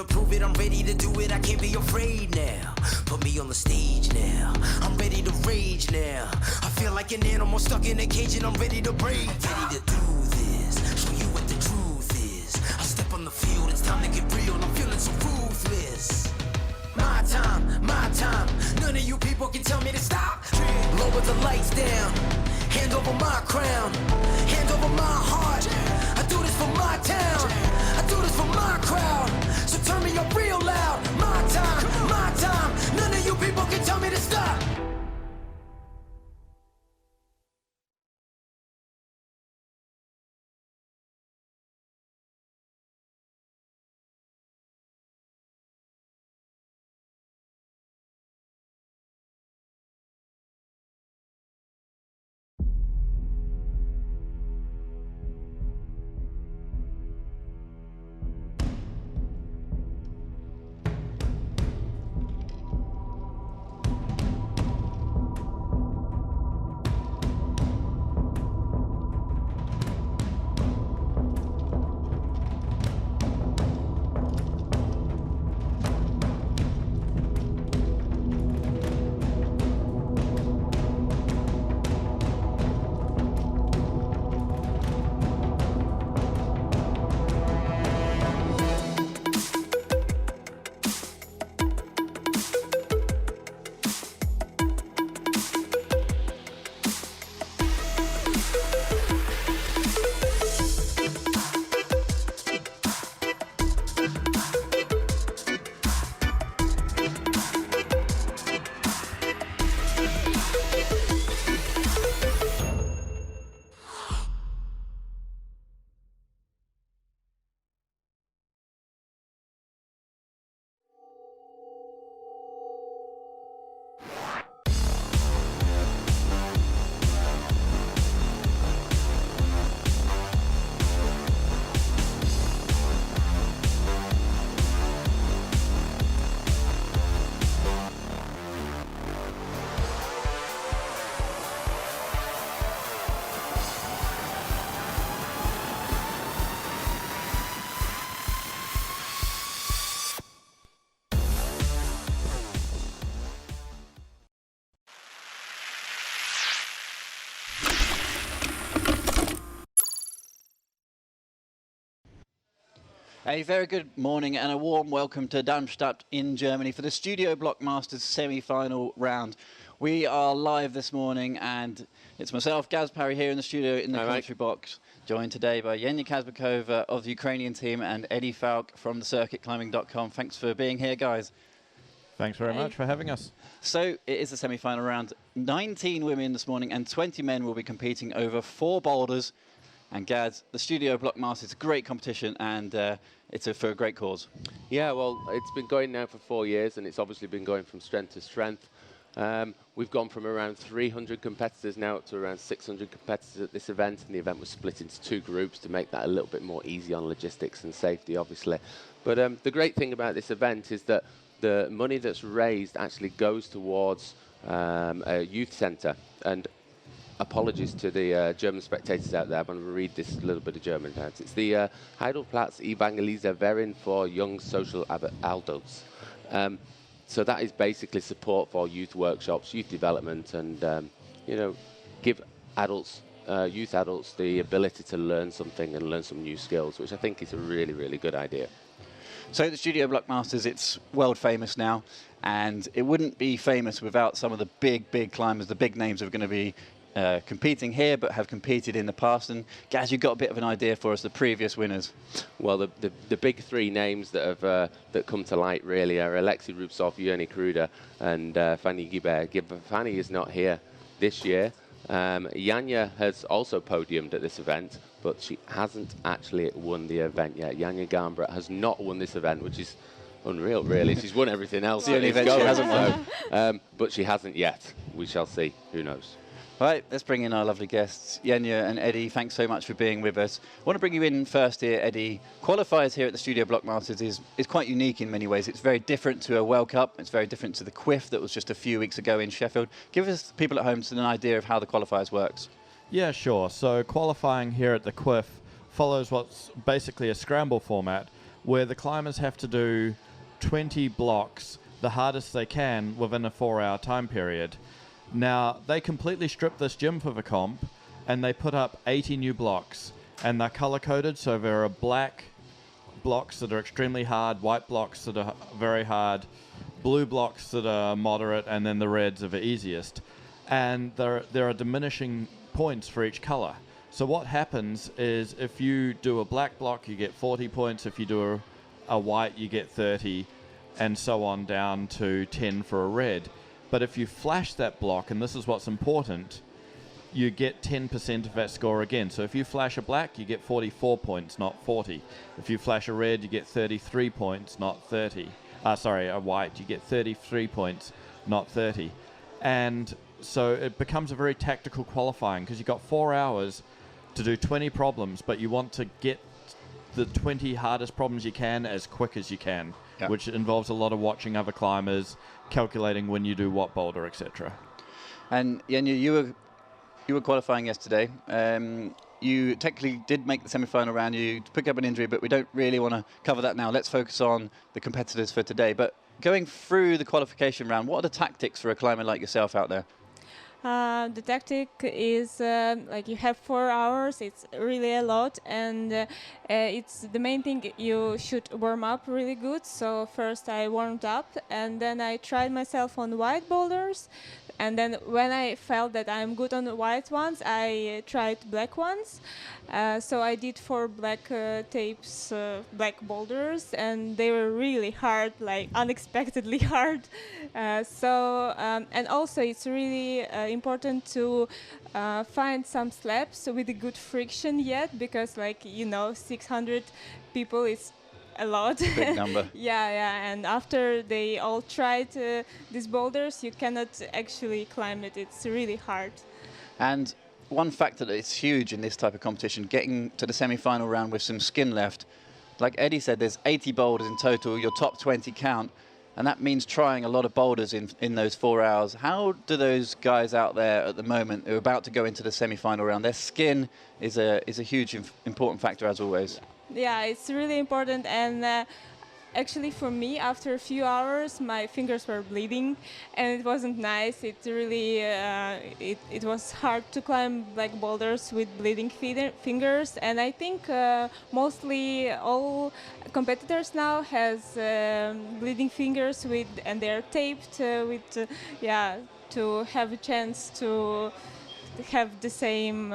to prove it, I'm ready to do it, I can't be afraid now. Put me on the stage now, I'm ready to rage now. I feel like an animal stuck in a cage and I'm ready to break. Ready to do this, show you what the truth is. I step on the field, it's time to get real, I'm feeling so ruthless. My time, none of you people can tell me to stop. Lower the lights down, hand over my crown, hand over my heart. I do this for my town, I do this for my crowd. So turn me up real loud. My time, none of you people can tell me to stop. A very good morning and a warm welcome to Darmstadt in Germany for the Studio Bloc Masters semi-final round. We are live this morning and it's myself, Gaz Parry, here in the studio in the commentary box, joined today by Yenya Kazbekova of the Ukrainian team and Eddie Falk from the circuitclimbing.com. Thanks for being here, guys. Thanks very much for having us. So it is the semi-final round. 19 women this morning and 20 men will be competing over 4 boulders. And Gaz, the Studio Bloc Masters is a great competition and it's for a great cause. Yeah, well, it's been going now for 4 years and it's obviously been going from strength to strength. We've gone from around 300 competitors now up to around 600 competitors at this event, and the event was split into 2 groups to make that a little bit more easy on logistics and safety, obviously. But the great thing about this event is that the money that's raised actually goes towards a youth centre. And apologies to the German spectators out there, I'm going to read this little bit of German now. It's the Heidelplatz Evangelisa Verein for Young Social Adults. So that is basically support for youth workshops, youth development, and you know, give adults, youth adults, the ability to learn something and learn some new skills, which I think is a really, really good idea. So the Studio Bloc Masters, it's world famous now, and it wouldn't be famous without some of the big climbers, the big names that are going to be competing here, but have competed in the past. And Gaz, you've got a bit of an idea for us, the previous winners. Well, the big 3 names that have that come to light really are Alexei Rubtsov, Yoni Kruder, and Fanny Guibert. Fanny is not here this year. Yanya has also podiumed at this event, but she hasn't actually won the event yet. Yanya Gambra has not won this event, which is unreal, really. She's won everything else. The only event she hasn't won. But she hasn't yet. We shall see. Who knows? Right, let's bring in our lovely guests, Yenya and Eddie. Thanks so much for being with us. I want to bring you in first here, Eddie. Qualifiers here at the Studio Bloc Masters is quite unique in many ways. It's very different to a World Cup. It's very different to the Quiff that was just a few weeks ago in Sheffield. Give us, people at home, an idea of how the qualifiers works. Yeah, sure. So qualifying here at the Quiff follows what's basically a scramble format, where the climbers have to do 20 blocks, the hardest they can, within a 4-hour time period. Now, they completely stripped this gym for the comp, and they put up 80 new blocks, and they're color-coded, so there are black blocks that are extremely hard, white blocks that are very hard, blue blocks that are moderate, and then the reds are the easiest. And there are diminishing points for each color. So what happens is if you do a black block, you get 40 points. If you do a white, you get 30, and so on down to 10 for a red. But if you flash that block, and this is what's important, you get 10% of that score again. So if you flash a black, you get 44 points, not 40. If you flash a red, you get 33 points, not 30. A white, you get 33 points, not 30. And so it becomes a very tactical qualifying, because you've got 4 hours to do 20 problems, but you want to get the 20 hardest problems you can as quick as you can, which involves a lot of watching other climbers, calculating when you do what boulder, etc. And Jenya, you were qualifying yesterday. You technically did make the semi-final round. You picked up an injury, but we don't really want to cover that now. Let's focus on the competitors for today. But going through the qualification round, what are the tactics for a climber like yourself out there? The tactic is like you have 4 hours. It's really a lot, and it's the main thing. You should warm up really good. So first I warmed up, and then I tried myself on white boulders, and then when I felt that I'm good on the white ones, I tried black ones. So I did 4 black tapes, black boulders, and they were really hard, like unexpectedly hard. And also it's really important to find some slabs with a good friction yet, because 600 people is a lot. Big number. Yeah, and after they all tried these boulders, you cannot actually climb it. It's really hard. And one factor that is huge in this type of competition, getting to the semi-final round with some skin left. Like Eddie said, there's 80 boulders in total, your top 20 count, and that means trying a lot of boulders in those 4 hours. How do those guys out there at the moment who are about to go into the semi-final round, their skin is a huge important factor as always? Yeah, it's really important, and actually for me, after a few hours, my fingers were bleeding, and it wasn't nice. It really, it was hard to climb black boulders with bleeding fingers, and I think mostly all competitors now has bleeding fingers and they're taped to have a chance to have the same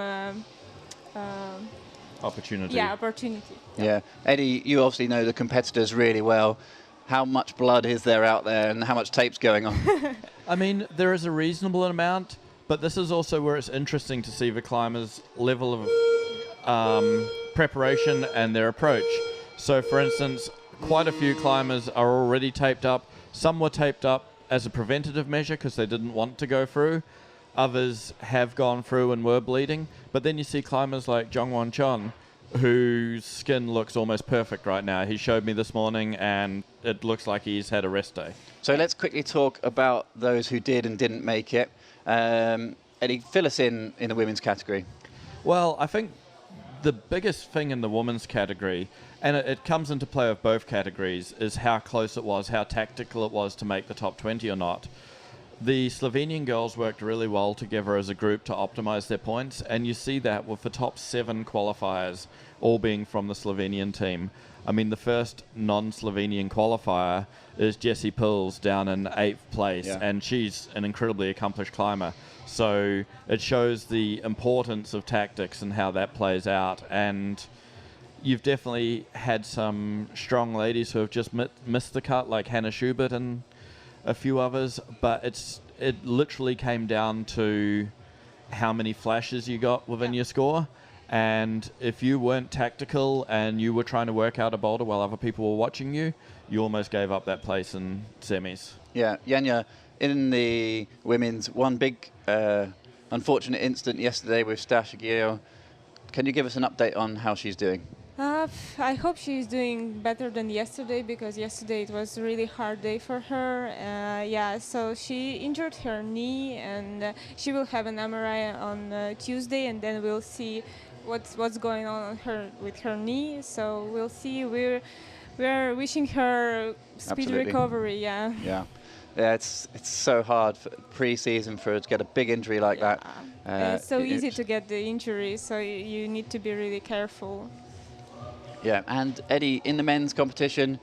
opportunity. Yeah, opportunity. Yeah. Eddie, you obviously know the competitors really well. How much blood is there out there and how much tape's going on? I mean, there is a reasonable amount, but this is also where it's interesting to see the climbers' level of preparation and their approach. So, for instance, quite a few climbers are already taped up. Some were taped up as a preventative measure because they didn't want to go through. Others have gone through and were bleeding. But then you see climbers like Jongwon Chon, whose skin looks almost perfect right now. He showed me this morning, and it looks like he's had a rest day. So let's quickly talk about those who did and didn't make it. Eddie, fill us in the women's category. Well, I think the biggest thing in the women's category, and it comes into play with both categories, is how close it was, how tactical it was to make the top 20 or not. The Slovenian girls worked really well together as a group to optimize their points, and you see that with the top 7 qualifiers all being from the Slovenian team. I mean, the first non-Slovenian qualifier is Jessie Pills down in 8th place, and she's an incredibly accomplished climber. So it shows the importance of tactics and how that plays out. And you've definitely had some strong ladies who have just missed the cut, like Hannah Schubert and a few others, but it literally came down to how many flashes you got within your score. And if you weren't tactical and you were trying to work out a boulder while other people were watching you, you almost gave up that place in semis. Yeah, Jenya, in the women's, one big unfortunate incident yesterday with Stasha Giel. Can you give us an update on how she's doing? I hope she's doing better than yesterday, because yesterday it was a really hard day for her. So she injured her knee, and she will have an MRI on Tuesday, and then we'll see what's going on with her knee. So we'll see. we're wishing her speed Absolutely. recovery. Yeah. Yeah. Yeah, it's so hard for pre-season for her to get a big injury like that. And it's so it- easy to get the injury, so you need to be really careful. Yeah, and Eddie, in the men's competition,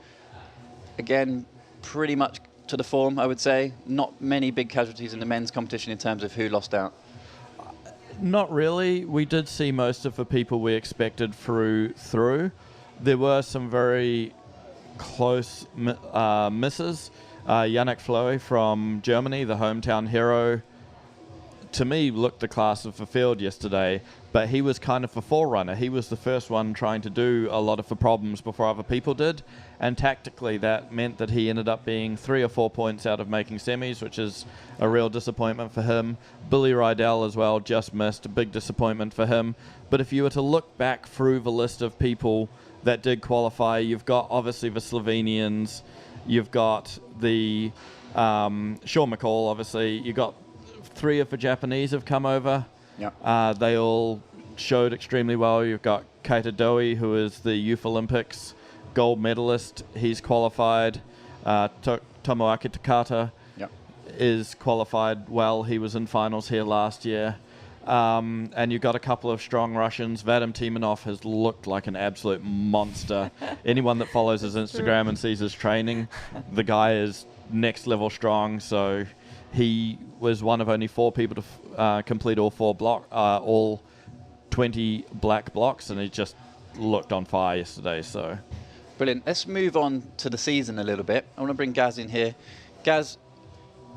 again, pretty much to the form, I would say. Not many big casualties in the men's competition in terms of who lost out. Not really. We did see most of the people we expected through. There were some very close misses. Yannick Floe from Germany, the hometown hero, to me looked the class of the field yesterday, but he was kind of the forerunner. He was the first one trying to do a lot of the problems before other people did, and tactically that meant that he ended up being 3 or 4 points out of making semis, which is a real disappointment for him. Billy Rydell as well just missed, a big disappointment for him. But if you were to look back through the list of people that did qualify, you've got obviously the Slovenians, you've got the Sean McCall, obviously. You've got 3 of the Japanese have come over. Yeah. They all showed extremely well. You've got Keita Doi, who is the Youth Olympics gold medalist. He's qualified. Tomoaki Takata Yeah. is qualified well. He was in finals here last year. And you've got a couple of strong Russians. Vadim Timonov has looked like an absolute monster. Anyone that follows his Instagram and sees his training, the guy is next level strong. So he was one of only 4 people to complete all 20 black blocks, and he just looked on fire yesterday. So Brilliant. Let's move on to the season a little bit. I want to bring Gaz in here. Gaz,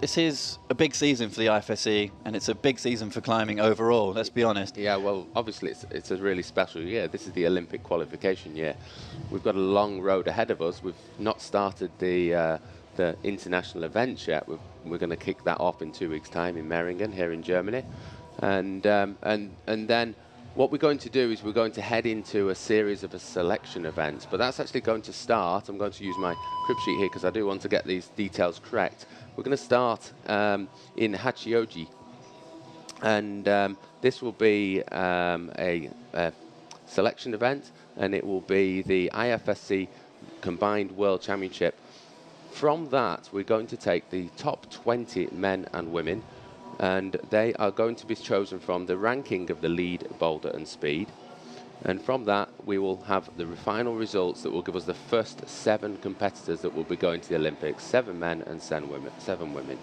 this is a big season for the IFSC, and it's a big season for climbing overall, let's be honest. Yeah, well, obviously it's a really special year. This is the Olympic qualification year. We've got a long road ahead of us. We've not started the international events yet. We're going to kick that off in 2 weeks' time in Meiringen here in Germany. And then what we're going to do is we're going to head into a series of selection events, but that's actually going to start. I'm going to use my crib sheet here because I do want to get these details correct. We're going to start in Hachioji, and this will be a selection event, and it will be the IFSC Combined World Championship. From that, we're going to take the top 20 men and women, and they are going to be chosen from the ranking of the lead, boulder and speed. And from that, we will have the final results that will give us the first 7 competitors that will be going to the Olympics, 7 men and 7 women.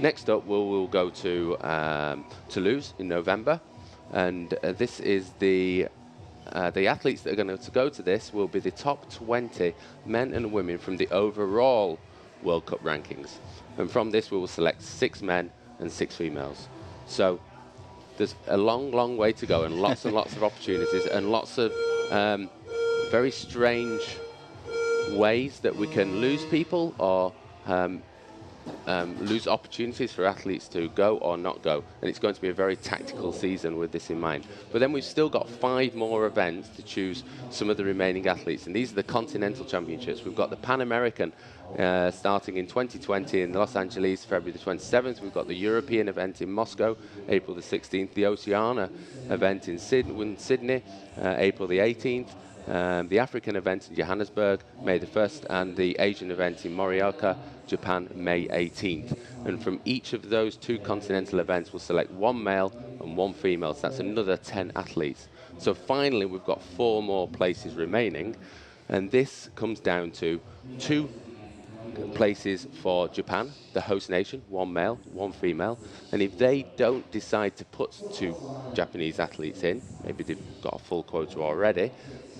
Next up, we'll go to Toulouse in November, and this is the athletes that are going to go to this will be the top 20 men and women from the overall World Cup rankings. And from this, we will select 6 men and 6 females. So there's a long, long way to go, and lots of opportunities, and lots of very strange ways that we can lose people or lose opportunities for athletes to go or not go. And it's going to be a very tactical season with this in mind. But then we've still got 5 more events to choose some of the remaining athletes, and these are the Continental Championships. We've got the Pan American starting in 2020 in Los Angeles, February the 27th. We've got the European event in Moscow, April the 16th. The Oceania event in Sydney, April the 18th. The African event in Johannesburg, May the 1st, and the Asian event in Morioka, Japan, May 18th. And from each of those 2 continental events, we'll select 1 male and 1 female. So that's another 10 athletes. So finally, we've got 4 more places remaining. And this comes down to 2 places for Japan, the host nation, 1 male, 1 female. And if they don't decide to put 2 Japanese athletes in, maybe they've got a full quota already,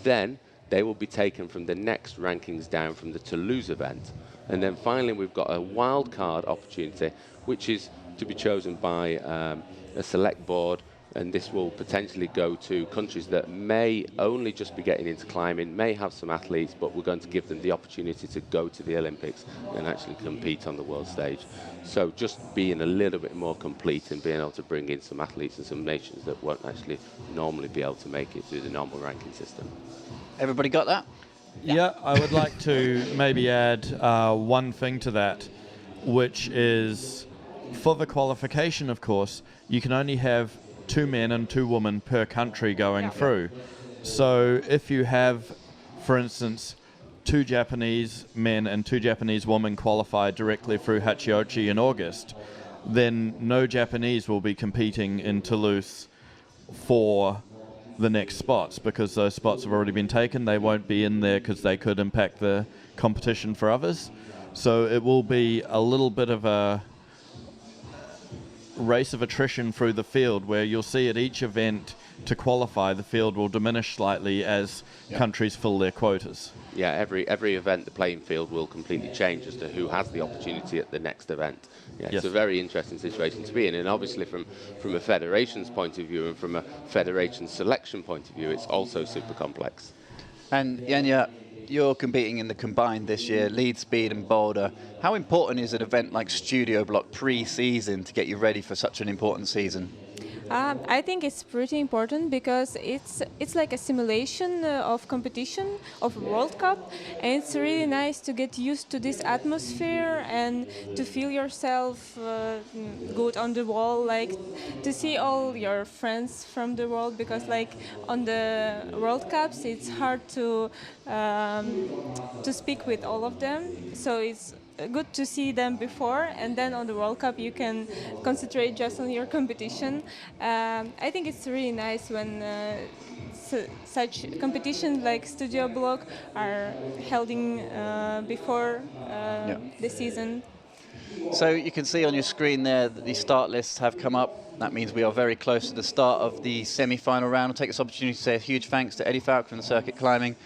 then they will be taken from the next rankings down from the Toulouse event. And then finally, we've got a wild card opportunity, which is to be chosen by a select board, and this will potentially go to countries that may only just be getting into climbing, may have some athletes, but we're going to give them the opportunity to go to the Olympics and actually compete on the world stage. So just being a little bit more complete and being able to bring in some athletes and some nations that won't actually normally be able to make it through the normal ranking system. Everybody got that? Yeah, I would like to maybe add one thing to that, which is for the qualification, of course, you can only have 2 men and 2 women per country going through. So if you have, for instance, 2 Japanese men and 2 Japanese women qualify directly through Hachiochi in August, then no Japanese will be competing in Toulouse for the next spots, because those spots have already been taken. They won't be in there because they could impact the competition for others. So it will be a little bit of a race of attrition through the field, where you'll see at each event to qualify, the field will diminish slightly as countries fill their quotas. Yeah, every event, the playing field will completely change as to who has the opportunity at the next event. Yeah, Yes. It's a very interesting situation to be in, and obviously from a federation's point of view and from a federation selection point of view, it's also super complex. And Yenya, you're competing in the combined this year, lead, speed and boulder. How important is an event like Studio Bloc pre-season to get you ready for such an important season? I think it's pretty important because it's like a simulation of competition of World Cup, and it's really nice to get used to this atmosphere and to feel yourself good on the wall, like to see all your friends from the world, because like on the World Cups it's hard to speak with all of them, so it's good to see them before, and then on the World Cup you can concentrate just on your competition. I think it's really nice when such competitions like Studio Bloc are held before the season. So you can see on your screen there that the start lists have come up. That means we are very close to the start of the semi-final round. I'll take this opportunity to say a huge thanks to Eddie Falk from the Circuit Climbing,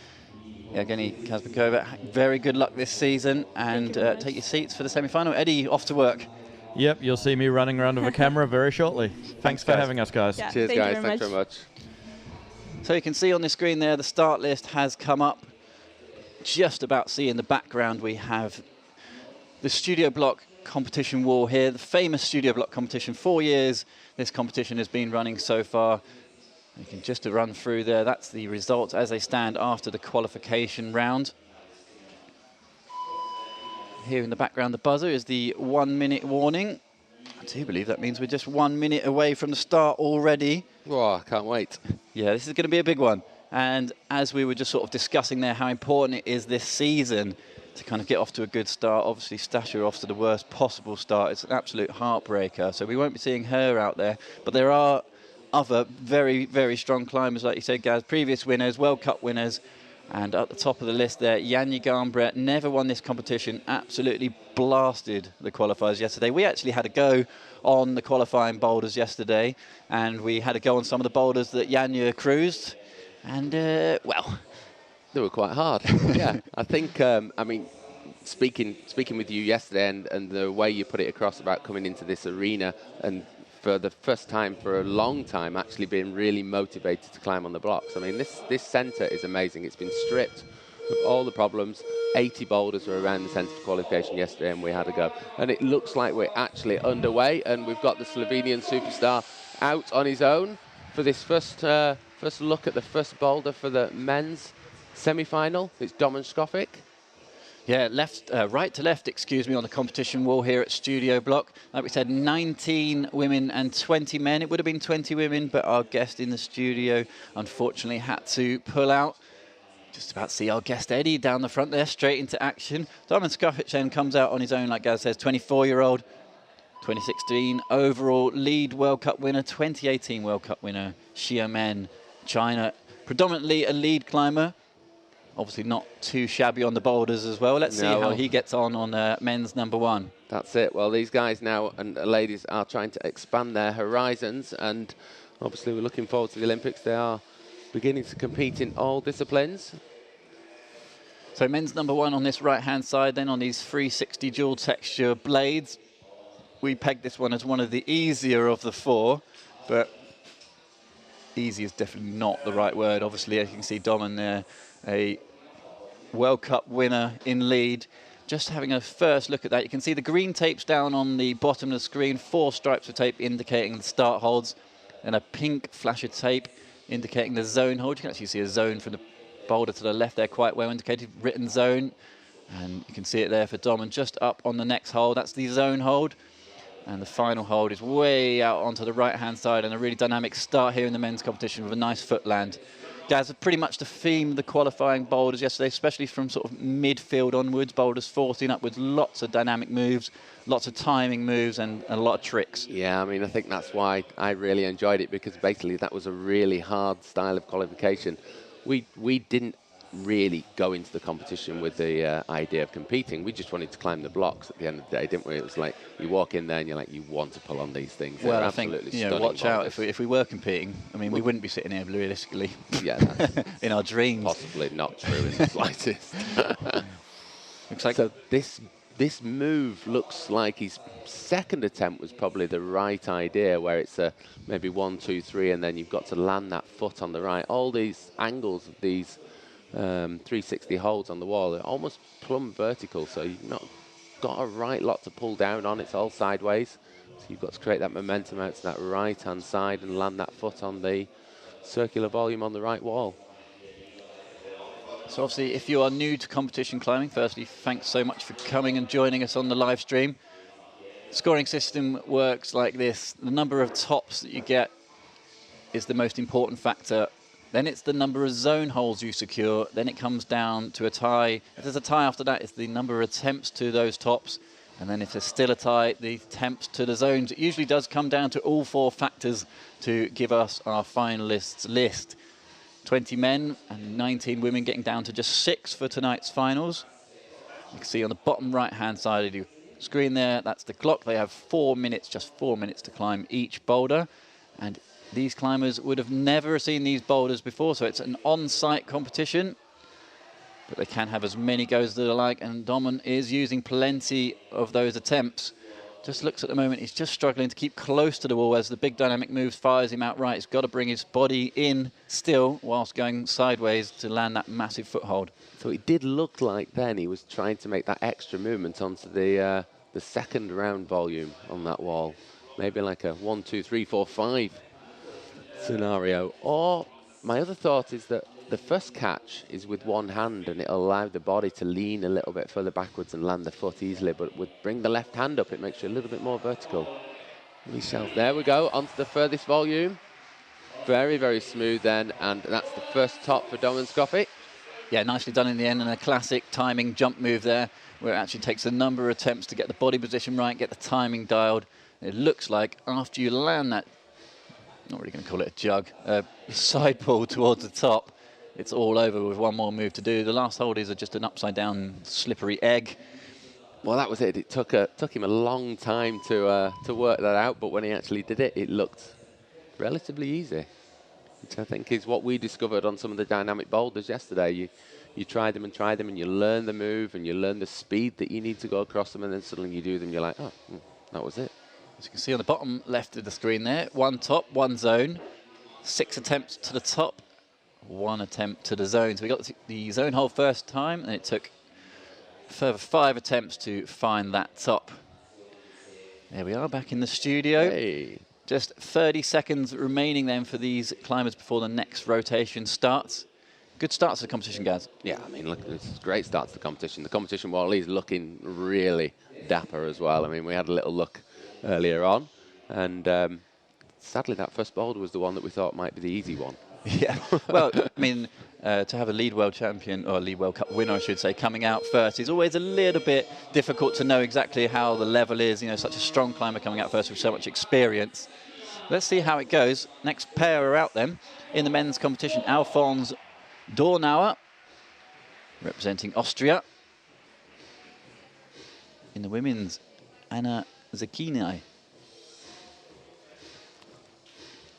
Evgeny Kazbekova. Very good luck this season, and take your seats for the semi-final. Eddie, off to work. Yep, you'll see me running around with a camera very shortly. Thanks for having us, guys. Yeah, Cheers, thank you guys. very Thanks much. very much. So you can see on the screen there, the start list has come up. Just about see in the background, we have the Studio Bloc competition wall here, the famous Studio Bloc competition. 4 years this competition has been running so far. You can just run through there. That's the results as they stand after the qualification round. Here in the background, the buzzer is the 1 minute warning. I do believe that means we're just 1 minute away from the start already. Oh, I can't wait. Yeah, this is going to be a big one. And as we were just sort of discussing there, how important it is this season to kind of get off to a good start. Obviously, Stasha off to the worst possible start. It's an absolute heartbreaker. So we won't be seeing her out there. But there are other very, very strong climbers, like you said, Gaz, previous winners, World Cup winners. And at the top of the list there, Janja Garnbret, never won this competition, absolutely blasted the qualifiers yesterday. We actually had a go on the qualifying boulders yesterday, and we had a go on some of the boulders that Janja cruised. And, well, They were quite hard. Yeah, I think, I mean, speaking with you yesterday and the way you put it across about coming into this arena and for the first time for a long time actually being really motivated to climb on the blocks. I mean, this centre is amazing. It's been stripped of all the problems. 80 boulders were around the centre for qualification yesterday, and we had a go. And it looks like we're actually underway, and we've got the Slovenian superstar out on his own for this first look at the first boulder for the men's semi-final. It's Domen Skofik. yeah, right to left, excuse me, on the competition wall here at Studio Bloc. Like we said, 19 women and 20 men. It would have been 20 women, but our guest in the studio unfortunately had to pull out. Just about to see our guest Eddie down the front there, straight into action. Domen Skofik then comes out on his own, like Gaz says, 24-year-old, 2016 overall lead World Cup winner, 2018 World Cup winner, Xiamen, China. Predominantly a lead climber. Obviously not too shabby on the boulders as well. Let's see how he gets on men's number one. That's it. Well, these guys now and ladies are trying to expand their horizons, and obviously we're looking forward to the Olympics. They are beginning to compete in all disciplines. So men's number one on this right-hand side, then on these 360 dual texture blades. We pegged this one as one of the easier of the four, but easy is definitely not the right word. Obviously, as you can see, Domen there, a World Cup winner in lead. Just having a first look at that, you can see the green tapes down on the bottom of the screen, 4 stripes of tape indicating the start holds, and a pink flash of tape indicating the zone hold. You can actually see a zone from the boulder to the left there, quite well indicated, written zone. And you can see it there for Domen just up on the next hold. That's the zone hold. And the final hold is way out onto the right-hand side, and a really dynamic start here in the men's competition with a nice foot land. Gaz, pretty much the theme of the qualifying boulders yesterday, especially from sort of midfield onwards, boulders 14 upwards, lots of dynamic moves, lots of timing moves, and a lot of tricks. Yeah, I mean, I think that's why I really enjoyed it, because basically that was a really hard style of qualification. We didn't really go into the competition with the idea of competing. We just wanted to climb the blocks at the end of the day, didn't we? It was like you walk in there and you're like, you want to pull on these things. Well, They're I think, absolutely you know, stunning watch out boulders. if we were competing. I mean, we wouldn't be sitting here realistically. Yeah, that's in our dreams. possibly not true in the slightest. Looks like So this move looks like his second attempt was probably the right idea, where it's a maybe 1, 2, 3, and then you've got to land that foot on the right. All these angles of these 360 holds on the wall are almost plumb vertical, so you've not got a right lot to pull down on. It's all sideways, so you've got to create that momentum out to that right hand side and land that foot on the circular volume on the right wall. So obviously, if you are new to competition climbing, firstly, thanks so much for coming and joining us on the live stream. Scoring system works like this. The number of tops that you get is the most important factor. Then it's the number of zone holes you secure. Then it comes down to a tie. If there's a tie after that, it's the number of attempts to those tops. And then if there's still a tie, the attempts to the zones. It usually does come down to all 4 factors to give us our finalists list. 20 men and 19 women, getting down to just 6 for tonight's finals. You can see on the bottom right-hand side of the screen there, that's the clock. They have 4 minutes, just 4 minutes to climb each boulder. And these climbers would have never seen these boulders before, so it's an on-site competition. But they can have as many goes as they like, and Domen is using plenty of those attempts. Just looks at the moment, he's just struggling to keep close to the wall as the big dynamic moves fires him outright. He's got to bring his body in still whilst going sideways to land that massive foothold. So it did look like then he was trying to make that extra movement onto the second round volume on that wall. Maybe like a 1, 2, 3, 4, 5 scenario. Or my other thought is that the first catch is with one hand, and it'll allow the body to lean a little bit further backwards and land the foot easily, but would bring the left hand up, it makes you a little bit more vertical. Michel, there we go, onto the furthest volume. Very, very smooth then, and that's the first top for Domen Scoffey. Yeah, nicely done in the end, and a classic timing jump move there, where it actually takes a number of attempts to get the body position right, get the timing dialed. It looks like after you land that, not really going to call it a jug, side pull towards the top, it's all over with one more move to do. The last holdies are just an upside-down, slippery egg. Well, that was it. It took him a long time to work that out, but when he actually did it, it looked relatively easy, which I think is what we discovered on some of the dynamic boulders yesterday. You try them, and you learn the move, and you learn the speed that you need to go across them, and then suddenly you do them, you're like, oh, that was it. As you can see on the bottom left of the screen there, 1 top, 1 zone, 6 attempts to the top, 1 attempt to the zone. So we got the zone hole first time, and it took a further 5 attempts to find that top. There we are, back in the studio. Hey. Just 30 seconds remaining then for these climbers before the next rotation starts. Good start to the competition, guys. Yeah, I mean, look, it's a great start to the competition. The competition, well, is looking really dapper as well. I mean, we had a little look earlier on, and sadly that first boulder was the one that we thought might be the easy one. Yeah, well, I mean, to have a lead world champion, or a lead World Cup winner, I should say, coming out first is always a little bit difficult to know exactly how the level is. You know, such a strong climber coming out first with so much experience. Let's see how it goes. Next pair are out then in the men's competition. Alfons Dornauer, representing Austria. In the women's, Anna Zakini.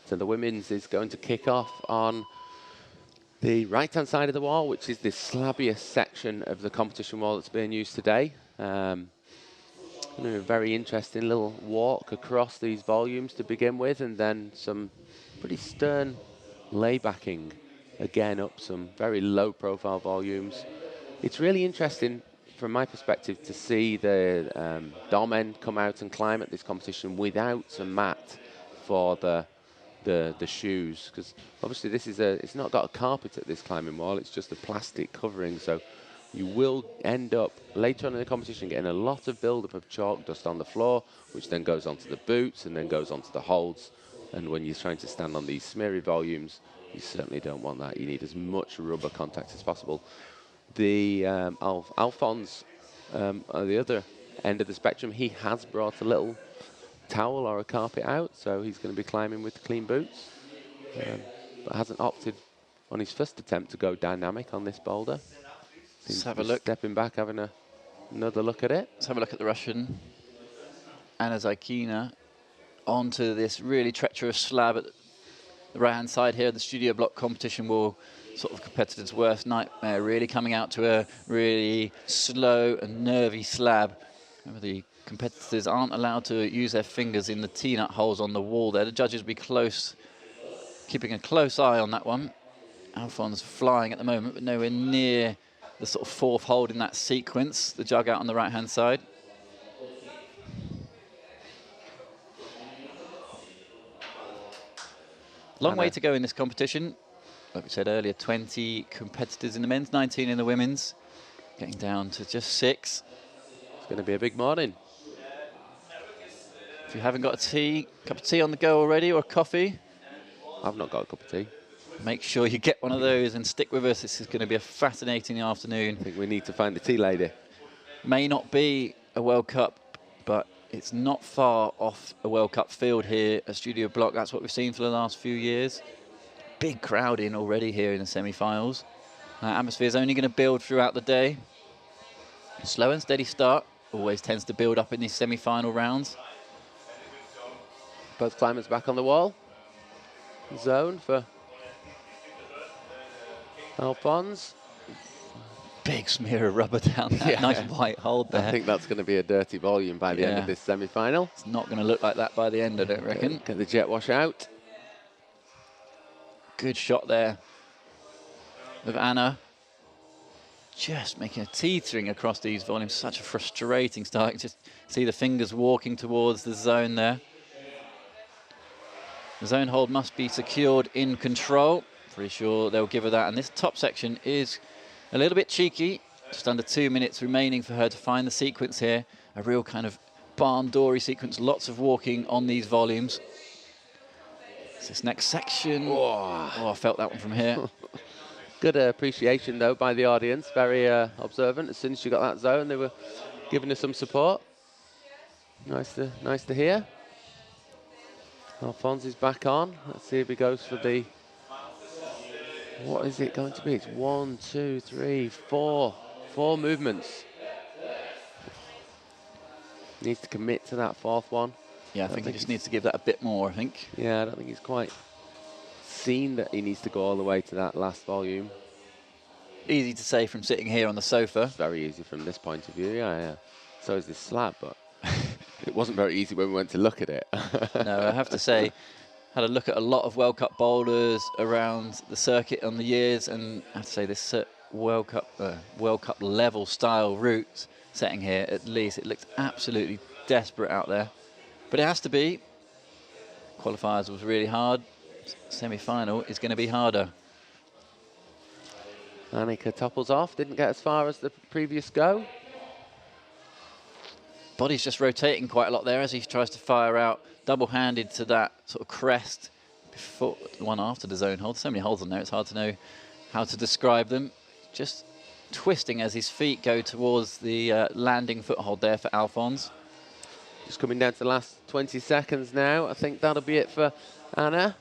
So the women's is going to kick off on the right-hand side of the wall, which is the slabbiest section of the competition wall that's being used today. A very interesting little walk across these volumes to begin with, and then some pretty stern laybacking. Again, up some very low-profile volumes. It's really interesting, from my perspective, to see the Domen come out and climb at this competition without a mat for the shoes, because obviously this is it's not got a carpet at this climbing wall, it's just a plastic covering, so you will end up later on in the competition getting a lot of build-up of chalk dust on the floor, which then goes onto the boots and then goes onto the holds, and when you're trying to stand on these smeary volumes, You certainly don't want that. You need as much rubber contact as possible. The Alphonse, at the other end of the spectrum, he has brought a little towel or a carpet out, so he's going to be climbing with clean boots, but hasn't opted on his first attempt to go dynamic on this boulder. Let's have a look. Stepping back, having another look at it. Let's have a look at the Russian. Anna Zaikina onto this really treacherous slab at the right-hand side here. The Studio Bloc competition will sort of competitor's worst nightmare, really coming out to a really slow and nervy slab. Remember, the competitors aren't allowed to use their fingers in the T-nut holes on the wall there. The judges will be close, keeping a close eye on that one. Alphonse flying at the moment, but nowhere near the sort of fourth hold in that sequence. The jug out on the right-hand side. Long way to go in this competition. Like we said earlier, 20 competitors in the men's, 19 in the women's. Getting down to just 6. It's going to be a big morning. If you haven't got a cup of tea on the go already, or a coffee, I've not got a cup of tea. make sure you get one of those and stick with us. This is going to be a fascinating afternoon. I think we need to find the tea lady. May not be a World Cup, but it's not far off a World Cup field here at Studio Bloc. That's what we've seen for the last few years. Big crowd in already here in the semi-finals. Atmosphere is only going to build throughout the day. Slow and steady start always tends to build up in these semi-final rounds. Both climbers back on the wall. Zone for Alphonse. Big smear of rubber down that nice white hold there. I think that's going to be a dirty volume by the end of this semi-final. It's not going to look like that by the end, I don't reckon. Get the jet wash out. Good shot there of Anna. Just making a teetering across these volumes. Such a frustrating start. Just see the fingers walking towards the zone there. The zone hold must be secured in control. Pretty sure they'll give her that. And this top section is a little bit cheeky. Just under 2 minutes remaining for her to find the sequence here. A real kind of barn doory sequence. Lots of walking on these volumes. It's this next section. Oh, I felt that one from here. Good appreciation, though, by the audience. Very observant. As soon as she got that zone, they were giving her some support. Nice to hear. Alphonse is back on. Let's see if he goes for the... What is it going to be? It's 1, 2, 3, 4. 4 movements. Needs to commit to that fourth one. Yeah, I think he just needs to give that a bit more, I think. Yeah, I don't think he's quite seen that he needs to go all the way to that last volume. Easy to say from sitting here on the sofa. It's very easy from this point of view, yeah. So is this slab, but it wasn't very easy when we went to look at it. No, I have to say, had a look at a lot of World Cup boulders around the circuit on the years, and I have to say this World Cup level style route setting here, at least, it looks absolutely desperate out there. But it has to be. Qualifiers was really hard. Semi-final is going to be harder. Annika topples off, didn't get as far as the previous go. Body's just rotating quite a lot there as he tries to fire out double-handed to that sort of crest before the one after the zone hold. So many holds on there, it's hard to know how to describe them. Just twisting as his feet go towards the landing foothold there for Alphonse. Just coming down to the last 20 seconds now. I think that'll be it for Anna.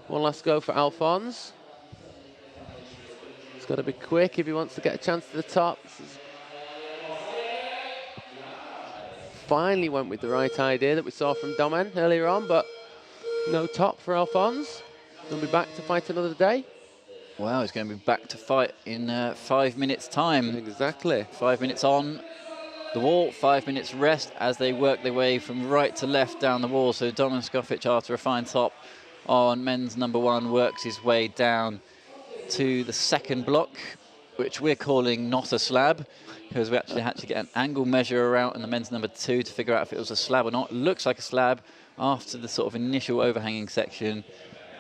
One last go for Alphonse. He's got to be quick if he wants to get a chance to the top. Finally went with the right idea that we saw from Domen earlier on, but no top for Alphonse. He'll be back to fight another day. Wow, he's going to be back to fight in 5 minutes' time. Exactly. 5 minutes on the wall, 5 minutes rest as they work their way from right to left down the wall. So Domen Skofic, after a fine top on men's number 1, works his way down to the second block, which we're calling not a slab, because we actually had to get an angle measure out in the men's number 2 to figure out if it was a slab or not. Looks like a slab after the sort of initial overhanging section.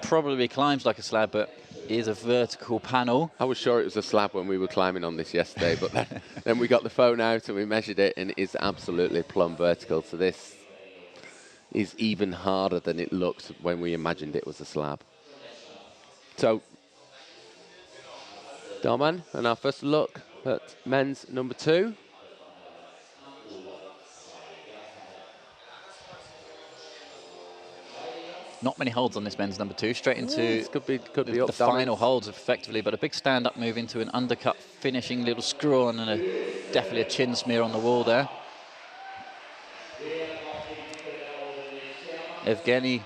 Probably climbs like a slab, but is a vertical panel. I was sure it was a slab when we were climbing on this yesterday, but then we got the phone out and we measured it, and it is absolutely plumb vertical. So this is even harder than it looked when we imagined it was a slab. So Doman, and our first look at men's number 2. Not many holds on this men's number 2, straight into This could be the up final holds effectively, but a big stand-up move into an undercut, finishing little screw on, and definitely a chin smear on the wall there. Evgeny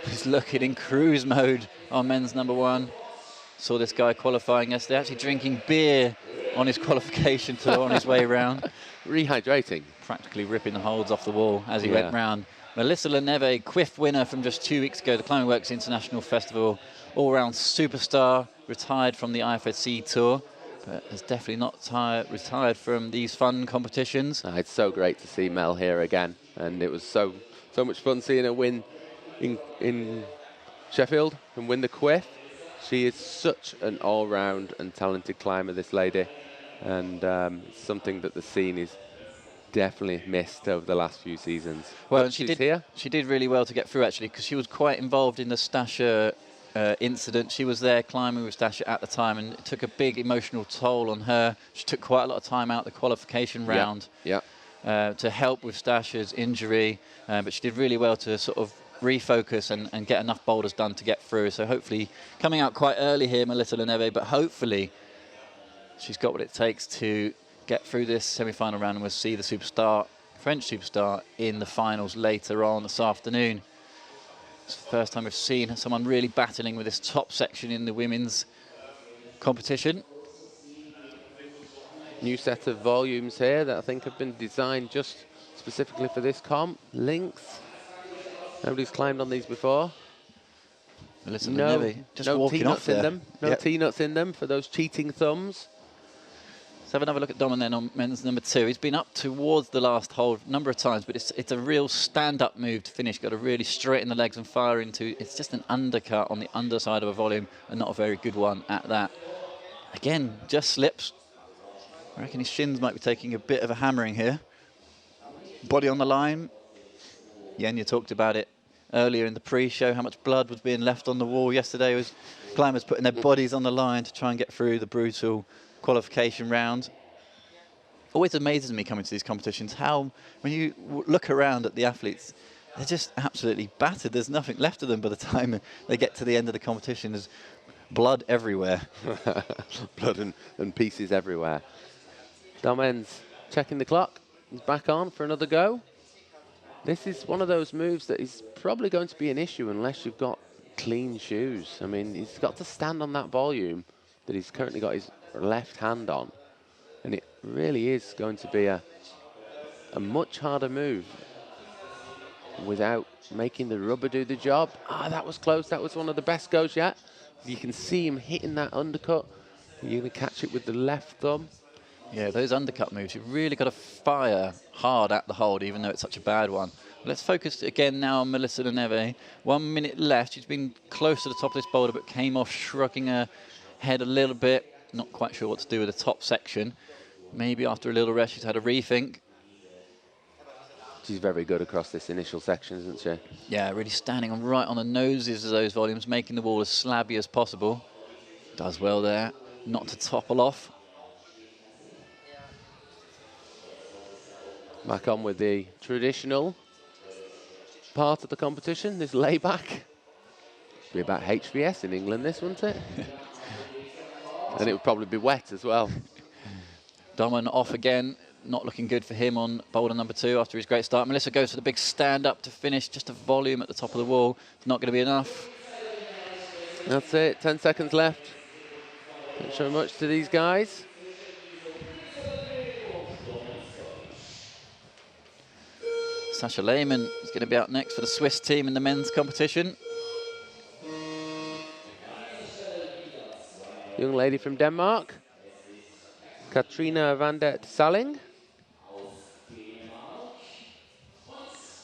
is looking in cruise mode on men's number 1. Saw this guy qualifying yesterday, actually drinking beer on his qualification tour on his way round. Rehydrating. Practically ripping the holds off the wall as he went round. Melissa Leneve, Quiff winner from just 2 weeks ago, the Climbing Works International Festival, all-round superstar, retired from the IFSC Tour, but has definitely not retired from these fun competitions. It's so great to see Mel here again, and it was so much fun seeing her win in Sheffield and win the Quiff. She is such an all-round and talented climber, this lady, and it's something that the scene is definitely missed over the last few seasons. Well, but she did really well to get through, actually, because she was quite involved in the Stasher incident. She was there climbing with Stasher at the time, and it took a big emotional toll on her. She took quite a lot of time out the qualification round to help with Stasher's injury, but she did really well to sort of refocus and get enough boulders done to get through. So hopefully coming out quite early here, Melissa Leneve, but hopefully she's got what it takes to get through this semi-final round, and we'll see the superstar, French superstar, in the finals later on this afternoon. It's the first time we've seen someone really battling with this top section in the women's competition. New set of volumes here that I think have been designed just specifically for this comp. Length. Nobody's climbed on these before. Melissa Leneve just walking off there. In them. No T-nuts in them for those cheating thumbs. Let's have another look at Domin then on men's number 2. He's been up towards the last hole a number of times, but it's a real stand-up move to finish. Got to really straighten the legs and fire into. It's just an undercut on the underside of a volume, and not a very good one at that. Again, just slips. I reckon his shins might be taking a bit of a hammering here. Body on the line. Yenya talked about it earlier in the pre-show, how much blood was being left on the wall yesterday. Was climbers putting their bodies on the line to try and get through the brutal qualification round. Always amazes me coming to these competitions how, when you look around at the athletes, they're just absolutely battered. There's nothing left of them by the time they get to the end of the competition. There's blood everywhere. Blood and pieces everywhere. Domen's checking the clock. He's back on for another go. This is one of those moves that is probably going to be an issue unless you've got clean shoes. I mean, he's got to stand on that volume that he's currently got his left hand on. And it really is going to be a much harder move without making the rubber do the job. That was close. That was one of the best goes yet. You can see him hitting that undercut. You're going to catch it with the left thumb. Yeah, those undercut moves, you've really got to fire hard at the hold, even though it's such a bad one. Let's focus again now on Melissa Leneve. 1 minute left. She's been close to the top of this boulder, but came off shrugging her head a little bit. Not quite sure what to do with the top section. Maybe after a little rest, she's had a rethink. She's very good across this initial section, isn't she? Yeah, really standing right on the noses of those volumes, making the wall as slabby as possible. Does well there, not to topple off. Back on with the traditional part of the competition, this layback. Be about HVS in England, this, wouldn't it? And it would probably be wet as well. Domen off again, not looking good for him on boulder number 2 after his great start. Melissa goes for the big stand-up to finish, just a volume at the top of the wall. It's not going to be enough. That's it, 10 seconds left. Don't show much to these guys. Sasha Lehmann is going to be out next for the Swiss team in the men's competition. Young lady from Denmark, Katrina van der Salling.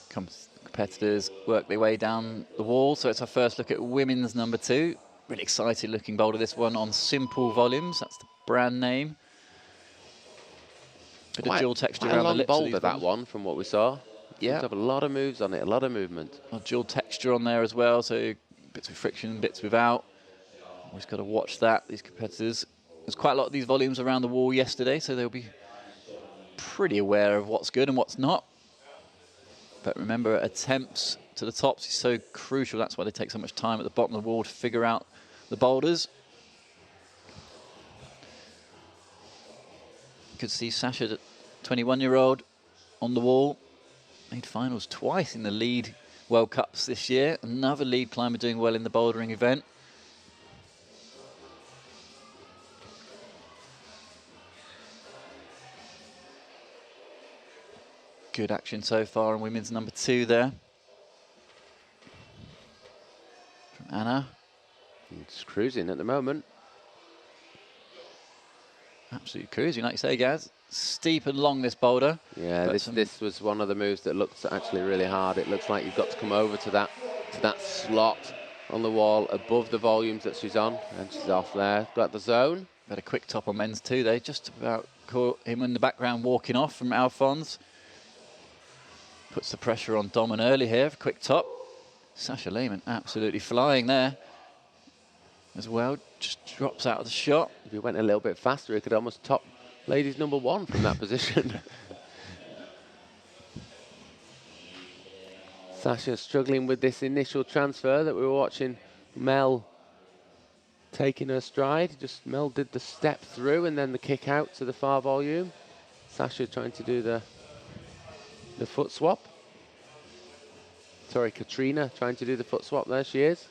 Competitors work their way down the wall, so it's our first look at women's number 2. Really excited looking boulder, this one on simple volumes. That's the brand name. Bit of dual texture around the lips. Boulder, that one, from what we saw. Yeah. Have a lot of moves on it, a lot of movement. Dual texture on there as well, so bits with friction, bits without. Always got to watch that, these competitors. There's quite a lot of these volumes around the wall yesterday, so they'll be pretty aware of what's good and what's not. But remember, attempts to the tops is so crucial. That's why they take so much time at the bottom of the wall to figure out the boulders. You could see Sasha, the 21-year-old, on the wall. Made finals twice in the lead World Cups this year. Another lead climber doing well in the bouldering event. Good action so far on women's number 2 there. From Anna. It's cruising at the moment. Absolutely cruising, like you say, Gaz. Steep and long, this boulder. Yeah, this was one of the moves that looked actually really hard. It looks like you've got to come over to that slot on the wall above the volumes that she's on, and she's off there. Got the zone. Had a quick top on men's 2 there. Just about caught him in the background walking off from Alphonse. Puts the pressure on Domin early here for quick top. Sasha Lehmann absolutely flying there as well. Just drops out of the shot. If he went a little bit faster, he could almost top ladies number 1 from that position. Sasha struggling with this initial transfer that we were watching Mel taking her stride. Just Mel did the step through and then the kick out to the far volume. Sasha trying to do the foot swap. Sorry, Katrina trying to do the foot swap. There she is.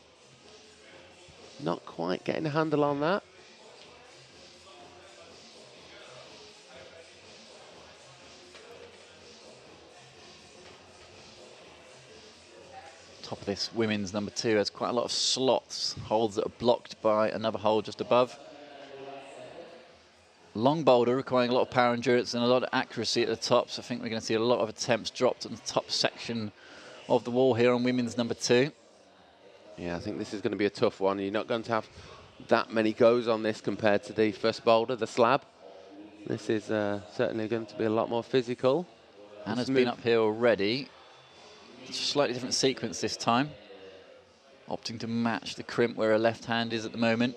Not quite getting a handle on that. Top of this women's number 2 has quite a lot of slots, holds that are blocked by another hole just above. Long boulder requiring a lot of power endurance and a lot of accuracy at the top, so I think we're going to see a lot of attempts dropped on the top section of the wall here on women's number 2. Yeah, I think this is going to be a tough one. You're not going to have that many goes on this compared to the first boulder, the slab. This is certainly going to be a lot more physical. Anna's been up here already. It's a slightly different sequence this time. Opting to match the crimp where her left hand is at the moment.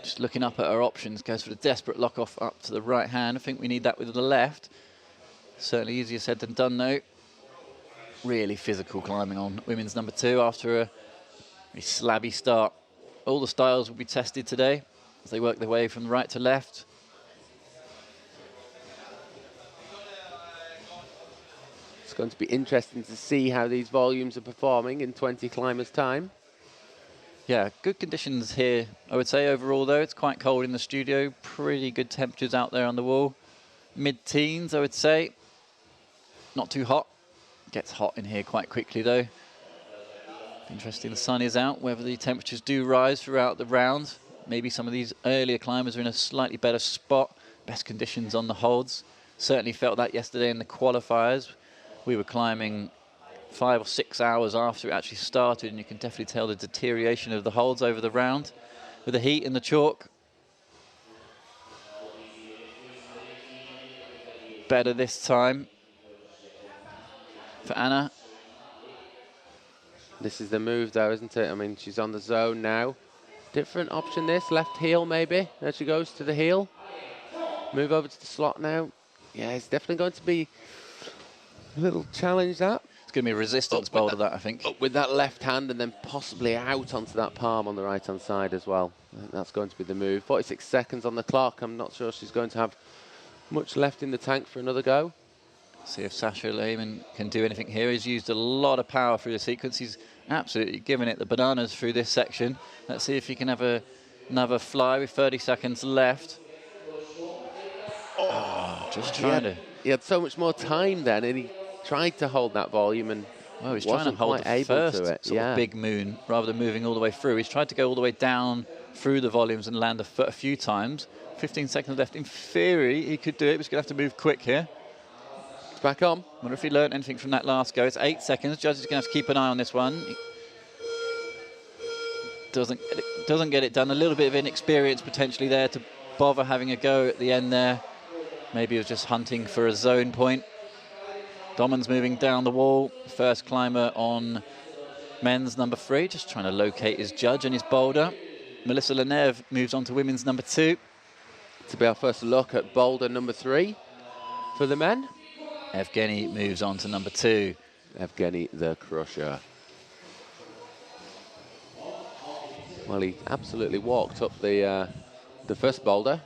Just looking up at her options, goes for the desperate lock off up to the right hand. I think we need that with the left. Certainly easier said than done though. Really physical climbing on women's number 2 after a very slabby start. All the styles will be tested today as they work their way from right to left. It's going to be interesting to see how these volumes are performing in 20 climbers' time. Yeah, good conditions here, I would say, overall, though. It's quite cold in the studio. Pretty good temperatures out there on the wall. Mid-teens, I would say. Not too hot. Gets hot in here quite quickly, though. Interesting, the sun is out, whether the temperatures do rise throughout the round. Maybe some of these earlier climbers are in a slightly better spot. Best conditions on the holds. Certainly felt that yesterday in the qualifiers. We were climbing 5 or 6 hours after it actually started, and you can definitely tell the deterioration of the holds over the round with the heat and the chalk. Better this time for Anna. This is the move though, isn't it? I mean, she's on the zone now. Different option this, left heel maybe. There she goes to the heel. Move over to the slot now. Yeah, it's definitely going to be a little challenge that. It's going to be a resistance boulder that, I think. Up with that left hand and then possibly out onto that palm on the right-hand side as well. I think that's going to be the move. 46 seconds on the clock. I'm not sure she's going to have much left in the tank for another go. See if Sasha Lehmann can do anything here. He's used a lot of power through the sequence. He's absolutely given it the bananas through this section. Let's see if he can have another fly with 30 seconds left. Oh, just trying to... He had so much more time then, and he tried to hold that volume and well, he's trying to hold the first sort of big moon rather than moving all the way through. He's tried to go all the way down through the volumes and land a foot a few times. 15 seconds left. In theory, he could do it. He's going to have to move quick here. It's back on. Wonder if he learned anything from that last go. It's 8 seconds. Judge is going to have to keep an eye on this one. Doesn't get it done. A little bit of inexperience potentially there to bother having a go at the end there. Maybe he was just hunting for a zone point. Domin's moving down the wall. First climber on men's number 3, just trying to locate his judge and his boulder. Melissa Leneve moves on to women's number 2. To be our first look at boulder number 3 for the men. Evgeny moves on to number 2. Evgeny the Crusher. Well, he absolutely walked up the first boulder.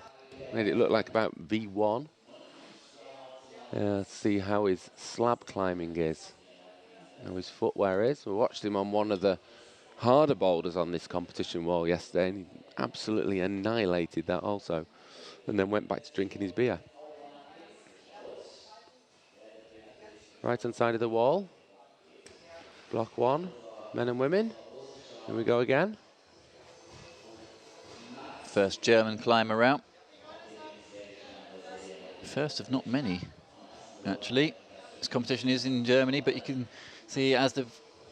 Made it look like about V1. Let's see how his slab climbing is. How his footwear is. We watched him on one of the harder boulders on this competition wall yesterday, and he absolutely annihilated that also. And then went back to drinking his beer. Right-hand side of the wall. Block 1, men and women. Here we go again. First German climber out. First of not many, actually. This competition is in Germany, but you can see as the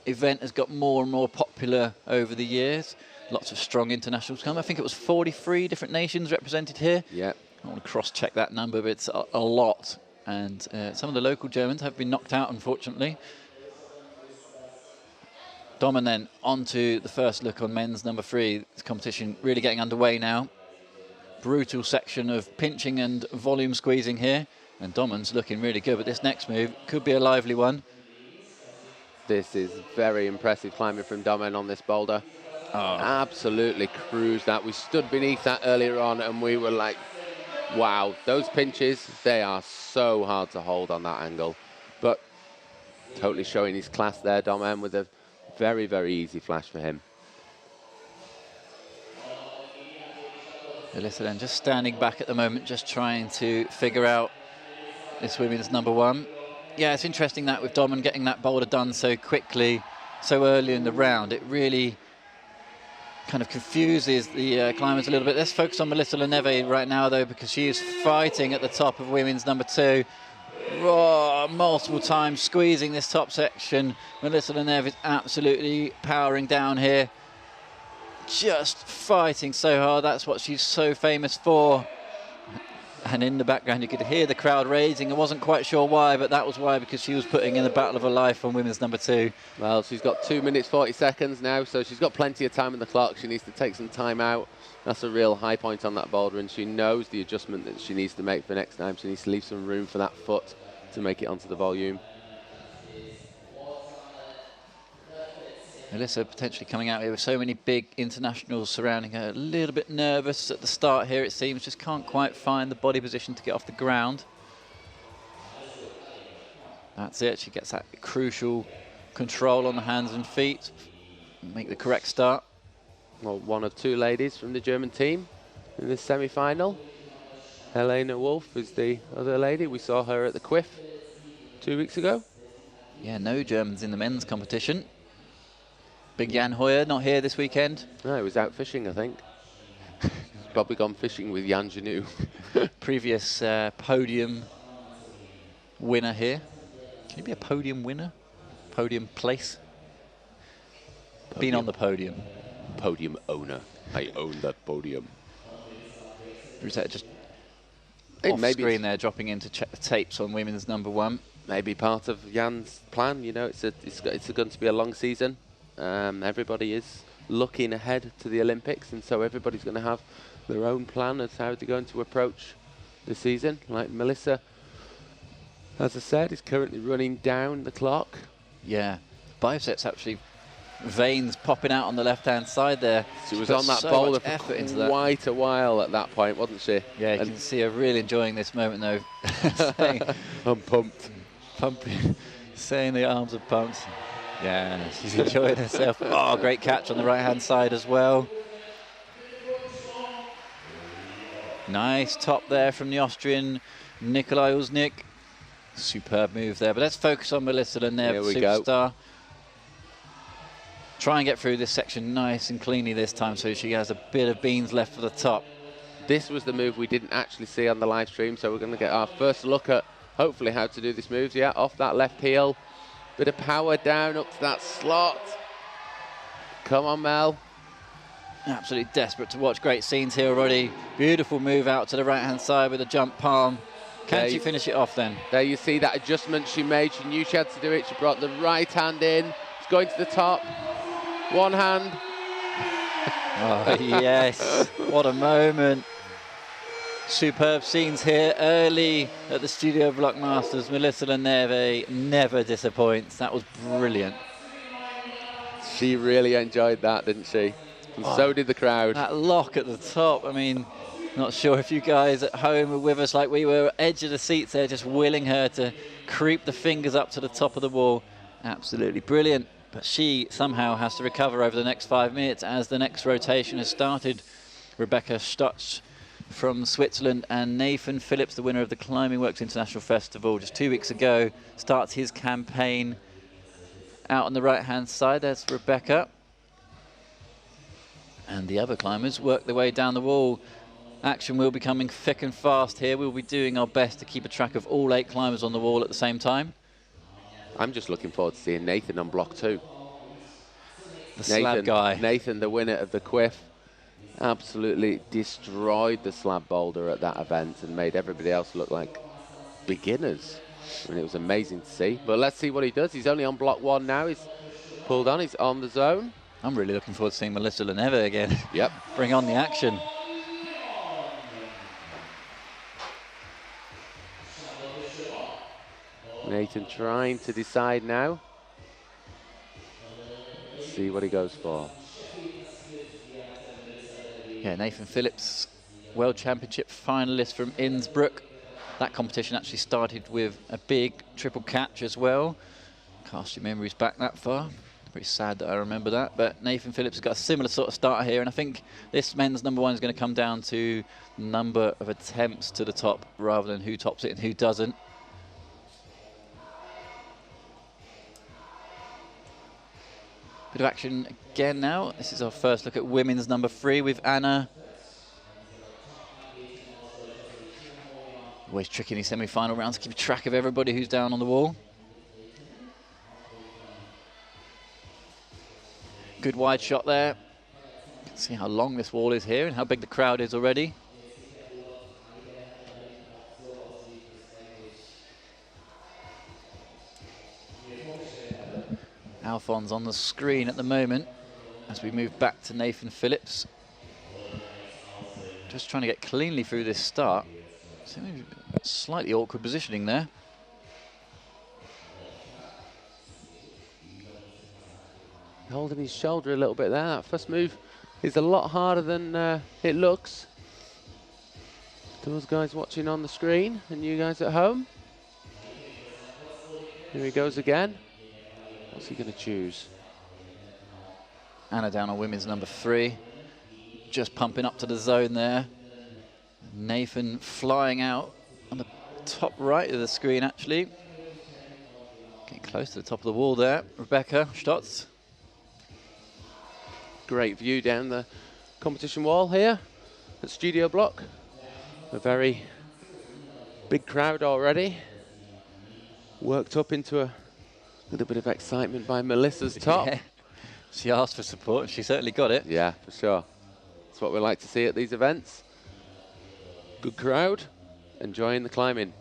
event has got more and more popular over the years, lots of strong internationals come. I think it was 43 different nations represented here. Yeah. I want to cross-check that number, but it's a lot. And some of the local Germans have been knocked out, unfortunately. Dom, and then on to the first look on men's number 3. This competition really getting underway now. Brutal section of pinching and volume squeezing here. And Domon's looking really good, but this next move could be a lively one. This is very impressive climbing from Domen on this boulder. Oh. Absolutely cruised that. We stood beneath that earlier on and we were like, wow, those pinches, they are so hard to hold on that angle. But totally showing his class there, Domen, with a very, very easy flash for him. Alyssa then just standing back at the moment, just trying to figure out this women's number 1. Yeah, it's interesting that with Domen getting that boulder done so quickly, so early in the round, it really kind of confuses the climbers a little bit. Let's focus on Melissa Leneve right now, though, because she is fighting at the top of women's number 2. Multiple times squeezing this top section. Melissa Leneve is absolutely powering down here. Just fighting so hard. That's what she's so famous for. And in the background you could hear the crowd raising. I wasn't quite sure why, but that was why, because she was putting in the battle of her life on women's number 2. Well, she's got 2 minutes 40 seconds now, so she's got plenty of time on the clock. She needs to take some time out. That's a real high point on that boulder, and she knows the adjustment that she needs to make for next time. She needs to leave some room for that foot to make it onto the volume. Alyssa potentially coming out here with so many big internationals surrounding her. A little bit nervous at the start here, it seems. Just can't quite find the body position to get off the ground. That's it. She gets that crucial control on the hands and feet. Make the correct start. Well, one of 2 ladies from the German team in this semi-final. Helena Wolf is the other lady. We saw her at the Quiff 2 weeks ago. Yeah, no Germans in the men's competition. Big Jan Hoyer not here this weekend. No, he was out fishing, I think. He's probably gone fishing with Jan Genoux. Previous podium winner here. Can you be a podium winner? Podium place? Been on the podium. Podium owner. I own that podium. Or is that just Hey, off maybe screen there, dropping in to check the tapes on women's number 1? Maybe part of Jan's plan. You know, it's going to be a long season. Everybody is looking ahead to the Olympics, and so everybody's going to have their own plan as how they're going to approach the season. Like Melissa, as I said, is currently running down the clock. Yeah, biceps actually, veins popping out on the left-hand side there. She was on that boulder for quite a while at that point, wasn't she? Yeah, you can see her really enjoying this moment, though. Saying, I'm pumped. Pumping, saying the arms are pumped. Yeah, she's enjoying herself. Oh, great catch on the right-hand side as well. Nice top there from the Austrian Nikolai Uznik. Superb move there. But let's focus on Melissa Leneve, superstar. Go. Try and get through this section nice and cleanly this time, so she has a bit of beans left for the top. This was the move we didn't actually see on the live stream, so we're going to get our first look at hopefully how to do this move. Yeah, off that left heel. Bit of power down up to that slot. Come on, Mel. Absolutely desperate to watch. Great scenes here already. Beautiful move out to the right-hand side with a jump palm. Can she finish it off then? There you see that adjustment she made. She knew she had to do it. She brought the right hand in. It's going to the top. One hand. Oh, yes. What a moment. Superb scenes here early at the Studio Bloc Masters. Melissa Leneve never disappoints. That was brilliant. She really enjoyed that, didn't she? And so did the crowd. That lock at the top, I mean, not sure if you guys at home were with us like we were, edge of the seats there, just willing her to creep the fingers up to the top of the wall. Absolutely brilliant. But she somehow has to recover over the next 5 minutes as the next rotation has started. Rebecca Stotz from Switzerland and Nathan Phillips, the winner of the Climbing Works International Festival just 2 weeks ago, starts his campaign out on the right-hand side. There's Rebecca. And the other climbers work their way down the wall. Action will be coming thick and fast here. We'll be doing our best to keep a track of all 8 climbers on the wall at the same time. I'm just looking forward to seeing Nathan on block 2. The slab guy. Nathan, the winner of the Quiff, absolutely destroyed the slab boulder at that event and made everybody else look like beginners. I mean, it was amazing to see. But let's see what he does. He's only on block 1 now. He's pulled on. He's on the zone. I'm really looking forward to seeing Melissa Leneve again. Yep. Bring on the action. Nathan trying to decide now. Let's see what he goes for. Yeah, Nathan Phillips, World Championship finalist from Innsbruck. That competition actually started with a big triple catch as well. Cast your memories back that far. Pretty sad that I remember that. But Nathan Phillips has got a similar sort of start here, and I think this men's number 1 is going to come down to number of attempts to the top rather than who tops it and who doesn't. Bit of action again now. This is our first look at women's number 3 with Anna. Always tricky in these semi-final rounds to keep track of everybody who's down on the wall. Good wide shot there. You can see how long this wall is here and how big the crowd is already. Alphonse on the screen at the moment as we move back to Nathan Phillips. Just trying to get cleanly through this start. So slightly awkward positioning there. Holding his shoulder a little bit there. That first move is a lot harder than it looks. Those guys watching on the screen and you guys at home. Here he goes again. What's he going to choose? Anna down on women's number 3. Just pumping up to the zone there. Nathan flying out on the top right of the screen, actually. Getting close to the top of the wall there. Rebecca Stotz. Great view down the competition wall here at Studio Bloc. A very big crowd already. Worked up into a little bit of excitement by Melissa's top. Yeah. She asked for support and she certainly got it. Yeah, for sure. That's what we like to see at these events. Good crowd, enjoying the climbing.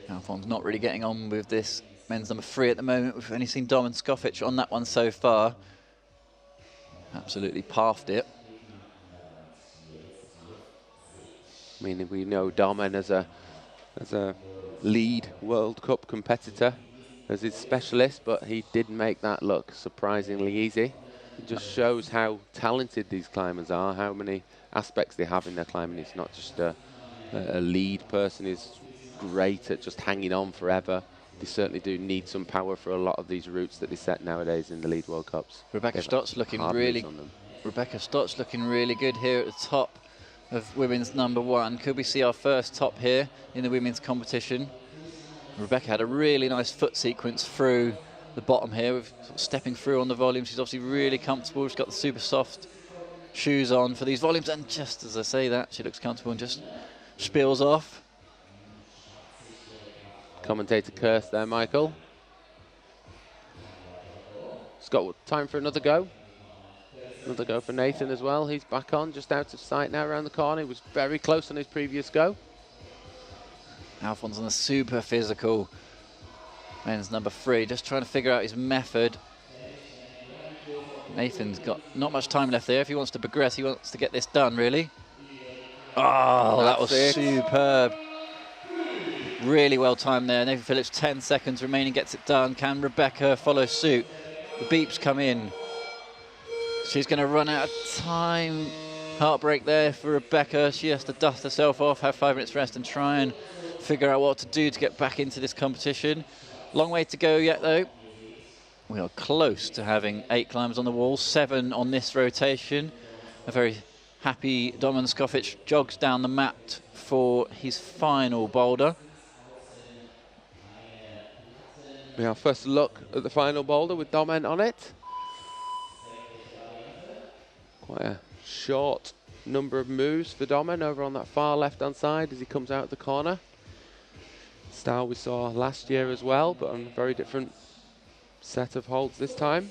Alphonse not really getting on with this men's number 3 at the moment. We've only seen Dom and Skofic on that one so far. Absolutely pathed it. I mean, we know Domen as a lead World Cup competitor, as his specialist, but he did make that look surprisingly easy. It just shows how talented these climbers are, how many aspects they have in their climbing. It's not just a lead person who's great at just hanging on forever. They certainly do need some power for a lot of these routes that they set nowadays in the lead World Cups. Rebecca Stotz looking really good here at the top of women's number 1. Could we see our first top here in the women's competition? Rebecca had a really nice foot sequence through the bottom here, with sort of stepping through on the volume. She's obviously really comfortable. She's got the super soft shoes on for these volumes, and just as I say that, she looks comfortable and just spills off. Commentator curse there, Michael. Scott, time for another go? Another go for Nathan as well. He's back on, just out of sight now around the corner. He was very close on his previous go. Alphonse on a super physical men's number 3, just trying to figure out his method. Nathan's got not much time left there. If he wants to progress, he wants to get this done, really. Oh, that was superb. Really well timed there. Nathan Phillips, 10 seconds remaining, gets it done. Can Rebecca follow suit? The beeps come in. She's going to run out of time. Heartbreak there for Rebecca. She has to dust herself off, have 5 minutes rest, and try and figure out what to do to get back into this competition. Long way to go yet, though. We are close to having 8 climbers on the wall, 7 on this rotation. A very happy Domen Skofic jogs down the mat for his final boulder. We have first look at the final boulder with Domen on it. Quite a short number of moves for Domen over on that far left-hand side as he comes out the corner. Style we saw last year as well, but on a very different set of holds this time.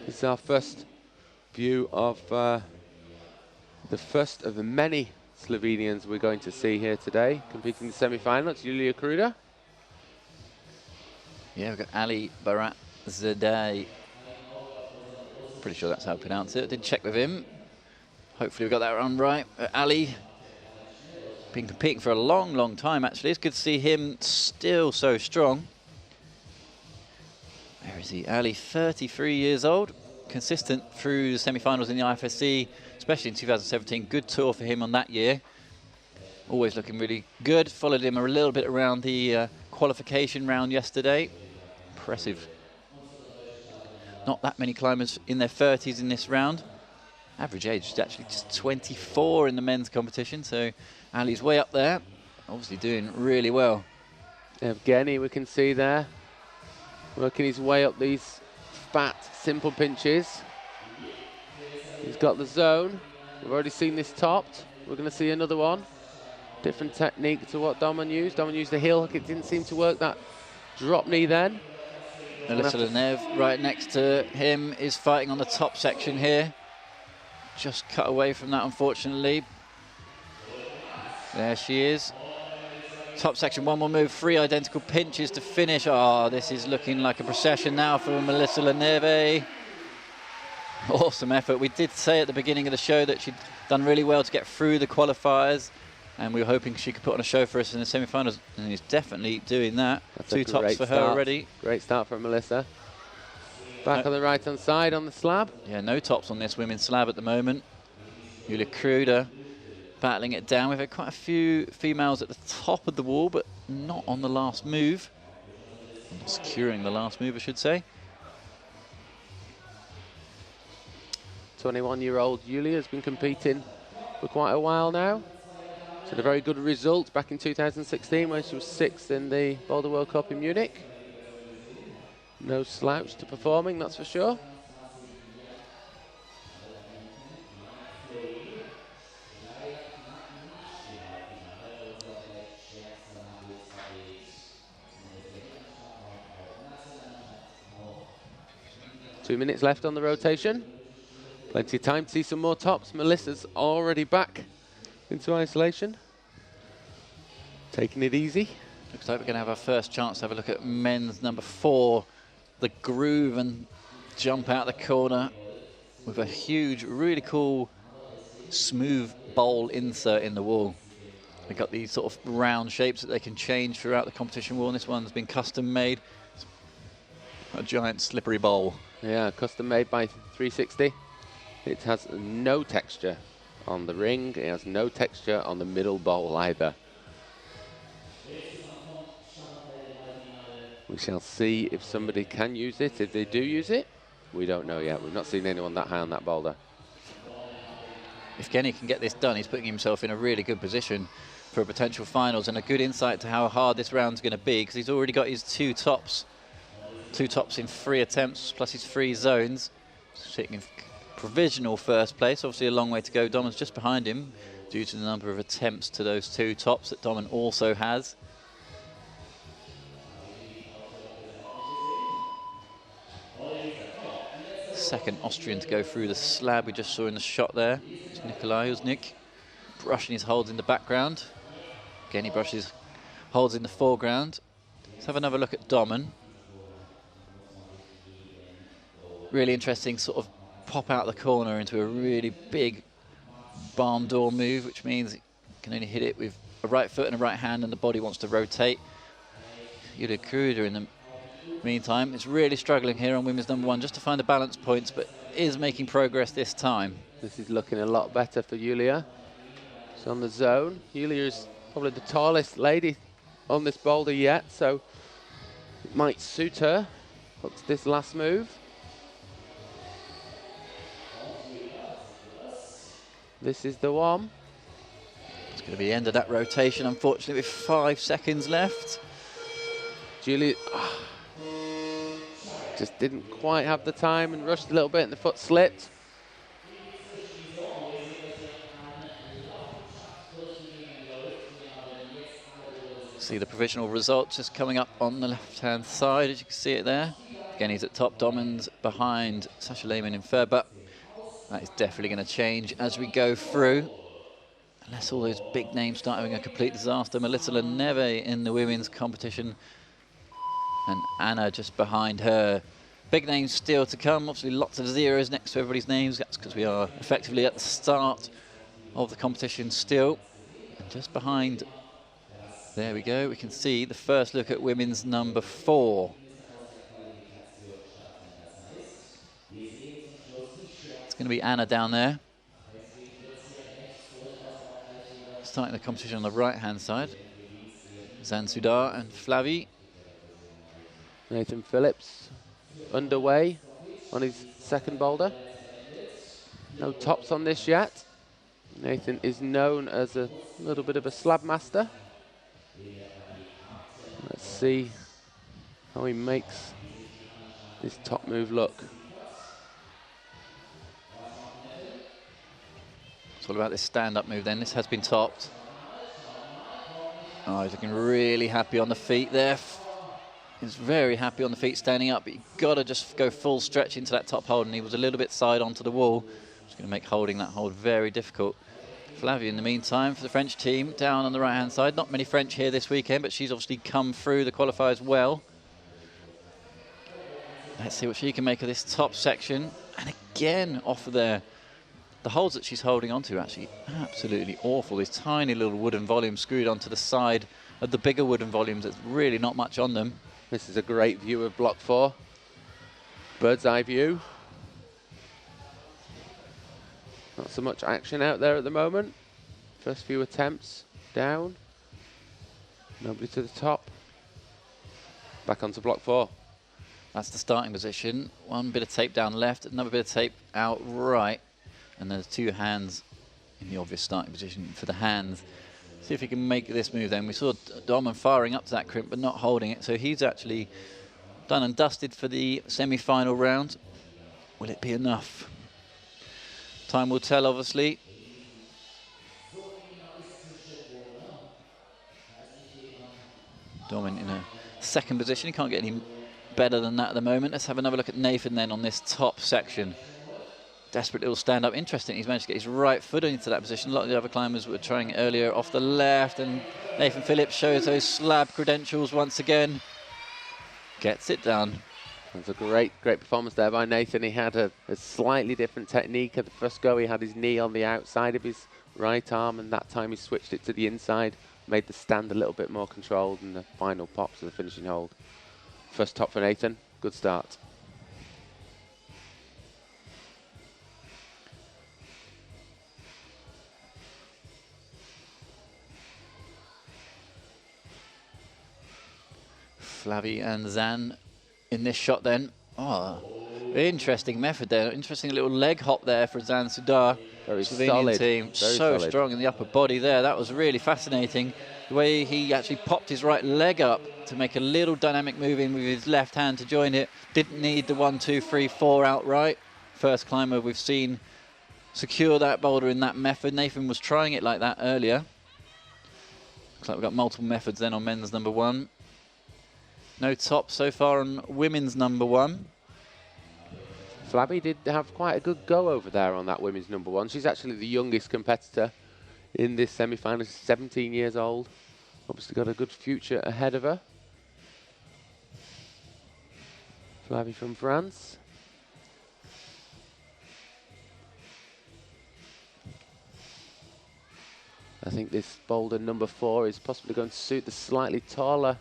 This is our first view of the first of the many Slovenians we're going to see here today competing in the semi-final. It's Julia Kruder. Yeah, we've got Ali Barat Zadeh. Pretty sure that's how to pronounce it. I did check with him. Hopefully we got that one right. Ali, been competing for a long, long time, actually. It's good to see him still so strong. Where is he? Ali, 33 years old. Consistent through the semi-finals in the IFSC, especially in 2017. Good tour for him on that year. Always looking really good. Followed him a little bit around the qualification round yesterday. Impressive. Not that many climbers in their 30s in this round. Average age is actually just 24 in the men's competition, so Ali's way up there. Obviously doing really well. Evgeny, we can see there, working his way up these fat, simple pinches. He's got the zone. We've already seen this topped. We're going to see another one. Different technique to what Domen used. Domen used the heel hook. It didn't seem to work that drop knee then. Melissa Lenev right next to him is fighting on the top section here. Just cut away from that, unfortunately. There she is. Top section, one more move, 3 identical pinches to finish. Oh, this is looking like a procession now for Melissa Leneve. Awesome effort. We did say at the beginning of the show that she'd done really well to get through the qualifiers, and we were hoping she could put on a show for us in the semi-finals, and she's definitely doing that. That's 2 tops for her already. Great start for Melissa. Back on the right-hand side on the slab. Yeah, no tops on this women's slab at the moment. Julia Kruder battling it down. We've had quite a few females at the top of the wall, but not on the last move. Not securing the last move, I should say. 21-year-old Julia has been competing for quite a while now. She had a very good result back in 2016 when she was 6th in the Boulder World Cup in Munich. No slouch to performing, that's for sure. Two minutes left on the rotation. Plenty of time to see some more tops. Melissa's already back into isolation. Taking it easy. Looks like we're going to have our first chance to have a look at men's number 4. The groove and jump out the corner with a huge, really cool, smooth bowl insert in the wall. They've got these sort of round shapes that they can change throughout the competition wall. And this one's been custom made. It's a giant slippery bowl. Yeah, custom made by 360. It has no texture on the ring. It has no texture on the middle bowl either. We shall see if somebody can use it. If they do use it, we don't know yet. We've not seen anyone that high on that boulder. If Kenny can get this done, he's putting himself in a really good position for potential finals, and a good insight to how hard this round's going to be, because he's already got his 2 tops. 2 tops in 3 attempts, plus his 3 zones. Sitting in provisional first place. Obviously a long way to go. Domen's just behind him due to the number of attempts to those 2 tops that Domen also has. second Austrian to go through the slab we just saw in the shot there. It's Nikolai Uznik brushing his holds in the background. Again, he brushes holds in the foreground. Let's have another look at Domen. Really interesting sort of pop out the corner into a really big barn door move, which means you can only hit it with a right foot and a right hand, and the body wants to rotate. Yulia Kruder in the meantime is really struggling here on women's number one just to find the balance points, but is making progress this time. This is looking a lot better for Yulia. She's on the zone. Yulia is probably the tallest lady on this boulder yet, so it might suit her. Looks this last move. This is the one. It's going to be the end of that rotation, unfortunately, with 5 seconds left. Julie just didn't quite have the time and rushed a little bit and the foot slipped. See the provisional results just coming up on the left-hand side, as you can see it there. Again, he's at top. Domen's behind Sasha Lehmann in third, but that is definitely going to change as we go through. Unless all those big names start having a complete disaster. Melissa Leneve in the women's competition. And Anna just behind her. Big names still to come. Obviously lots of zeros next to everybody's names. That's because we are effectively at the start of the competition still. And just behind, there we go, we can see the first look at women's number 4. It's going to be Anna down there. Starting the competition on the right-hand side. Zan Sudar and Flavie. Nathan Phillips underway on his second boulder. No tops on this yet. Nathan is known as a little bit of a slab master. Let's see how he makes this top move look. It's all about this stand-up move then. This has been topped. Oh, he's looking really happy on the feet there. He's very happy on the feet standing up, but you've got to just go full stretch into that top hold, and he was a little bit side onto the wall. It's going to make holding that hold very difficult. Flavie, in the meantime, for the French team, down on the right-hand side. Not many French here this weekend, but she's obviously come through the qualifiers well. Let's see what she can make of this top section. And again, off of there. The holds that she's holding onto are actually absolutely awful. These tiny little wooden volumes screwed onto the side of the bigger wooden volumes. There's really not much on them. This is a great view of block 4. Bird's eye view. Not so much action out there at the moment. First few attempts down. Nobody to the top. Back onto block 4. That's the starting position. One bit of tape down left, another bit of tape out right. And there's 2 hands in the obvious starting position for the hands. See if he can make this move then. We saw Domen firing up to that crimp but not holding it. So he's actually done and dusted for the semi-final round. Will it be enough? Time will tell, obviously. Domen in a second position. He can't get any better than that at the moment. Let's have another look at Nathan then on this top section. Desperate little stand-up. Interesting, he's managed to get his right foot into that position. A lot of the other climbers were trying earlier off the left, and Nathan Phillips shows those slab credentials once again. Gets it done. That's a great performance there by Nathan. He had a slightly different technique at the first go. He had his knee on the outside of his right arm, and that time he switched it to the inside, made the stand a little bit more controlled, and the final pops of the finishing hold. First top for Nathan. Good start. Flavie and Zan in this shot then. Oh, interesting method there. Interesting little leg hop there for Zan Sudar. Very Slovenian solid. team. Very so solid. Strong in the upper body there. That was really fascinating. The way he actually popped his right leg up to make a little dynamic move in with his left hand to join it. Didn't need the 1, 2, 3, 4 outright. First climber we've seen secure that boulder in that method. Nathan was trying it like that earlier. Looks like we've got multiple methods then on men's number 1. No top so far on women's number 1. Flabby did have quite a good go over there on that women's number 1. She's actually the youngest competitor in this semi-final. She's 17 years old. Obviously got a good future ahead of her. Flabby from France. I think this boulder number 4 is possibly going to suit the slightly taller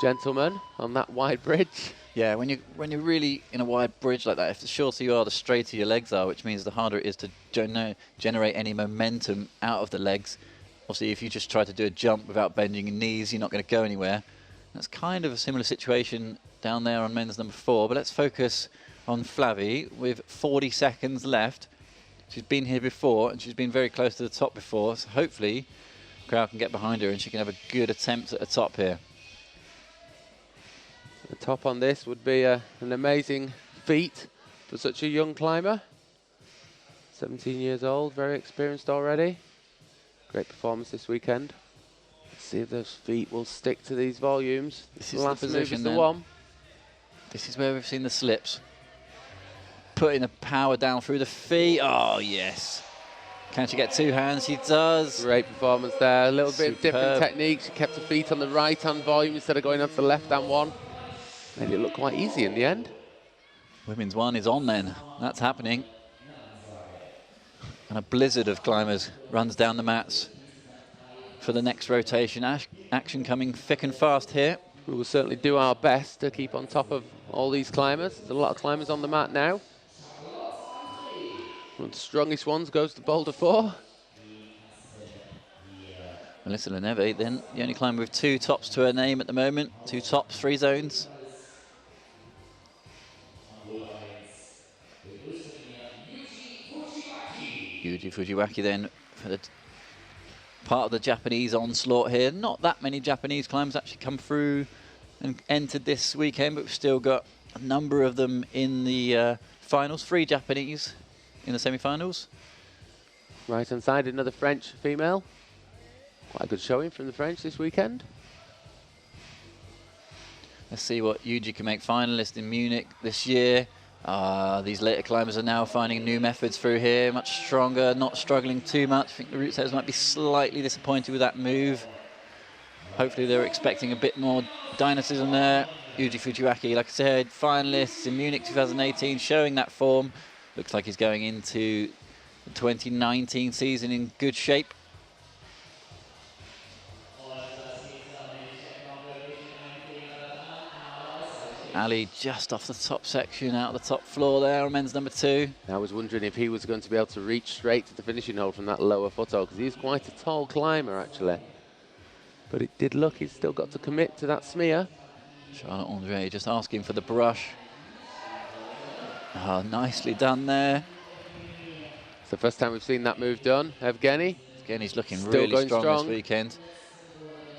gentleman on that wide bridge. Yeah, when you're really in a wide bridge like that, if the shorter you are, the straighter your legs are, which means the harder it is to generate any momentum out of the legs. Obviously, if you just try to do a jump without bending your knees, you're not going to go anywhere. That's kind of a similar situation down there on men's number 4. But let's focus on Flavie with 40 seconds left. She's been here before, and she's been very close to the top before. So hopefully, the crowd can get behind her, and she can have a good attempt at the top here. The top on this would be an amazing feat for such a young climber. 17 years old, very experienced already. Great performance this weekend. Let's see if those feet will stick to these volumes. This is last the move position is the then. one. This is where we've seen the slips. Putting the power down through the feet. Oh, yes. Can she get 2 hands? She does. Great performance there. A little bit of different Superb. technique. She kept her feet on the right-hand volume instead of going onto the left-hand one. Made it look quite easy in the end. Women's 1 is on then. That's happening. And a blizzard of climbers runs down the mats for the next rotation. Action coming thick and fast here. We will certainly do our best to keep on top of all these climbers. There's a lot of climbers on the mat now. One of the strongest ones goes to boulder 4. Melissa Leneve, then the only climber with 2 tops to her name at the moment. 2 tops, 3 zones. Yuji Fujiwaki then for the part of the Japanese onslaught here. Not that many Japanese climbers actually come through and entered this weekend, but we've still got a number of them in the finals. 3 Japanese in the semi-finals. Right-hand side, another French female. Quite a good showing from the French this weekend. Let's see what Yuji can make finalist in Munich this year. These later climbers are now finding new methods through here, much stronger, not struggling too much. I think the route setters might be slightly disappointed with that move. Hopefully they're expecting a bit more dynamism there. Yuji Fujiwaki, like I said, finalists in Munich 2018, showing that form. Looks like he's going into the 2019 season in good shape. Ali just off the top section, out of the top floor there on men's number 2. I was wondering if he was going to be able to reach straight to the finishing hole from that lower foothold, because he's quite a tall climber, actually. But it did look he's still got to commit to that smear. Charlotte Andre just asking for the brush. Oh, nicely done there. It's the first time we've seen that move done. Evgeny. Evgeny's looking Still really going strong strong. this weekend.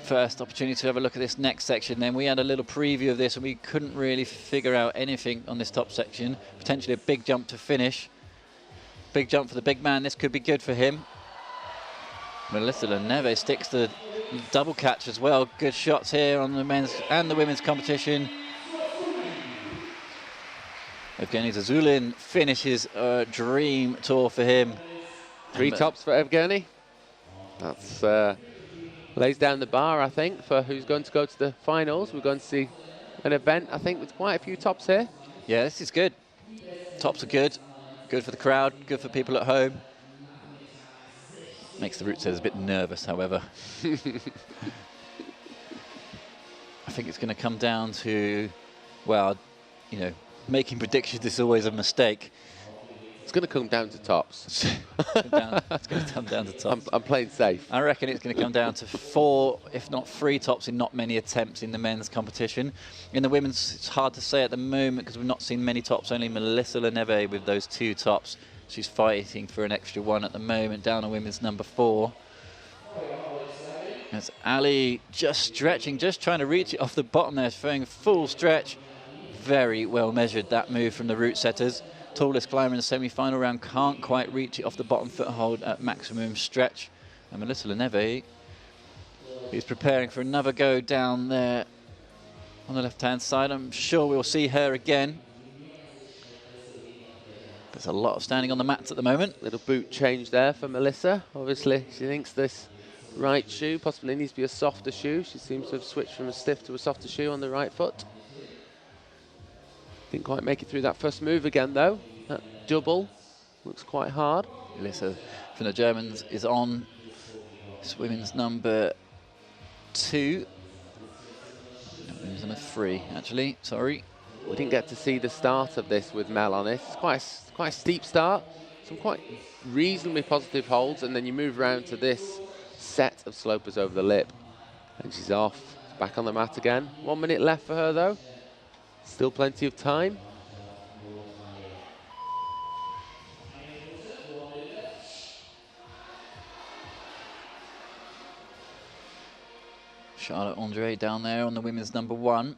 First opportunity to have a look at this next section then. We had a little preview of this and we couldn't really figure out anything on this top section. Potentially a big jump to finish. Big jump for the big man. This could be good for him. Melissa Leneve sticks the double catch as well. Good shots here on the men's and the women's competition. Evgeny Zazulin finishes a dream tour for him. 3 tops for Evgeny. That's lays down the bar, I think, for who's going to go to the finals. We're going to see an event, I think, with quite a few tops here. Yeah, this is good. Tops are good. Good for the crowd, good for people at home. Makes the route setters a bit nervous, however. I think it's going to come down to, well, you know, making predictions is always a mistake. It's going to come down to tops. It's going to come down to tops. I'm playing safe. I reckon it's going to come down to 4, if not 3 tops in not many attempts in the men's competition. In the women's, it's hard to say at the moment because we've not seen many tops, only Melissa Leneve with those 2 tops. She's fighting for an extra 1 at the moment, down on women's number 4. As Ali just stretching, just trying to reach it off the bottom there, throwing a full stretch. Very well measured, that move from the route setters. Tallest climber in the semi-final round can't quite reach it off the bottom foothold at maximum stretch. And Melissa Leneve is preparing for another go down there on the left-hand side. I'm sure we'll see her again. There's a lot of standing on the mats at the moment. Little boot change there for Melissa. Obviously, she thinks this right shoe possibly needs to be a softer shoe. She seems to have switched from a stiff to a softer shoe on the right foot. Didn't quite make it through that first move again, though. That double looks quite hard. Melissa from the Germans is on. It's women's number 2. No, women's number 3, actually. Sorry. We didn't get to see the start of this with Mel on it. It's quite a steep start, some quite reasonably positive holds, and then you move around to this set of slopers over the lip, and she's off. Back on the mat again. 1 minute left for her, though. Still plenty of time. Charlotte Andre down there on the women's number 1.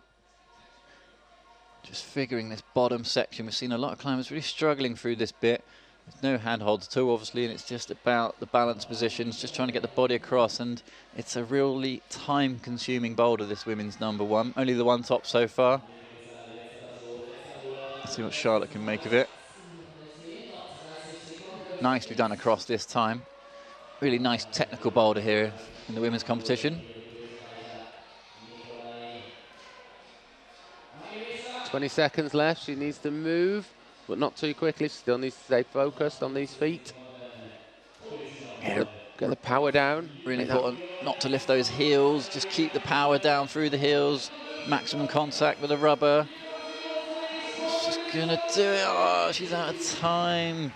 Just figuring this bottom section. We've seen a lot of climbers really struggling through this bit. There's no handholds at all, obviously, and it's just about the balance positions, just trying to get the body across, and it's a really time-consuming boulder, this women's number 1. Only the one top so far. Let's see what Charlotte can make of it. Nicely done across this time. Really nice technical boulder here in the women's competition. 20 seconds left. She needs to move, but not too quickly. She still needs to stay focused on these feet. Yeah. Get the power down. Really important not to lift those heels. Just keep the power down through the heels. Maximum contact with the rubber. She's gonna do it. Oh, she's out of time.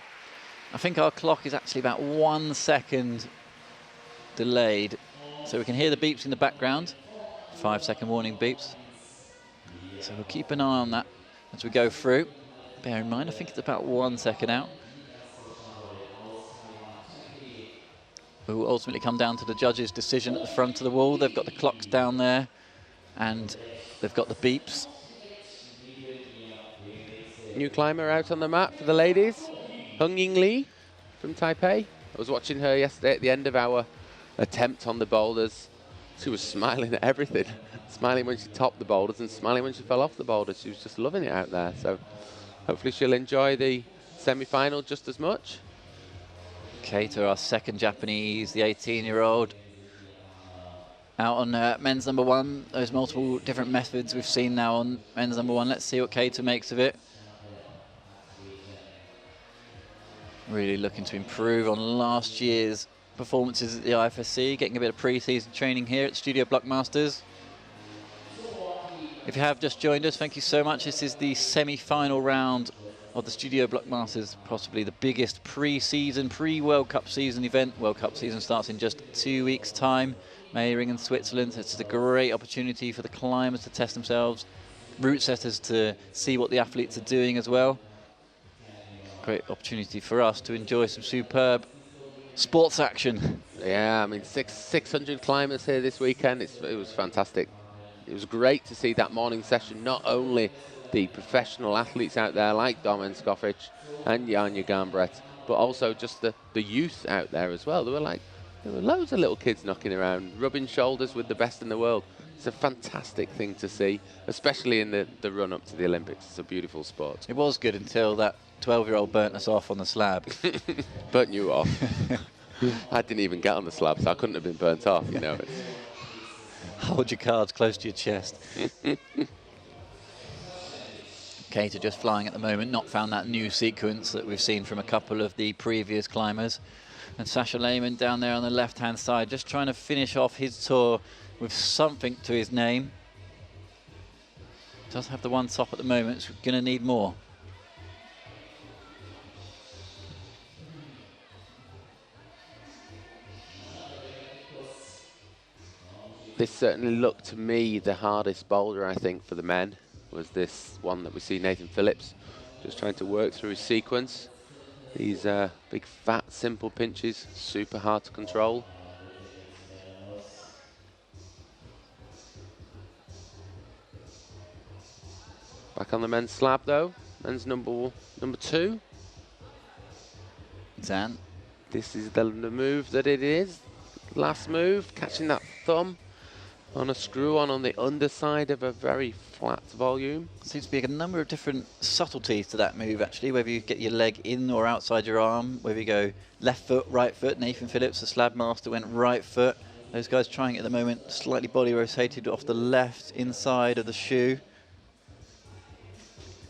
I think our clock is actually about 1 second delayed. So we can hear the beeps in the background. 5-second warning beeps. So we'll keep an eye on that as we go through. Bear in mind, I think it's about 1 second out. It will ultimately come down to the judges' decision at the front of the wall. They've got the clocks down there, and they've got the beeps. New climber out on the mat for the ladies. Hung Ying Lee from Taipei. I was watching her yesterday at the end of our attempt on the boulders. She was smiling at everything. Smiling when she topped the boulders and smiling when she fell off the boulders. She was just loving it out there. So hopefully she'll enjoy the semi-final just as much. Kato, our second Japanese, the 18-year-old. Out on men's number 1. Those multiple different methods we've seen now on men's number 1. Let's see what Kato makes of it. Really looking to improve on last year's performances at the IFSC, getting a bit of pre-season training here at Studio Bloc Masters. If you have just joined us, thank you so much. This is the semi-final round of the Studio Bloc Masters, possibly the biggest pre-season, pre-World Cup season event. World Cup season starts in just 2 weeks' time. Meiringen, Switzerland. It's a great opportunity for the climbers to test themselves, route setters to see what the athletes are doing as well. Great opportunity for us to enjoy some superb sports action. Yeah, I mean, 600 climbers here this weekend. It was fantastic. It was great to see that morning session, not only the professional athletes out there like Domen Skoffic and Janja Garnbrett, but also just the youth out there as well. There were loads of little kids knocking around, rubbing shoulders with the best in the world. It's a fantastic thing to see, especially in the run-up to the Olympics. It's a beautiful sport. It was good until that 12-year-old burnt us off on the slab. Burnt you off. I didn't even get on the slab, so I couldn't have been burnt off, you know. Hold your cards close to your chest. Kato just flying at the moment, not found that new sequence that we've seen from a couple of the previous climbers. And Sasha Lehmann down there on the left-hand side, just trying to finish off his tour with something to his name. Does have the one top at the moment, so we're going to need more. This certainly looked to me the hardest boulder, I think, for the men, was this one that we see Nathan Phillips just trying to work through his sequence. These big, fat, simple pinches, super hard to control. Back on the men's slab, though. Men's number 2. Zan. This is the move that it is. Last move, catching that thumb on a screw on the underside of a very flat volume. Seems to be a number of different subtleties to that move, actually, whether you get your leg in or outside your arm, whether you go left foot, right foot. Nathan Phillips, the slab master, went right foot. Those guys trying it at the moment, slightly body rotated off the left inside of the shoe.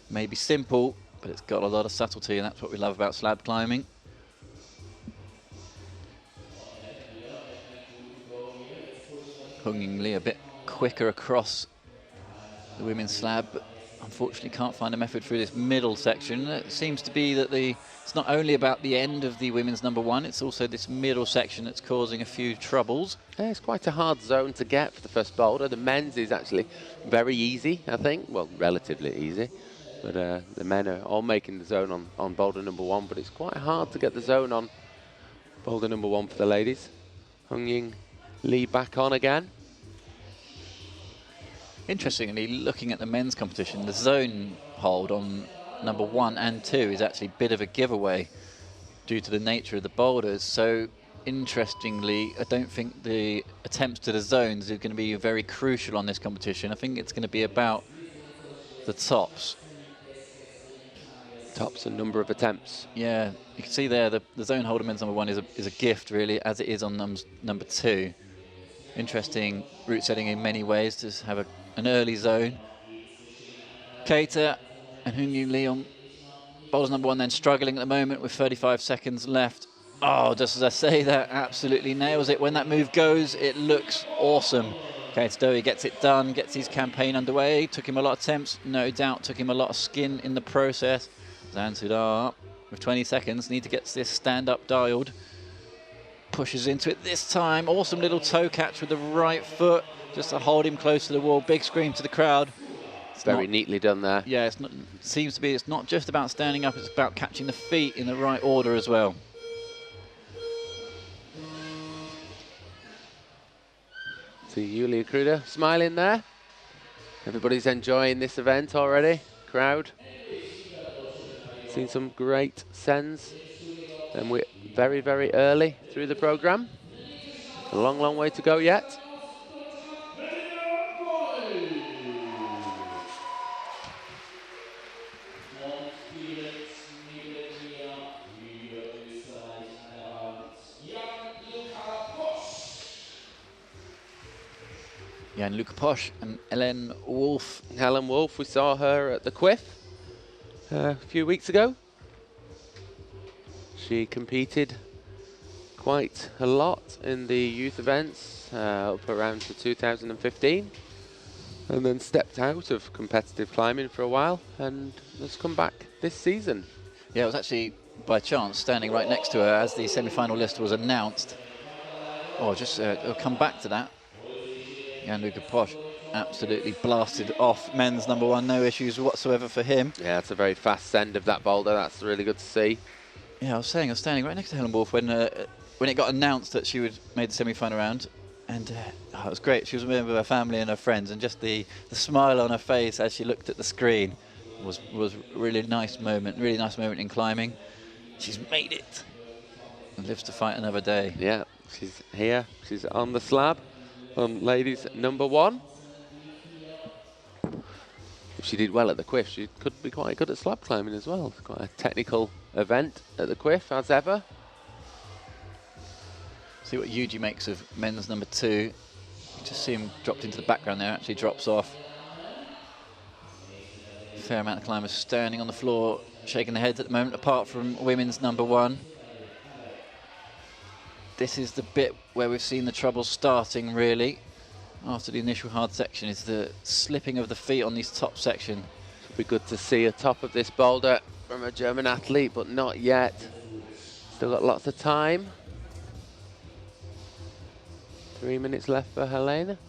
Maybe simple, but it's got a lot of subtlety, and that's what we love about slab climbing. Hung Lee a bit quicker across the women's slab, but unfortunately can't find a method through this middle section. It seems to be that it's not only about the end of the women's number one, it's also this middle section that's causing a few troubles. Yeah, it's quite a hard zone to get for the first boulder. The men's is actually very easy, I think. Well, relatively easy. But the men are all making the zone on boulder number one, but it's quite hard to get the zone on boulder number one for the ladies. Hung Lee back on again. Interestingly, looking at the men's competition, the zone hold on number 1 and 2 is actually a bit of a giveaway due to the nature of the boulders. So interestingly, I don't think the attempts to the zones are going to be very crucial on this competition. I think it's going to be about the tops. Tops and number of attempts. Yeah, you can see there the zone hold on men's number 1 is a gift, really, as it is on number 2. Interesting route setting in many ways to have an early zone. Keita and Hung Lee on boulders number 1 then struggling at the moment with 35 seconds left. Oh, just as I say that, absolutely nails it. When that move goes, it looks awesome. Keita Dowie gets it done, gets his campaign underway. Took him a lot of attempts, no doubt. Took him a lot of skin in the process. Zan Sudar with 20 seconds, need to get this stand-up dialed. Pushes into it this time. Awesome little toe catch with the right foot, just to hold him close to the wall. Big scream to the crowd. It's very neatly done there. Yeah, seems to be, it's not just about standing up, it's about catching the feet in the right order as well. See Yulia Kruder smiling there. Everybody's enjoying this event already. Crowd. Seen some great sends. And we're very, very early through the program. A long, long way to go yet. Jan Luca Posch and Helen Wolf. Helen Wolf, we saw her at the Quiff a few weeks ago. She competed quite a lot in the youth events up around to 2015, and then stepped out of competitive climbing for a while and has come back this season. Yeah, it was actually by chance standing right next to her as the semi-final list was announced. Oh, just I'll come back to that. Jan Luca Posch absolutely blasted off men's number 1, no issues whatsoever for him. Yeah, it's a very fast send of that boulder. That's really good to see. Yeah, I was standing right next to Helen Wolf when it got announced that she would made the semi-final round, and it was great. She was with her family and her friends, and just the smile on her face as she looked at the screen was a really nice moment in climbing. She's made it and lives to fight another day. Yeah, she's here. She's on the slab on ladies number 1. If she did well at the Quiff, she could be quite good at slab climbing as well. It's quite a technical event at the Quiff, as ever. See what Yuji makes of men's number 2. You just see him dropped into the background there, actually drops off. Fair amount of climbers standing on the floor, shaking their heads at the moment, apart from women's number 1. This is the bit where we've seen the trouble starting, really. After the initial hard section is the slipping of the feet on this top section. It'll be good to see a top of this boulder from a German athlete, but not yet. Still got lots of time. 3 minutes left for Helena.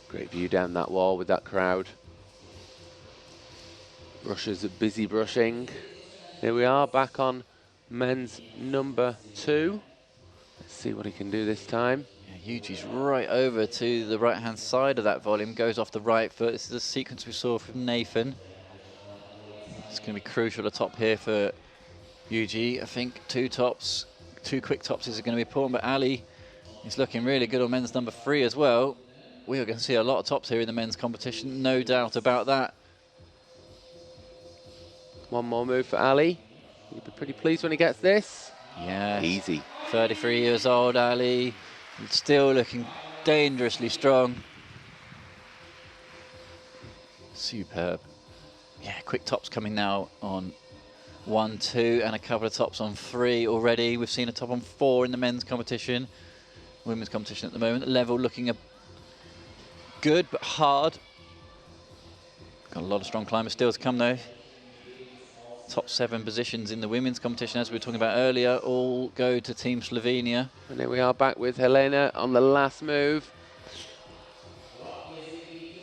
Great view down that wall with that crowd. Brushers are busy brushing. Here we are back on men's number 2. Let's see what he can do this time. Yeah, Yuji's right over to the right-hand side of that volume, goes off the right foot. This is a sequence we saw from Nathan. It's going to be crucial, a top here for Yuji. I think 2 quick tops is going to be important, but Ali is looking really good on men's number 3 as well. we are going to see a lot of tops here in the men's competition, no doubt about that. One more move for Ali. He'll be pretty pleased when he gets this. Yeah. Easy. 33 years old, Ali. Still looking dangerously strong. Superb. Yeah, quick tops coming now on 1, 2, and a couple of tops on 3 already. We've seen a top on 4 in the men's competition. Women's competition at the moment. Level looking good, but hard. Got a lot of strong climbers still to come, though. Top 7 positions in the women's competition, as we were talking about earlier, all go to Team Slovenia. And here we are back with Helena on the last move.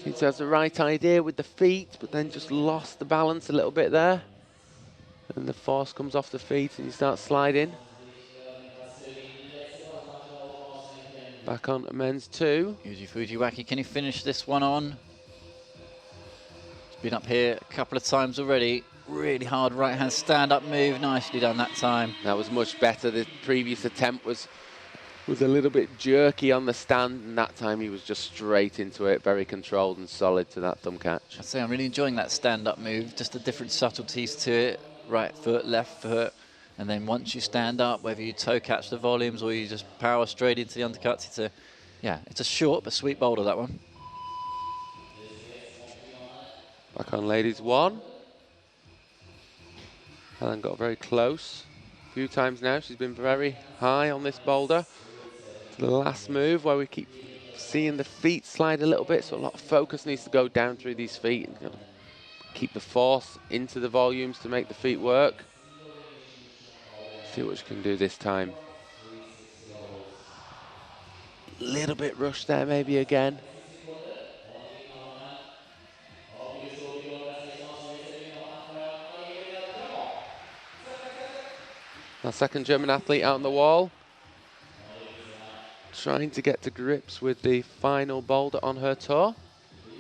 Seems to have the right idea with the feet, but then just lost the balance a little bit there. And the force comes off the feet and you start sliding. Back on to men's 2. Yuji Fujiwaki, can he finish this one on? He's been up here a couple of times already. Really hard right hand stand up move, nicely done that time. That was much better. The previous attempt was a little bit jerky on the stand, and that time he was just straight into it, very controlled and solid to that thumb catch. I'd say I'm really enjoying that stand up move, just the different subtleties to it. Right foot, left foot, and then once you stand up, whether you toe catch the volumes or you just power straight into the undercuts, it's a short but sweet boulder, that one. Back on ladies 1. Helen got very close a few times now. She's been very high on this boulder. To the last move where we keep seeing the feet slide a little bit, so a lot of focus needs to go down through these feet and keep the force into the volumes to make the feet work. See what she can do this time. Little bit rushed there maybe again. Our second German athlete out on the wall, trying to get to grips with the final boulder on her tour.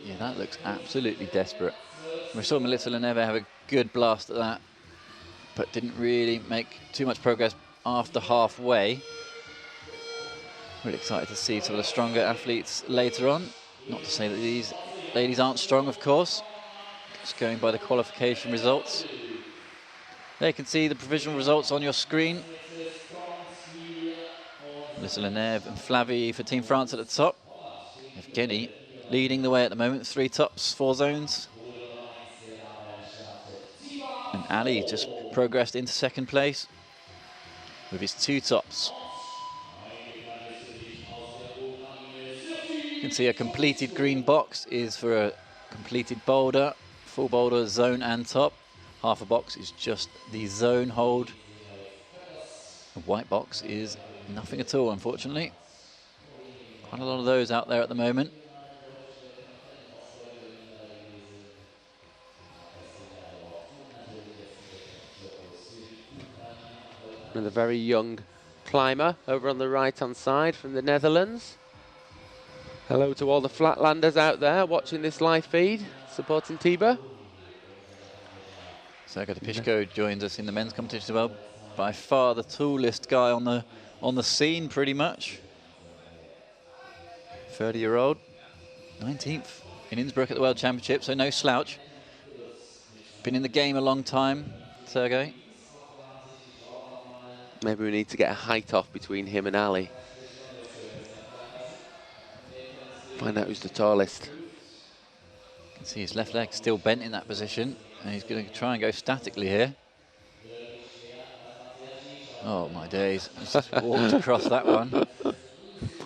Yeah, that looks absolutely desperate. We saw Melissa Leneve have a good blast at that, but didn't really make too much progress after halfway. Really excited to see some of the stronger athletes later on. Not to say that these ladies aren't strong, of course. Just going by the qualification results. There you can see the provisional results on your screen. Melissa Leneve and Flavie for Team France at the top. Evgeny leading the way at the moment, 3 tops, 4 zones. And Ali just progressed into second place with his 2 tops. You can see a completed green box is for a completed boulder, full boulder, zone and top. Half a box is just the zone hold. A white box is nothing at all, unfortunately. Quite a lot of those out there at the moment. And a very young climber over on the right-hand side from the Netherlands. Hello to all the flatlanders out there watching this live feed, supporting Tiba. Sergei Pishko joins us in the men's competition as well. By far the tallest guy on the scene, pretty much. 30-year-old, 19th in Innsbruck at the World Championship, so no slouch. Been in the game a long time, Sergei. Maybe we need to get a height off between him and Ali. Find out who's the tallest. You can see his left leg still bent in that position. And he's going to try and go statically here. Oh, my days. He's just walked across that one.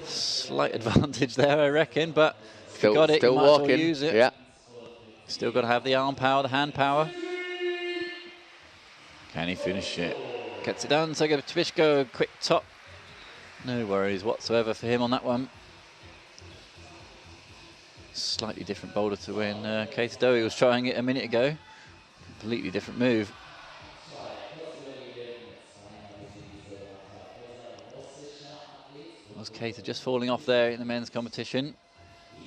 Slight advantage there, I reckon, but if you got it, you might as well use it. Yeah. Still got to have the arm power, the hand power. Can he finish it? Gets it done, so go to Pishko, quick top. No worries whatsoever for him on that one. Slightly different boulder to when Katie Dowie was trying it a minute ago. Completely different move. Was Katie just falling off there in the men's competition.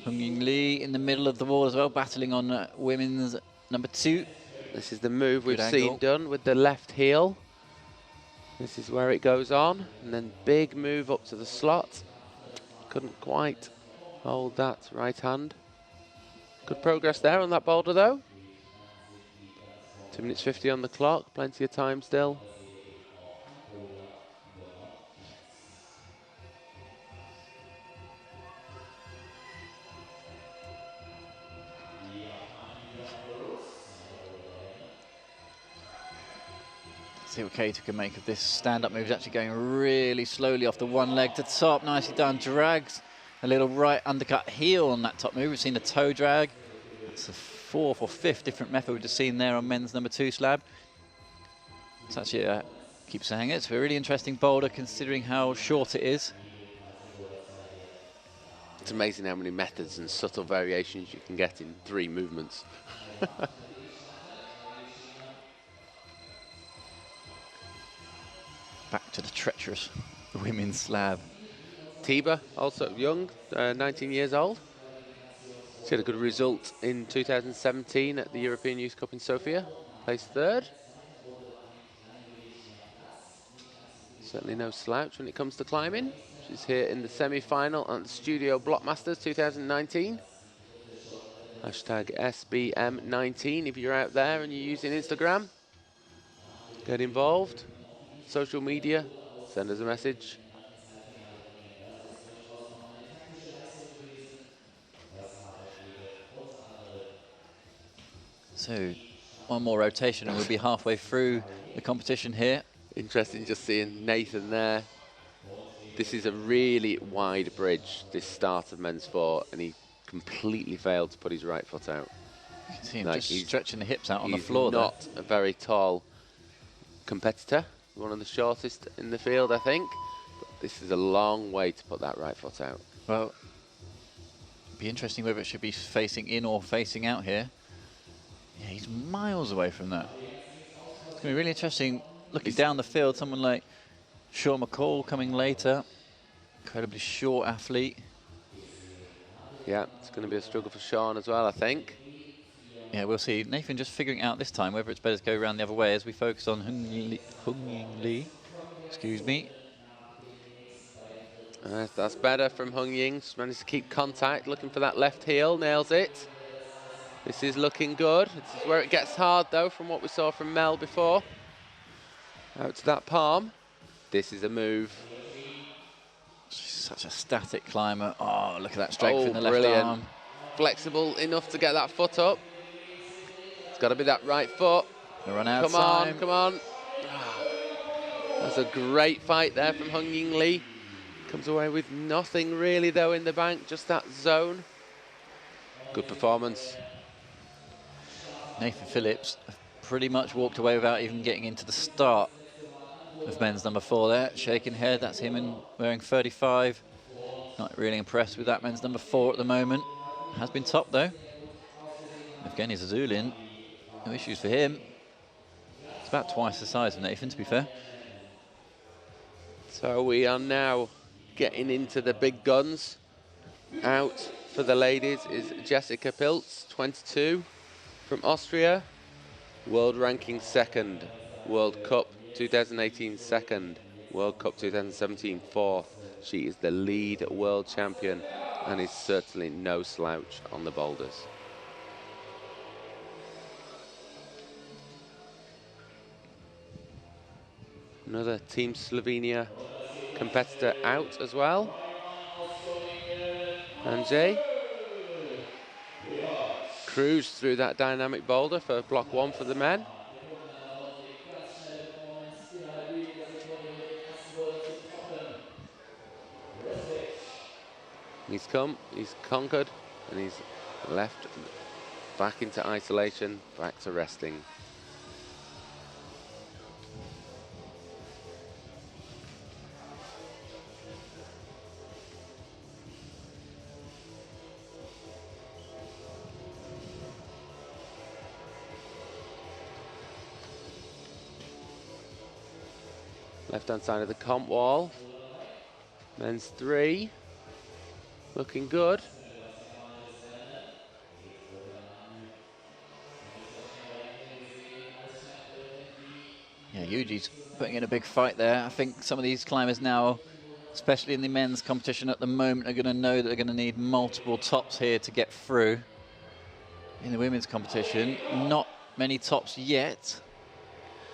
Hung Ying Lee in the middle of the wall as well, battling on women's number 2. This is the move we've Good seen angle. done with the left heel. This is where it goes on, and then big move up to the slot. Couldn't quite Hold that right hand. Good progress there on that boulder though. 2 minutes 50 on the clock, plenty of time still. See what Kato can make of this stand-up move. He's actually going really slowly off the one leg to the top. Nicely done. Drags a little right undercut heel on that top move. We've seen the toe drag. That's the 4th or 5th different method we've just seen there on men's number 2 slab. It's actually, keep saying it, it's a really interesting boulder considering how short it is. It's amazing how many methods and subtle variations you can get in 3 movements. Back to the treacherous women's slab. Tiba, also young, 19 years old. She had a good result in 2017 at the European Youth Cup in Sofia. Placed 3rd. Certainly no slouch when it comes to climbing. She's here in the semi-final at the Studio Bloc Masters 2019. Hashtag SBM19 if you're out there and you're using Instagram. Get involved. Social media, send us a message. So, one more rotation and we'll be halfway through the competition here. Interesting just seeing Nathan there. This is a really wide bridge, this start of men's 4, and he completely failed to put his right foot out. You can see him Like just stretching the hips out on the He's floor there. not a very tall competitor, one of the shortest in the field, I think. But this is a long way to put that right foot out. Well, it'd be interesting whether it should be facing in or facing out here. Yeah, he's miles away from that. It's going to be really interesting looking down the field. Someone like Sean McCall coming later. Incredibly short athlete. Yeah, it's going to be a struggle for Sean as well, I think. Yeah, we'll see. Nathan just figuring out this time whether it's better to go around the other way as we focus on Hung Ying Lee. Excuse me. That's better from Hung Ying. Just managed to keep contact, looking for that left heel, nails it. This is looking good. This is where it gets hard though, from what we saw from Mel before. Out to that palm. This is a move. She's such a static climber. Oh, look at that strength in the left brilliant. arm. Flexible enough to get that foot up. It's got to be that right foot. They run out of Come on, time. come on. That's a great fight there from Hung Ying Lee. Comes away with nothing really though in the bank, just that zone. Good performance. Nathan Phillips pretty much walked away without even getting into the start of men's number 4 there. Shaking head, that's him in wearing 35. Not really impressed with that men's number 4 at the moment. Has been top though. Evgeny Zazulin, no issues for him. It's about twice the size of Nathan, to be fair. So we are now getting into the big guns. Out for the ladies is Jessica Pilz, 22, from Austria. World ranking 2nd, World Cup 2018 2nd, World Cup 2017 4th. She is the lead world champion and is certainly no slouch on the boulders. Another Team Slovenia competitor out as well. Andrzej cruised through that dynamic boulder for block 1 for the men. He's come, he's conquered, and he's left back into isolation, back to resting. Left-hand side of the comp wall. Men's 3. Looking good. Yeah, Yuji's putting in a big fight there. I think some of these climbers now especially in the men's competition at the moment, are going to know that they're going to need multiple tops here to get through. In the women's competition, not many tops yet.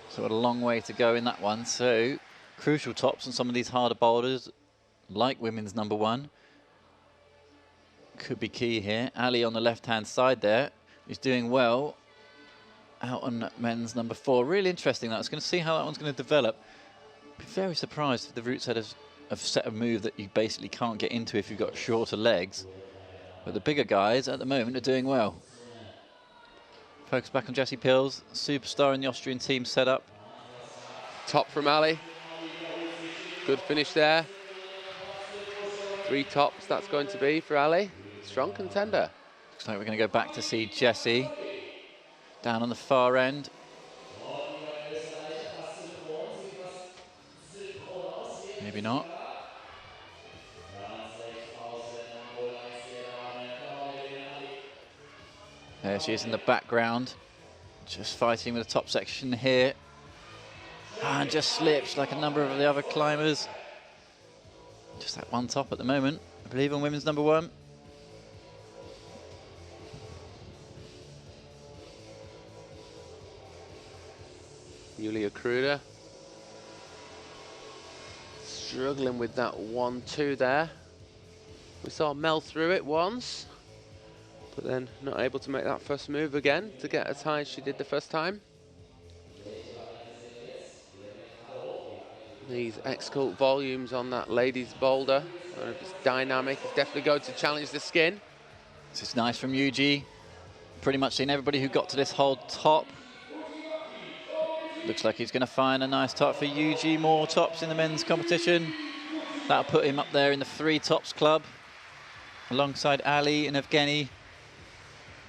So we've got a long way to go in that one. So crucial tops on some of these harder boulders, like women's number 1, could be key here. Ali on the left-hand side there is doing well out on men's number 4. Really interesting. That's going to see how that one's going to develop. Be very surprised if the root setters have set a move that you basically can't get into if you've got shorter legs. But the bigger guys at the moment are doing well. Focus back on Jessie Pills, superstar in the Austrian team setup. Top from Ali. Good finish there. 3 tops that's going to be for Ali. Strong contender. Looks like we're going to go back to see Jessie down on the far end. Maybe not. There she is in the background, just fighting with the top section here. And just slips like a number of the other climbers. Just that one top at the moment, I believe, on women's number 1. Julia Kruder struggling with that 1-2 there. We saw Mel through it once, but then not able to make that first move again to get as high as she did the first time. These X-Cult volumes on that ladies boulder, and if it's dynamic, it's definitely going to challenge the skin. This is nice from Yuji. Pretty much seen everybody who got to this whole top. Looks like he's going to find a nice top for Yuji. More tops in the men's competition. That'll put him up there in the 3 tops club, alongside Ali and Evgeny.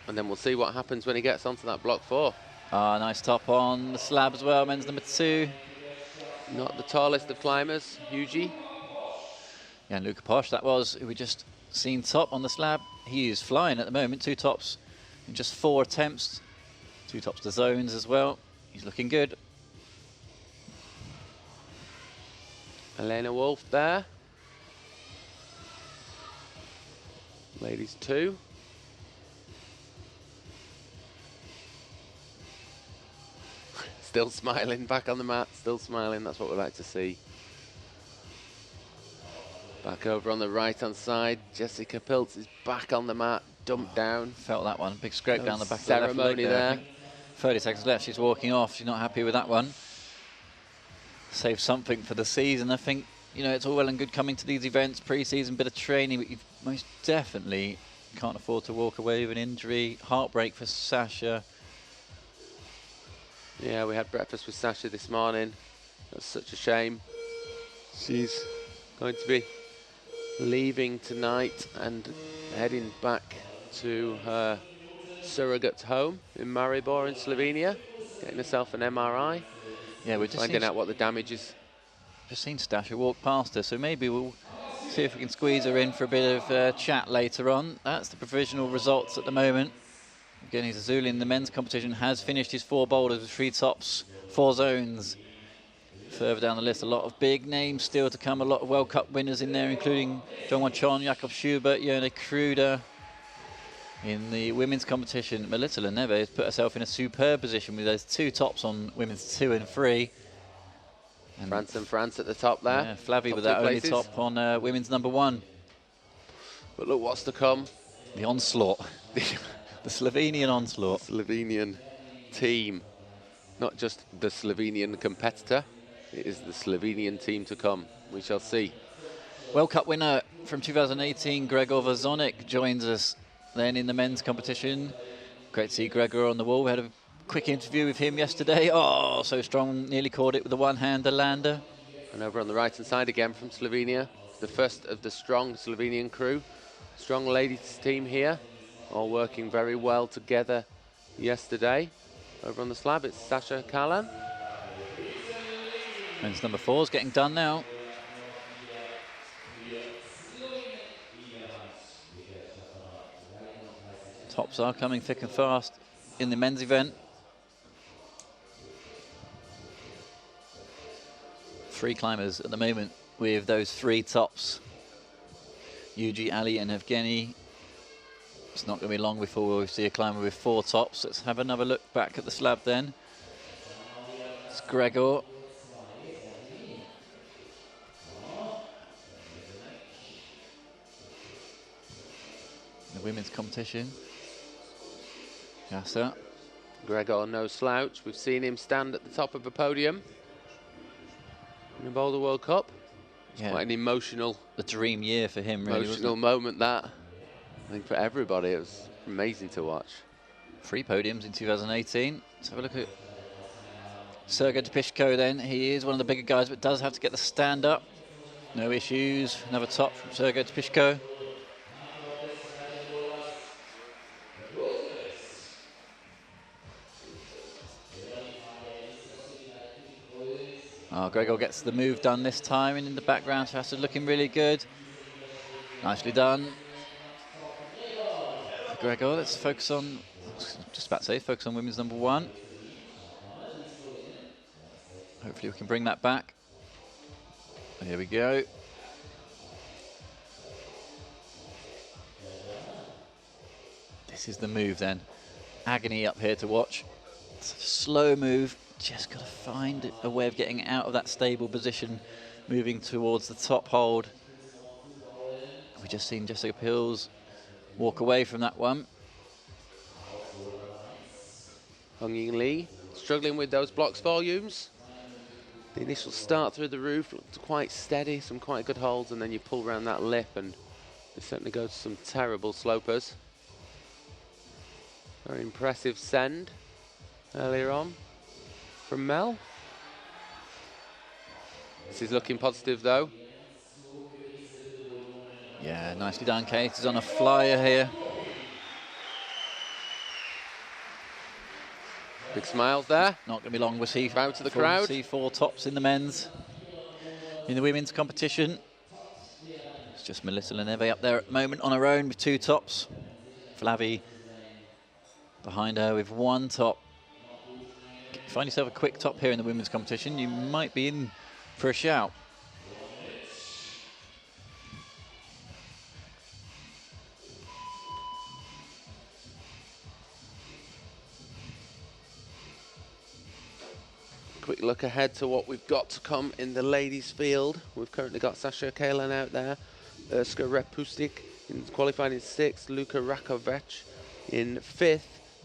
And then we'll see what happens when he gets onto that block 4. Ah, nice top on the slab as well, men's number 2. Not the tallest of climbers, Yuji. Yeah, and Luca Posch, that was, who we just seen top on the slab. He is flying at the moment, 2 tops in just 4 attempts. 2 tops to zones as well. He's looking good. Elena Wolf there. Ladies 2. Still smiling, back on the mat, still smiling. That's what we like to see. Back over on the right-hand side, Jessica Pilz is back on the mat, dumped down. Felt that one, big scrape down the back of ceremony the left leg there. 30 seconds left, she's walking off, she's not happy with that one. Save something for the season. I think, you know, it's all well and good coming to these events, pre-season, bit of training, but you most definitely can't afford to walk away with an injury. Heartbreak for Sasha. Yeah, we had breakfast with Sasha this morning. That's such a shame. She's going to be leaving tonight and heading back to her surrogate home in Maribor in Slovenia, getting herself an MRI. Yeah, we're just finding out what the damage is. Just seen Stasha walk past her, so maybe we'll see if we can squeeze her in for a bit of chat later on. That's the provisional results at the moment. Again, Zazuli in the men's competition has finished his 4 boulders with 3 tops, 4 zones. Further down the list, a lot of big names still to come, a lot of World Cup winners in there, including Jongwon Chon, Jakob Schubert, Jona Kruder. In the women's competition, Melissa Leneve has put herself in a superb position with those 2 tops on women's 2 and 3. And France at the top there. Yeah, Flavie with that only top on women's number 1. But look what's to come. The onslaught. The Slovenian onslaught. Slovenian team. Not just the Slovenian competitor, it is the Slovenian team to come. We shall see. World Cup winner from 2018, Gregor Vazonik, joins us then in the men's competition. Great to see Gregor on the wall. We had a quick interview with him yesterday. Oh, so strong, nearly caught it with a one-hander lander. And over on the right-hand side again from Slovenia, the first of the strong Slovenian crew. Strong ladies team here, all working very well together yesterday. Over on the slab, it's Sasha Kalan. Men's number 4 is getting done now. Tops are coming thick and fast in the men's event. 3 climbers at the moment with those 3 tops. Yuji, Ali and Evgeny. It's not going to be long before we see a climber with 4 tops. Let's have another look back at the slab then. It's Gregor. The women's competition. Yasa. Gregor, no slouch. We've seen him stand at the top of a podium in the Boulder World Cup. It's quite an emotional, the dream year for him, really. Emotional moment, that. I think for everybody, it was amazing to watch. 3 podiums in 2018. Let's have a look at Sergei Depishko then. He is one of the bigger guys, but does have to get the stand up. No issues. Another top from Sergei Depishko. Oh, Gregor gets the move done this time, and in the background, Shasta looking really good. Nicely done. For Gregor, let's focus on, just about to say, focus on women's number 1. Hopefully we can bring that back. Here we go. This is the move then. Agony up here to watch. It's a slow move. Just got to find a way of getting out of that stable position, moving towards the top hold. We just seen Jessica Pills walk away from that one. Hong Ying Lee struggling with those blocks volumes. The initial start through the roof looked quite steady, some quite good holds, and then you pull around that lip and they certainly go to some terrible slopers. Very impressive send earlier on from Mel. This is looking positive though. Yeah, nicely done, Kate. He's on a flyer here. Big smiles there. Not going to be long. We'll see. Bow to the crowd. See 4 tops in the men's. In the women's competition, it's just Melissa Leneve up there at the moment on her own with 2 tops. Flavie behind her with 1 top. If you find yourself a quick top here in the women's competition, you might be in for a shout. Quick look ahead to what we've got to come in the ladies' field. We've currently got Sasha Kalan out there, Urska Repustik qualified in 6th, Luka Rakovic in 5th,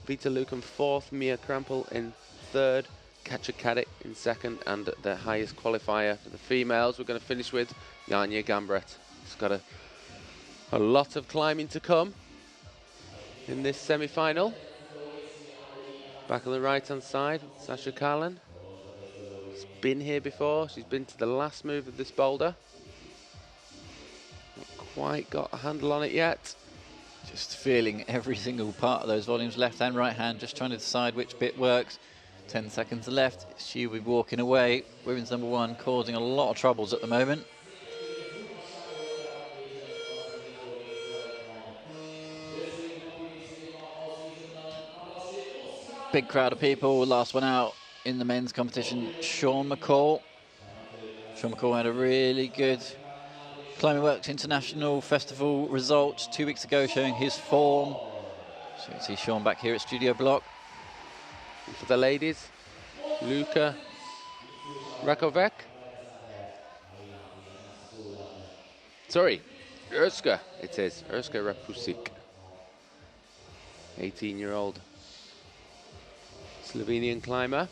Vita Lukan 4th, Mia Krampel in 3rd, Katja Kadik in 2nd, and the highest qualifier for the females we're going to finish with Janja Gambret. It's got a lot of climbing to come in this semi-final. Back on the right-hand side, Sasha Kalan. She's been here before. She's been to the last move of this boulder. Not quite got a handle on it yet. Just feeling every single part of those volumes, left hand, right hand, just trying to decide which bit works. 10 seconds left. She will be walking away. Women's number 1 causing a lot of troubles at the moment. Big crowd of people. Last one out in the men's competition, Sean McCall. Sean McCall had a really good Climbing Works International Festival results 2 weeks ago, showing his form. So you can see Sean back here at Studio Bloc. And for the ladies, Luka Rakovic. Sorry, Urska it is, Urska Repusik. 18-year-old Slovenian climber.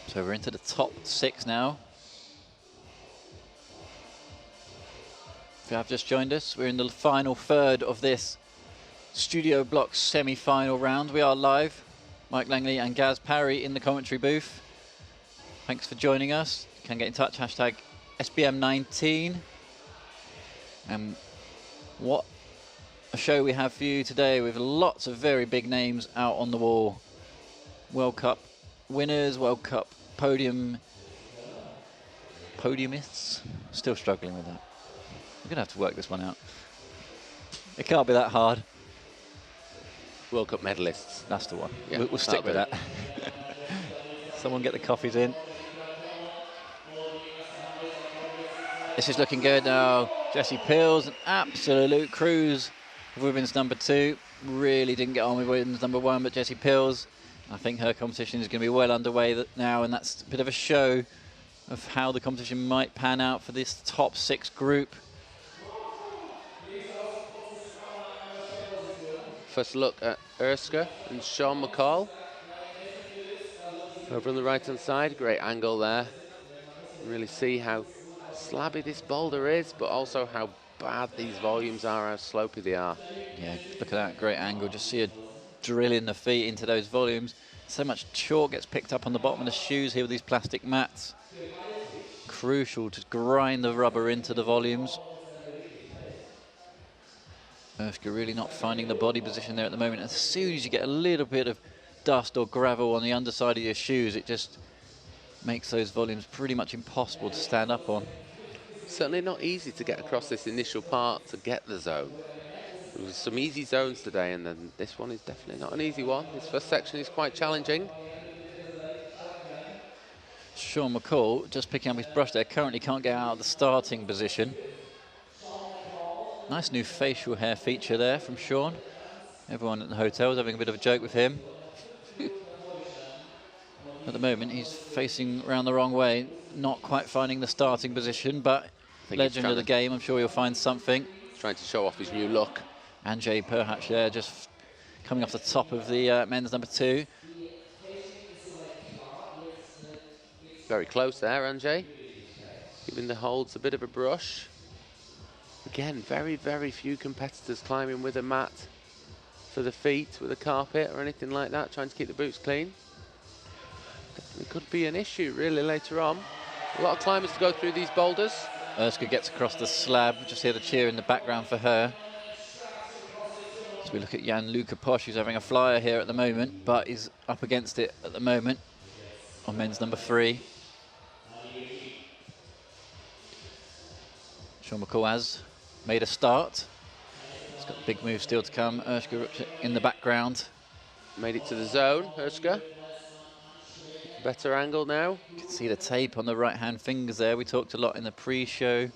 So we're into the top 6 now. If you have just joined us, we're in the final third of this Studio Bloc semi-final round. We are live. Mike Langley and Gaz Parry in the commentary booth. Thanks for joining us. You can get in touch, hashtag SBM19. And what a show we have for you today, with lots of very big names out on the wall. World Cup winners, World Cup podiumists. Still struggling with that. We're going to have to work this one out. It can't be that hard. World Cup medalists. That's the one. Yeah, we'll stick with that. Someone get the coffees in. This is looking good now. Jessie Pills, an absolute cruise of women's number 2. Really didn't get on with women's number 1, but Jessie Pills, I think her competition is going to be well underway now, and that's a bit of a show of how the competition might pan out for this top 6 group. First look at Erska and Sean McCall. Over on the right-hand side, great angle there. Really see how slabby this boulder is, but also how bad these volumes are, how slopey they are. Yeah, look at that great angle. Just see her drilling the feet into those volumes. So much chalk gets picked up on the bottom of the shoes here with these plastic mats. Crucial to grind the rubber into the volumes. Erska really not finding the body position there at the moment. As soon as you get a little bit of dust or gravel on the underside of your shoes, it just makes those volumes pretty much impossible to stand up on. Certainly not easy to get across this initial part to get the zone. There was some easy zones today, and then this one is definitely not an easy one. This first section is quite challenging. Sean McCall just picking up his brush there, currently can't get out of the starting position. Nice new facial hair feature there from Sean. Everyone at the hotel is having a bit of a joke with him. At the moment, he's facing around the wrong way, not quite finding the starting position, but legend of the game, I'm sure he'll find something. Trying to show off his new look. Anjay Perhaps there, just coming off the top of the men's number 2. Very close there, Anjay. Giving the holds a bit of a brush. Again, very, very few competitors climbing with a mat for the feet, with a carpet or anything like that, trying to keep the boots clean. It could be an issue, really, later on. A lot of climbers to go through these boulders. Erska gets across the slab, just hear the cheer in the background for her. As we look at Jan-Luca Posch, who's having a flyer here at the moment, but is up against it at the moment on men's number 3. Sean McCall has made a start. He's got a big move still to come. Erska in the background. Made it to the zone, Erska. Better angle now. You can see the tape on the right-hand fingers there. We talked a lot in the pre-show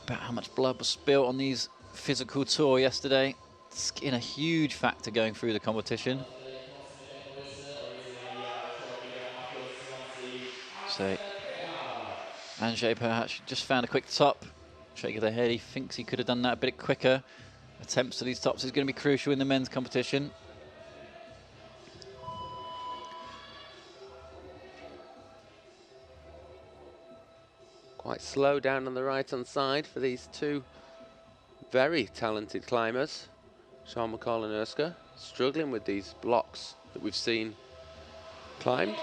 about how much blood was spilt on these physical tour yesterday. Skin a huge factor going through the competition. So, Anjay perhaps just found a quick top. Shake of the head, he thinks he could have done that a bit quicker. Attempts to these tops is going to be crucial in the men's competition. Quite slow down on the right-hand side for these two very talented climbers. Sean McCall and Erska struggling with these blocks that we've seen climbed.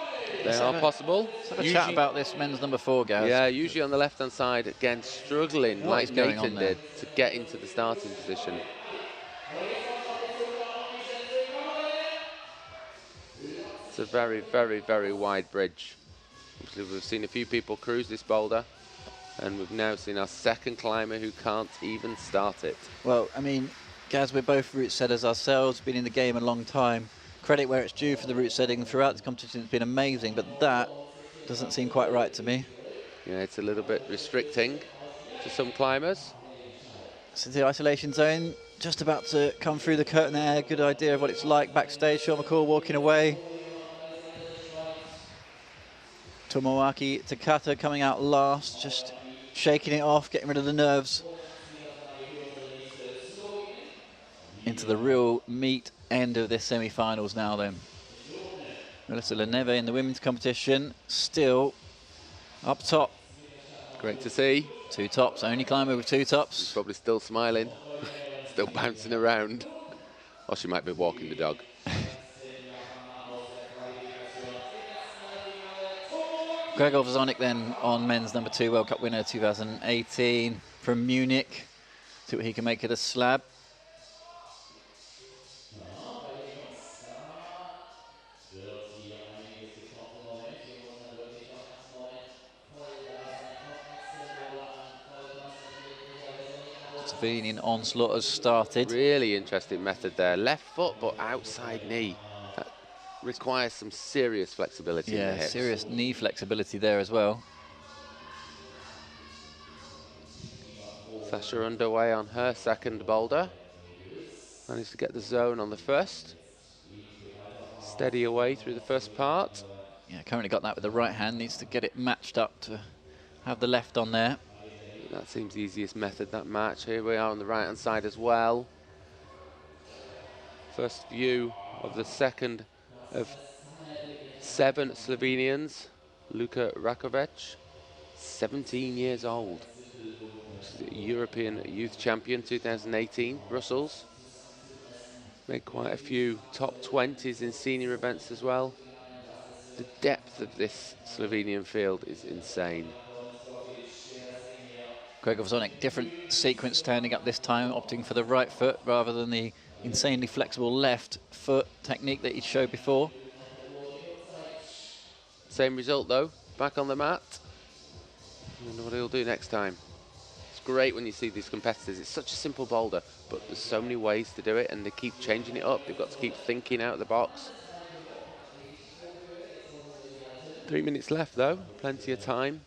They are possible. Let's have a chat about this men's number 4, guys. Yeah, usually on the left-hand side, again, struggling like Nathan did to get into the starting position. It's a very, very, very wide bridge. Obviously, we've seen a few people cruise this boulder, and we've now seen our second climber who can't even start it. Well, I mean, Gaz, we're both route setters ourselves, been in the game a long time. Credit where it's due for the route setting throughout the competition. It's been amazing, but that doesn't seem quite right to me. Yeah, it's a little bit restricting to some climbers. So the isolation zone just about to come through the curtain there. Good idea of what it's like backstage. Sean McCall walking away. Tomoaki Takata coming out last, just shaking it off, getting rid of the nerves. Into the real meat end of this semi-finals now then. Melissa Leneve in the women's competition, still up top. Great to see. 2 tops, only climber with 2 tops. She's probably still smiling, still bouncing around. Or she might be walking the dog. Gregor Vzonik then on men's number 2, World Cup winner 2018 from Munich. See what he can make of the slab. Slovenian onslaught has started. Really interesting method there. Left foot, but outside knee. That requires some serious flexibility in the Yeah, hips. serious knee flexibility there as well. Sasha underway on her second boulder. Managed to get the zone on the first. Steady away through the first part. Yeah, currently got that with the right hand. Needs to get it matched up to have the left on there. That seems the easiest method, that match. Here we are on the right-hand side as well. First view of the second of 7 Slovenians. Luka Rakovic, 17 years old. European Youth Champion 2018, Brussels. Made quite a few top 20s in senior events as well. The depth of this Slovenian field is insane. Gregor Zonik, different sequence standing up this time, opting for the right foot rather than the insanely flexible left foot technique that he showed before. Same result though, back on the mat. I wonder what he'll do next time. It's great when you see these competitors. It's such a simple boulder, but there's so many ways to do it and they keep changing it up. They've got to keep thinking out of the box. 3 minutes left though, plenty of time.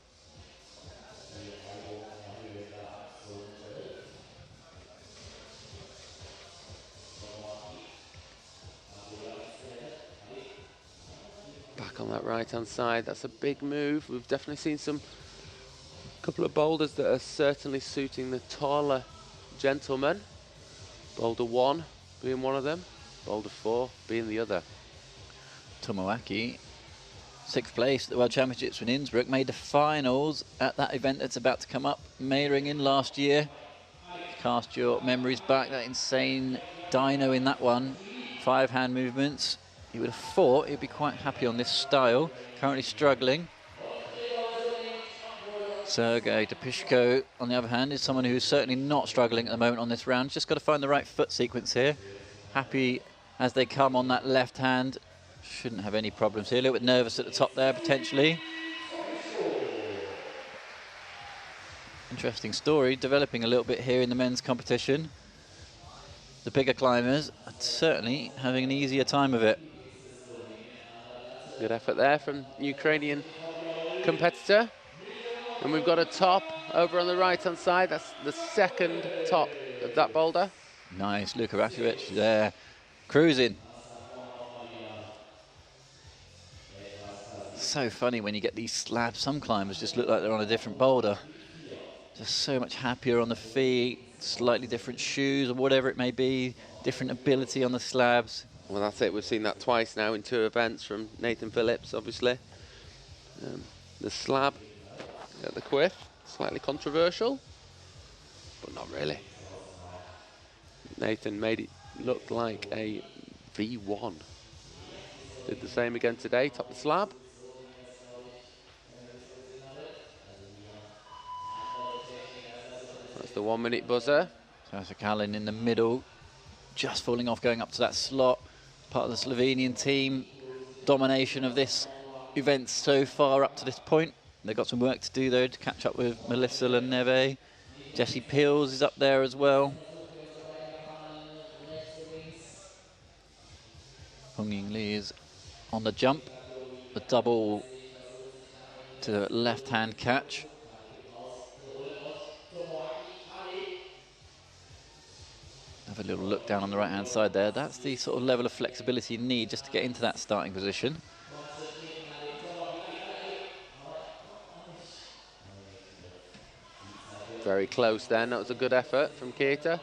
Back on that right-hand side, that's a big move. We've definitely seen some couple of boulders that are certainly suiting the taller gentlemen. Boulder 1 being one of them, boulder 4 being the other. Tomoaki, 6th place at the World Championships in Innsbruck, made the finals at that event that's about to come up, Meiringen last year. Cast your memories back, that insane dyno in that one, 5 hand movements. He would have thought he'd be quite happy on this style, currently struggling. Sergei Depishko, on the other hand, is someone who's certainly not struggling at the moment on this round. Just got to find the right foot sequence here. Happy as they come on that left hand. Shouldn't have any problems here. A little bit nervous at the top there, potentially. Interesting story, developing a little bit here in the men's competition. The bigger climbers are certainly having an easier time of it. Good effort there from Ukrainian competitor. And we've got a top over on the right-hand side. That's the second top of that boulder. Nice, Luka Rakovic there, cruising. So funny when you get these slabs. Some climbers just look like they're on a different boulder. Just so much happier on the feet, slightly different shoes or whatever it may be, different ability on the slabs. Well, that's it. We've seen that twice now in 2 events from Nathan Phillips, obviously. The slab at the quiff, slightly controversial, but not really. Nathan made it look like a V1. Did the same again today, top the slab. That's the 1 minute buzzer. Sasa Kalin in the middle, just falling off, going up to that slot. Part of the Slovenian team. Domination of this event so far up to this point. They've got some work to do though to catch up with Melissa Leneve. Jessie Peels is up there as well. Hung Ying Lee is on the jump. The double to the left-hand catch. Have a little look down on the right-hand side there. That's the sort of level of flexibility you need just to get into that starting position. Very close then. That was a good effort from Keita.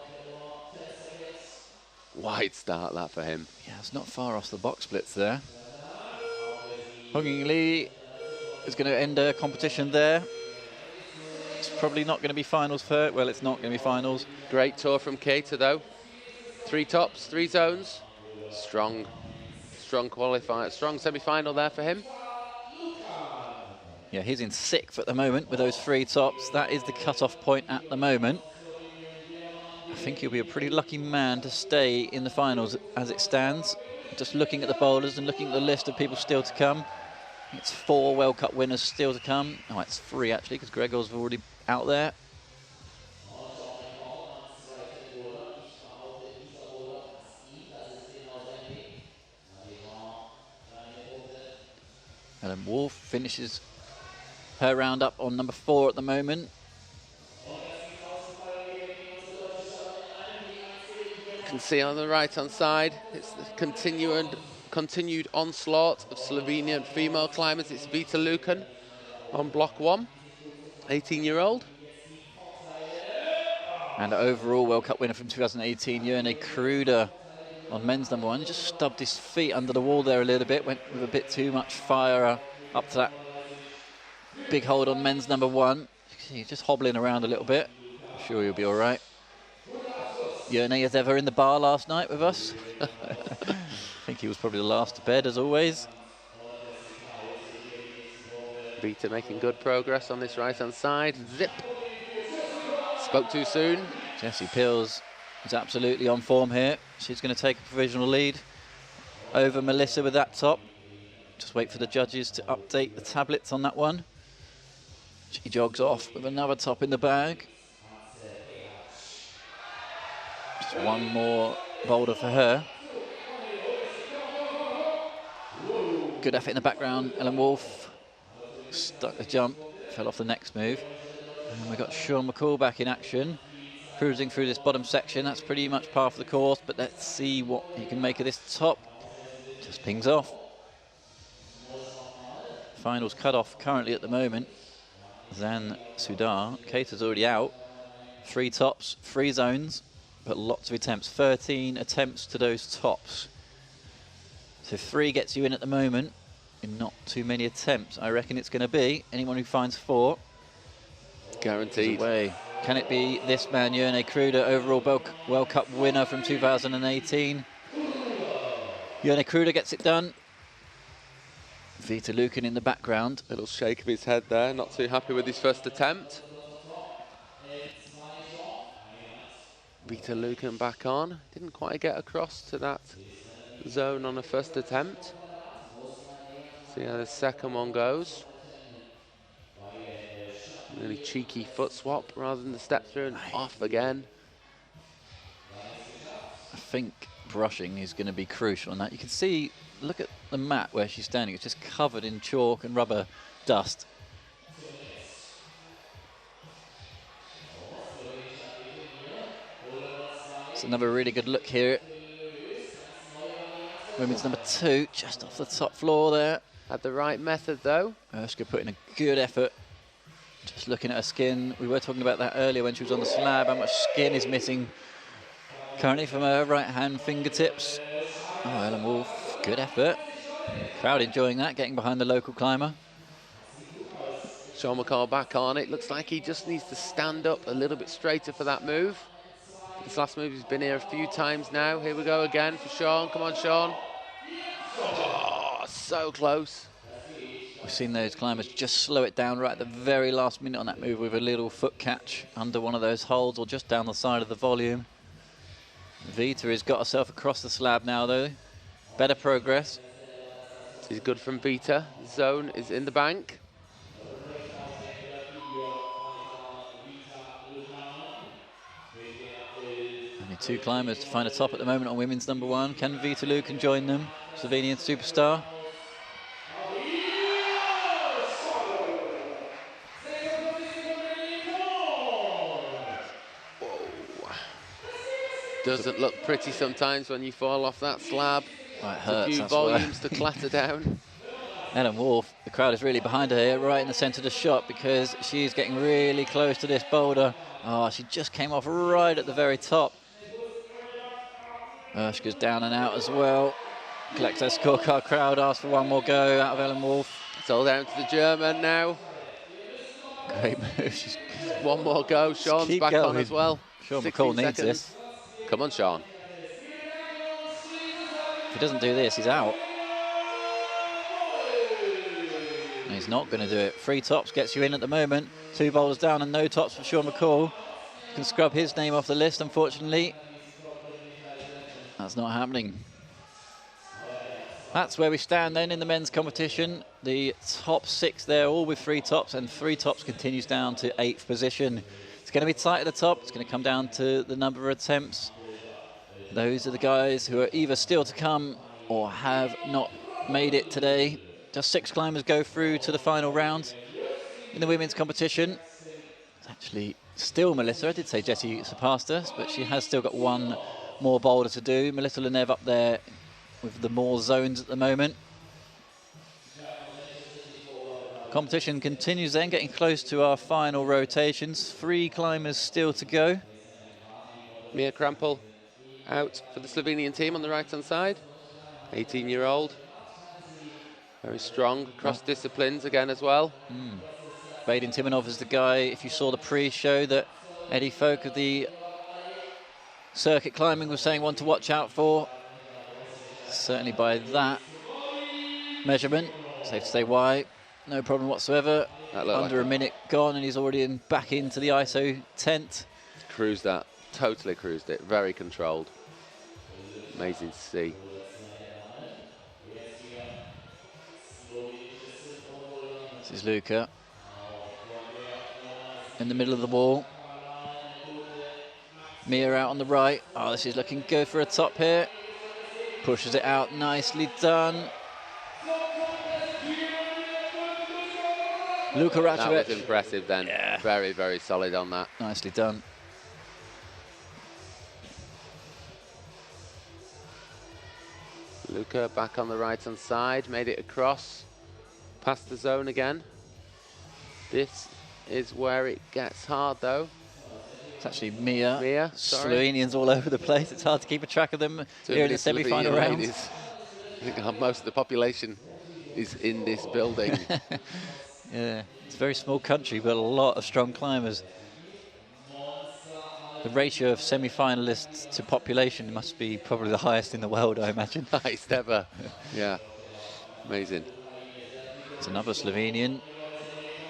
Wide start that for him. Yeah, it's not far off the box splits there. Hung Ying Lee is going to end her competition there. It's probably not going to be finals for her. Well, it's not going to be finals. Great tour from Keita though. 3 tops, 3 zones. Strong qualifier, strong semi-final there for him. Yeah, he's in 6th at the moment with those 3 tops. That is the cut-off point at the moment. I think he'll be a pretty lucky man to stay in the finals as it stands. Just looking at the boulders and looking at the list of people still to come. It's 4 World Cup winners still to come. Oh, it's 3 actually, because Gregor's already out there. Ellen Wolf finishes her round up on number 4 at the moment. can see on the right-hand side, it's the continued onslaught of Slovenian female climbers. It's Vita Lukan on block 1, 18-year-old. And overall World Cup winner from 2018, Jörne Kruder on men's number 1. He just stubbed his feet under the wall there a little bit, went with a bit too much fire up to that big hold on men's number 1. He's just hobbling around a little bit. I'm sure he'll be all right. Jörne, as ever, in the bar last night with us. I think he was probably the last to bed, as always. Vita making good progress on this right-hand side. Zip. Spoke too soon. Jessie Pills is absolutely on form here. She's going to take a provisional lead over Melissa with that top. Just wait for the judges to update the tablets on that one. She jogs off with another top in the bag. Just one more boulder for her. Good effort in the background. Ellen Wolf stuck the jump, fell off the next move. And we've got Sean McCall back in action, cruising through this bottom section. That's pretty much par for the course, but let's see what he can make of this top. Just pings off. Finals cut off currently at the moment. Zan Sudar. Cater's already out. 3 tops, 3 zones, but lots of attempts. 13 attempts to those tops. So 3 gets you in at the moment, and not too many attempts. I reckon it's going to be anyone who finds 4. Guaranteed. Away. Can it be this man, Jörne Kruder, overall World Cup winner from 2018? Jörne Kruder gets it done. Vita Lukan in the background. Little shake of his head there, not too happy with his first attempt. Vita Lukan back on. Didn't quite get across to that zone on a first attempt. See how the second one goes. Really cheeky foot swap rather than the step through and off again. I think brushing is going to be crucial on that. You can see, look at the mat where she's standing. It's just covered in chalk and rubber dust. It's another really good look here. Women's number 2, just off the top floor there. Had the right method though. Erska put in a good effort. Just looking at her skin, we were talking about that earlier when she was on the slab, how much skin is missing currently from her right hand fingertips. Oh, Ellen Wolf, good effort. Crowd enjoying that, getting behind the local climber. Sean McCall back on it. Looks like he just needs to stand up a little bit straighter for that move. This last move, he's been here a few times now. Here we go again for Sean. Come on, Sean. Oh, so close. We've seen those climbers just slow it down right at the very last minute on that move with a little foot catch under one of those holds or just down the side of the volume. Vita has got herself across the slab now though. Better progress. This is good from Vita. Zone is in the bank. Only 2 climbers to find a top at the moment on women's number 1. Can Vita Lukan join them? Slovenian superstar. Doesn't look pretty sometimes when you fall off that slab. Well, it hurts, a few volumes to clatter down. Ellen Wolf, the crowd is really behind her here, right in the centre of the shot because she's getting really close to this boulder. Oh, she just came off right at the very top. Erska's down and out as well. Collects her scorecard. Crowd asks for one more go out of Ellen Wolf. It's all down to the German now. Great move. She's one more go. Sean's back on as well. Sean McCall needs this. Come on, Sean. If he doesn't do this, he's out. And he's not going to do it. 3 tops gets you in at the moment. 2 boulders down and no tops for Sean McCall. Can scrub his name off the list, unfortunately. That's not happening. That's where we stand then in the men's competition. The top 6 there, all with 3 tops, and 3 tops continues down to 8th position. It's going to be tight at the top. It's going to come down to the number of attempts. Those are the guys who are either still to come or have not made it today. Just 6 climbers go through to the final round in the women's competition. It's actually still Melissa. I did say Jessie surpassed us, but she has still got one more boulder to do. Melissa Lenev up there with the more zones at the moment. Competition continues then, getting close to our final rotations. 3 climbers still to go. Mia Krampel out for the Slovenian team on the right-hand side. 18-year-old. Very strong across disciplines again as well. Vadim Timonov is the guy, if you saw the pre-show, that Eddie Folk of the circuit climbing was saying one to watch out for. Certainly by that measurement. Safe to say why. No problem whatsoever. Under a minute gone and he's already back into the ISO tent. Cruised that. Totally cruised it. Very controlled. Amazing to see. This is Luca. In the middle of the wall. Mia out on the right. Oh, this is looking good for a top here. Pushes it out. Nicely done. Luka Racovic. That was impressive then. Yeah. Very, very solid on that. Nicely done. Luca back on the right-hand side. Made it across. Past the zone again. This is where it gets hard though. It's actually Mia. Mia, sorry. Slovenians all over the place. It's hard to keep a track of them here in the semi-final rounds. I think most of the population is in this building. Yeah, it's a very small country, but a lot of strong climbers. The ratio of semi-finalists to population must be probably the highest in the world, I imagine. Highest ever. Yeah, amazing. It's another Slovenian,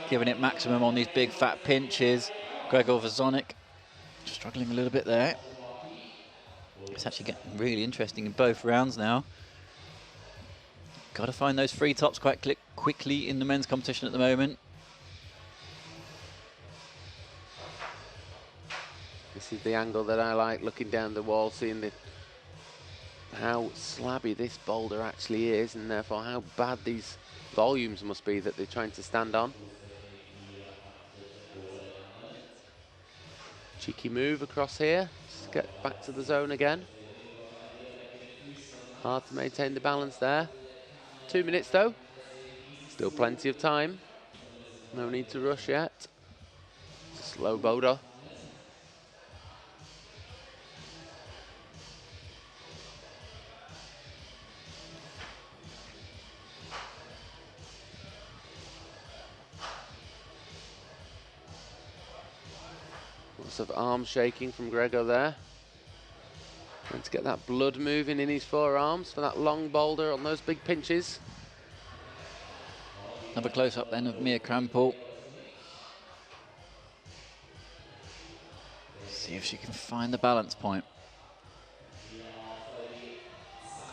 giving it maximum on these big fat pinches. Gregor Vazonik struggling a little bit there. It's actually getting really interesting in both rounds now. Got to find those free tops quite quickly in the men's competition at the moment. This is the angle that I like, looking down the wall, seeing how slabby this boulder actually is, and therefore how bad these volumes must be that they're trying to stand on. Cheeky move across here, just get back to the zone again. Hard to maintain the balance there. 2 minutes though, still plenty of time. No need to rush yet. It's a slow boulder. Lots of arm shaking from Gregor there. Trying to get that blood moving in his forearms for that long boulder on those big pinches. Another close-up then of Mia Krampel. See if she can find the balance point.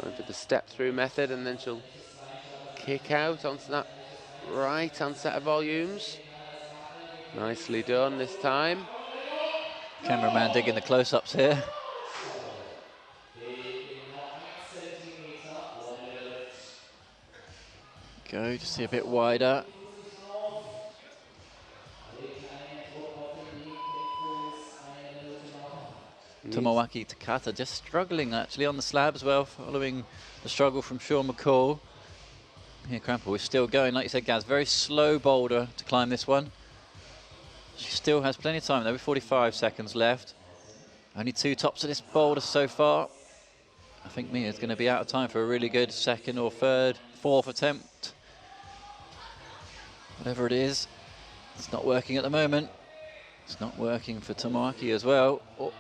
Going for the step-through method, and then she'll kick out onto that right-hand set of volumes. Nicely done this time. Cameraman digging the close-ups here. Go, just see a bit wider. Tomoaki Takata just struggling actually on the slab as well, following the struggle from Sean McCall. Here, Krampel is still going, like you said, Gaz, very slow boulder to climb this one. She still has plenty of time though, with 45 seconds left. Only 2 tops of this boulder so far. I think Mia's going to be out of time for a really good second or third, fourth attempt. Whatever it is, it's not working at the moment. It's not working for Tomoaki as well. Oh,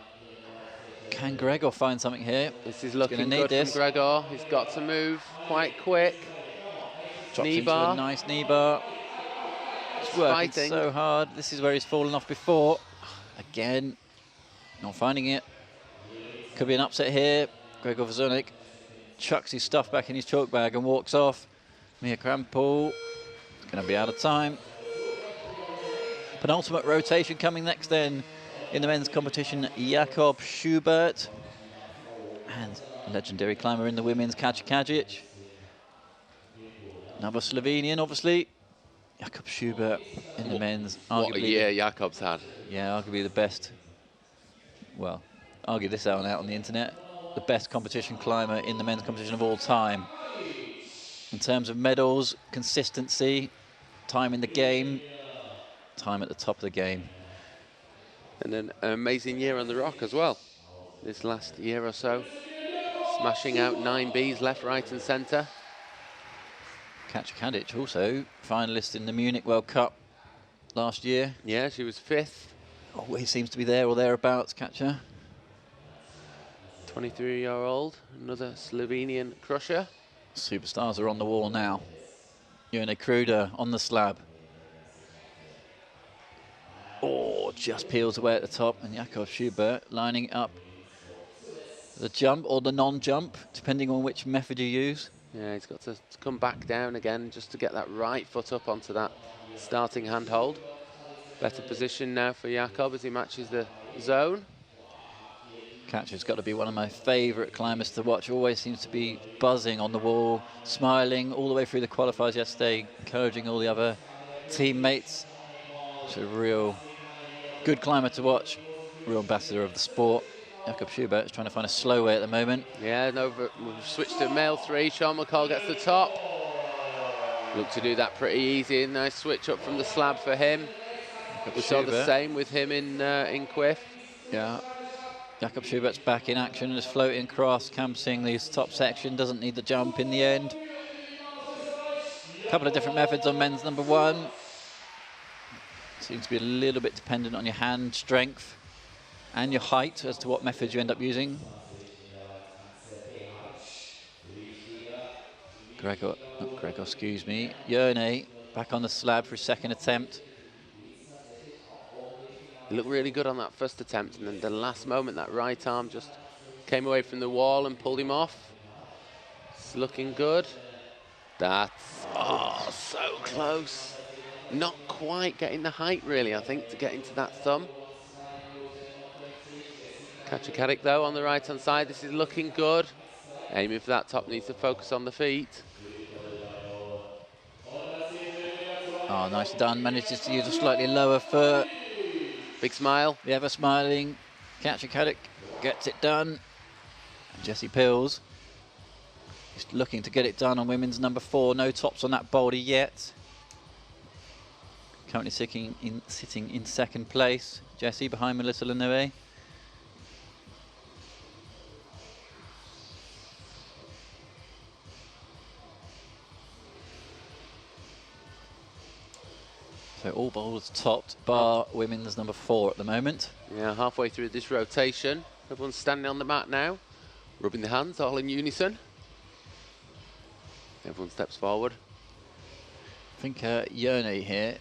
can Gregor find something here? This is looking good from Gregor. He's got to move quite quick. Drops knee into bar. a nice knee bar. He's working fighting. so hard. This is where he's fallen off before. Again, not finding it. Could be an upset here. Gregor Vazonik chucks his stuff back in his chalk bag and walks off. Mia Krampel going to be out of time. Penultimate rotation coming next then in the men's competition, Jakob Schubert. And legendary climber in the women's, Kaja Kajic. Another Slovenian, obviously. Jakob Schubert in the men's. What a year Jakob's had. Yeah, arguably the best. Well, argue this out and out on the internet. the best competition climber in the men's competition of all time. In terms of medals, consistency, time in the game, time at the top of the game. And an amazing year on the rock as well, this last year or so. Smashing out 9 Bs left, right and centre. Katja Kadic also finalist in the Munich World Cup last year. Yeah, she was 5th. Always seems to be there or thereabouts, Katja. 23-year-old, another Slovenian crusher. Superstars are on the wall now. Jone Kruder on the slab. Oh, just peels away at the top, and Jakob Schubert lining up the jump or the non-jump, depending on which method you use. Yeah, he's got to come back down again just to get that right foot up onto that starting handhold. Better position now for Jakob as he matches the zone. Katja's got to be one of my favourite climbers to watch. Always seems to be buzzing on the wall, smiling all the way through the qualifiers yesterday, encouraging all the other teammates. She's a real good climber to watch, real ambassador of the sport. Jakob Schubert is trying to find a slow way at the moment. Yeah, no, we've switched to male 3. Sean McCall gets the top. Look to do that pretty easy. Nice switch up from the slab for him. We saw the same with him in Quiff. Yeah. Jakob Schubert's back in action, is floating across, camping this top section, doesn't need the jump in the end. A couple of different methods on men's number 1. Seems to be a little bit dependent on your hand strength and your height as to what method you end up using. Excuse me. Jone back on the slab for his second attempt. He looked really good on that first attempt, and then the last moment, that right arm just came away from the wall and pulled him off. It's looking good. That's, oh, so close. Not quite getting the height, really, I think, to get into that thumb. Katja Kadic, though, on the right-hand side. This is looking good. Aiming for that top, needs to focus on the feet. Oh, nice done. Manages to use a slightly lower foot. Big smile. The ever smiling Katja Kadic gets it done. And Jessie Pills is looking to get it done on women's number 4. No tops on that boulder yet. Currently sitting in second place. Jessie behind Melissa Lenoe. So all boulders topped, bar women's number 4 at the moment. Yeah, halfway through this rotation. Everyone's standing on the mat now, rubbing their hands, all in unison. Everyone steps forward. I think Jone here,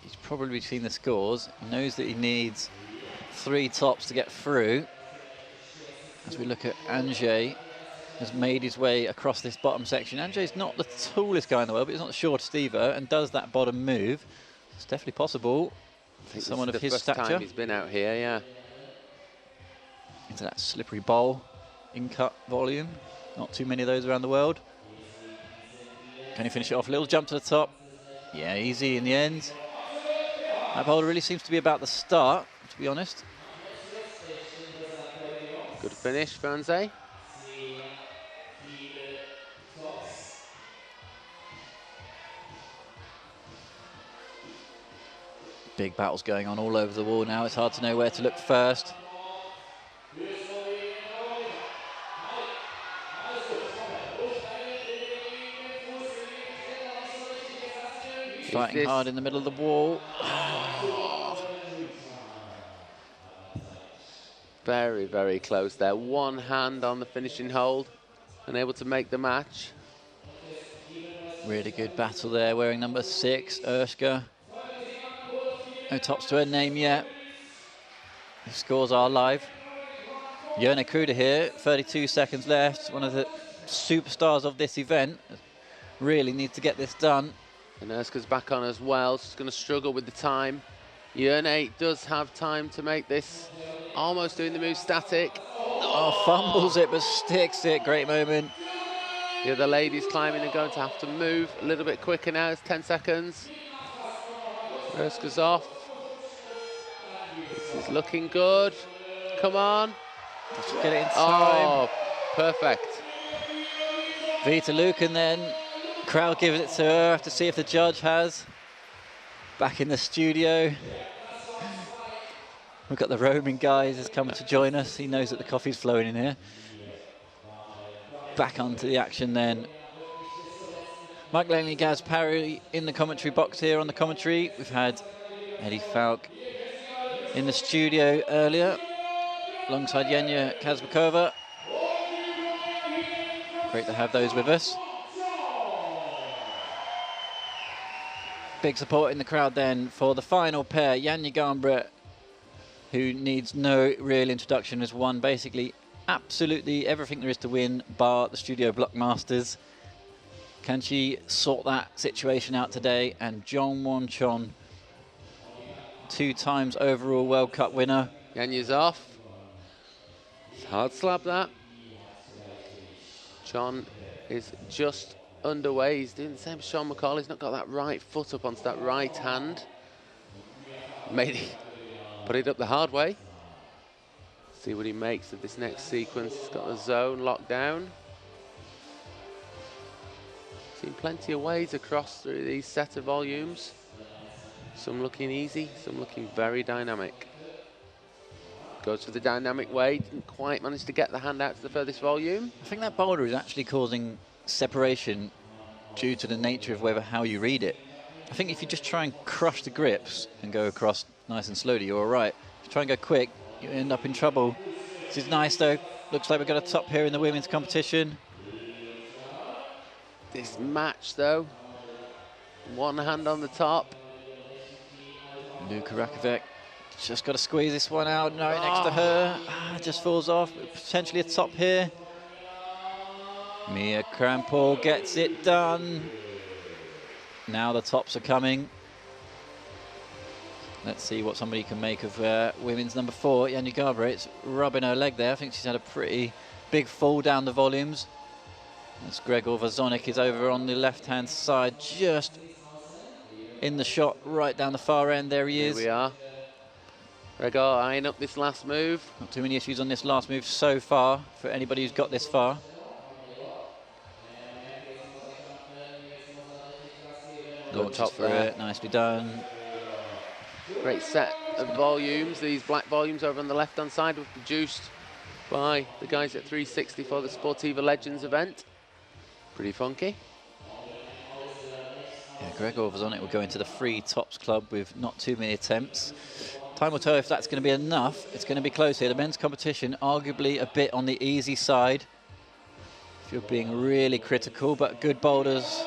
he's probably seen the scores. He knows that he needs 3 tops to get through. As we look at Ange, has made his way across this bottom section. Ange's not the tallest guy in the world, but he's not the shortest either, and does that bottom move. It's definitely possible for someone of his stature. This is the first time he's been out here, yeah. Into that slippery bowl, in-cut volume. Not too many of those around the world. Can he finish it off? A little jump to the top. Yeah, easy in the end. That boulder really seems to be about the start, to be honest. Good finish, Franze. Big battles going on all over the wall now. It's hard to know where to look first. Fighting hard in the middle of the wall. Very, very close there. One hand on the finishing hold, unable to make the match. Really good battle there, wearing number 6, Erska. No tops to her name yet. The scores are live. Jone Kruder here, 32 seconds left. One of the superstars of this event. Really needs to get this done. And Erska's back on as well. She's going to struggle with the time. Jone does have time to make this. Almost doing the move static. Oh, fumbles it, but sticks it. Great moment. The other ladies climbing are going to have to move a little bit quicker now. It's 10 seconds. Erska's off. This is looking good. Come on. Just get it in time. Oh, perfect. Vita Lucan then. Crowd gives it to her. Have to see if the judge has. Back in the studio. We've got the roaming guys has come to join us. He knows that the coffee's flowing in here. Back onto the action then. Mike Langley, Gaz Parry in the commentary box here on the commentary. We've had Eddie Falk in the studio earlier, alongside Yenya Kazbekova. Great to have those with us. Big support in the crowd then for the final pair. Yanya Garnbrett, who needs no real introduction, has won basically absolutely everything there is to win, bar the Studio Bloc Masters. Can she sort that situation out today? And Jong Won Chon, 2 times overall World Cup winner. Yanya's off. It's hard slab, that. John is just underway. He's doing the same as Sean McCall. He's not got that right foot up onto that right hand. Put it up the hard way. See what he makes of this next sequence. He's got the zone locked down. Seen plenty of ways across through these set of volumes. Some looking easy, some looking very dynamic. Goes for the dynamic way, didn't quite manage to get the hand out to the furthest volume. I think that boulder is actually causing separation due to the nature of how you read it. I think if you just try and crush the grips and go across nice and slowly, you're all right. If you try and go quick, you end up in trouble. This is nice though. Looks like we've got a top here in the women's competition. This match though, one hand on the top. Luka Rakovic just got to squeeze this one out. No, next to her. Just falls off. Potentially a top here. Mia Krampol gets it done. Now the tops are coming. Let's see what somebody can make of women's number 4, Yanya Garnbrett. It's rubbing her leg there. I think she's had a pretty big fall down the volumes. As Gregor Vazonik is over on the left-hand side, just in the shot, right down the far end. There he is. Here we are. Gregor eyeing up this last move. Not too many issues on this last move so far for anybody who's got this far. Launches for it, nicely done. Great set of volumes. These black volumes over on the left-hand side were produced by the guys at 360 for the Sportiva Legends event. Pretty funky. Yeah, Gregor Vazonik will go into the free tops club with not too many attempts. Time will tell if that's going to be enough. It's going to be close here. The men's competition, arguably a bit on the easy side, if you're being really critical, but good boulders.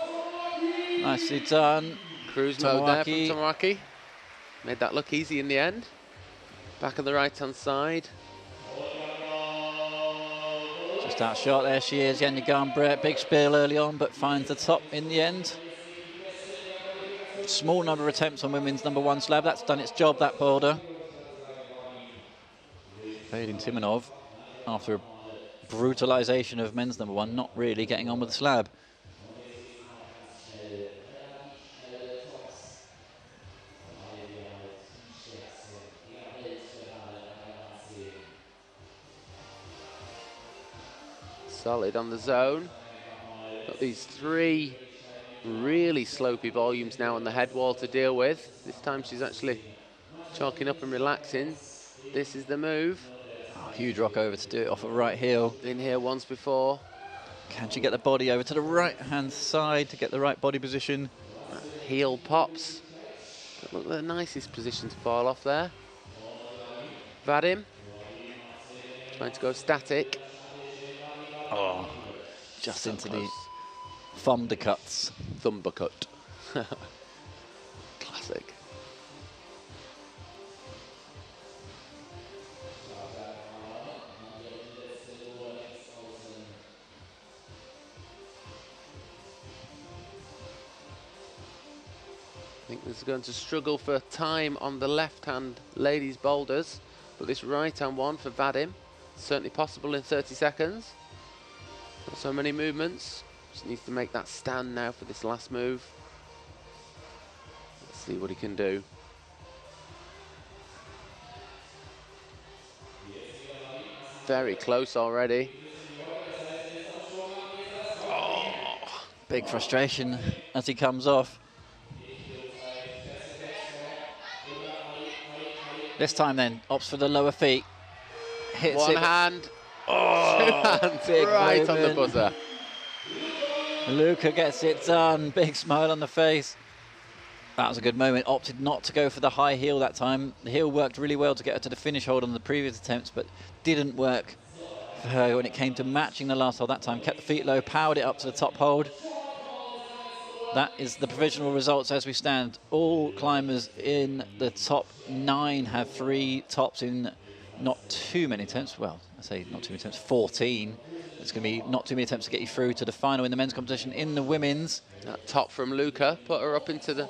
Nicely done. Cruise mode there from Tomoaki. Made that look easy in the end. Back on the right-hand side. Just outshot, there she is, Yanya Garnbrett. Big spill early on, but finds the top in the end. Small number of attempts on women's number 1 slab. That's done its job, that boulder. Fading Timonov, after a brutalisation of men's number 1, not really getting on with the slab. Solid on the zone. Got these 3 really slopey volumes now on the head wall to deal with. This time she's actually chalking up and relaxing. This is the move. Oh, huge rock over to do it off a right heel. Been here once before. Can she get the body over to the right-hand side to get the right body position? Heel pops. Look, the nicest position to fall off there. Vadim. Trying to go static. Oh, just So into close. the thundercuts. Thumbercut. Classic. I think this is going to struggle for time on the left-hand ladies' boulders, but this right-hand one for Vadim, certainly possible in 30 seconds. Not so many movements. Just needs to make that stand now for this last move. Let's see what he can do. very close already. Big frustration as he comes off. This time then, opts for the lower feet. Hits One it. hand, Oh, two hands, big right on the movement. buzzer. Luca gets it done. Big smile on the face. That was a good moment. Opted not to go for the high heel that time. The heel worked really well to get her to the finish hold on the previous attempts, but didn't work for her when it came to matching the last hold that time. Kept the feet low, powered it up to the top hold. That is the provisional results as we stand. All climbers in the top 9 have 3 tops in not too many attempts. Well, I say not too many attempts, 14. It's going to be not too many attempts to get you through to the final in the men's competition. In the women's, That top from Luca put her up into the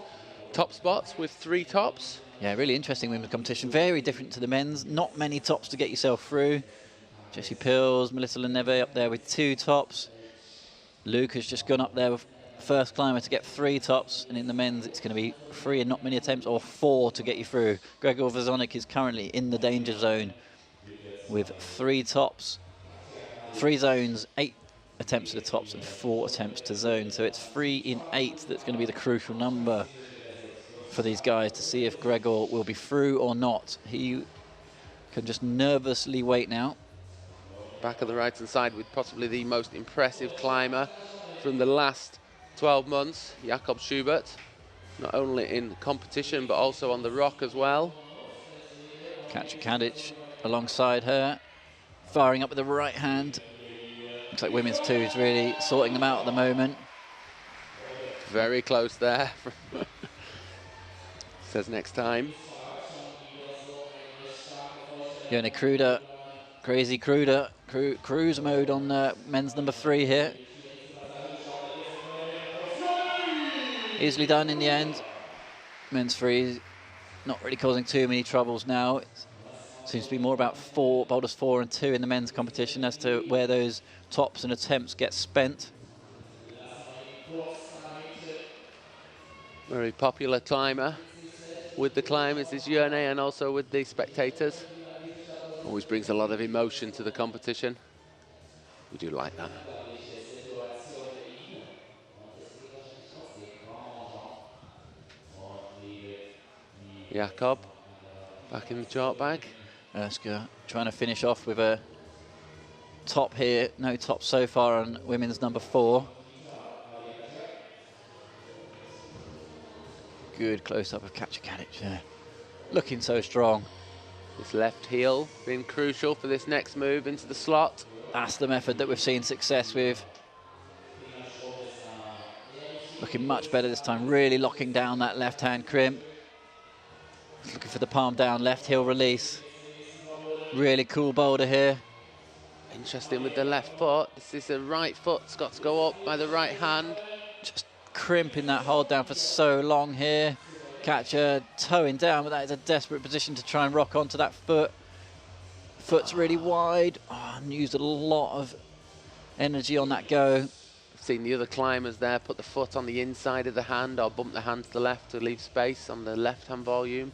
top spots with 3 tops. yeah, really interesting women's competition. Very different to the men's. Not many tops to get yourself through. Jessie Pills, Melissa Leneve up there with 2 tops. Luke has just gone up there with first climber to get 3 tops, and in the men's it's going to be 3 and not many attempts, or 4 to get you through. Gregor Vazonik is currently in the danger zone with 3 tops, 3 zones, 8 attempts at the tops and 4 attempts to zone. So it's 3 in 8 that's going to be the crucial number for these guys to see if Gregor will be through or not. He can just nervously wait now. Back on the right hand side with possibly the most impressive climber from the last 12 months, Jakob Schubert, not only in competition but also on the rock as well. Katja Kadic alongside her, firing up with the right hand. Looks like women's 2 is really sorting them out at the moment. Very close there. Says next time. Yone Kruder, crazy Kruder, cruise mode on men's number 3 here. Easily done in the end. Men's 3 not really causing too many troubles now. It seems to be more about boulders 4 and 2 in the men's competition as to where those tops and attempts get spent. Very popular climber with the climbers is Yone, and also with the spectators. Always brings a lot of emotion to the competition. We do like that. Jakob, back in the chart bag. Erska trying to finish off with a top here. No top so far on women's number 4. Good close-up of Katja Kadic there. Looking so strong. This left heel being crucial for this next move into the slot. That's the method that we've seen success with. Looking much better this time, really locking down that left-hand crimp. Looking for the palm down, left heel release. Really cool boulder here. Interesting with the left foot. This is the right foot. It's got to go up by the right hand. Just crimping that hold down for so long here. Katja towing down, but that is a desperate position to try and rock onto that foot. Foot's really wide. Oh, and used a lot of energy on that go. I've seen the other climbers there put the foot on the inside of the hand or bump the hand to the left to leave space on the left hand volume.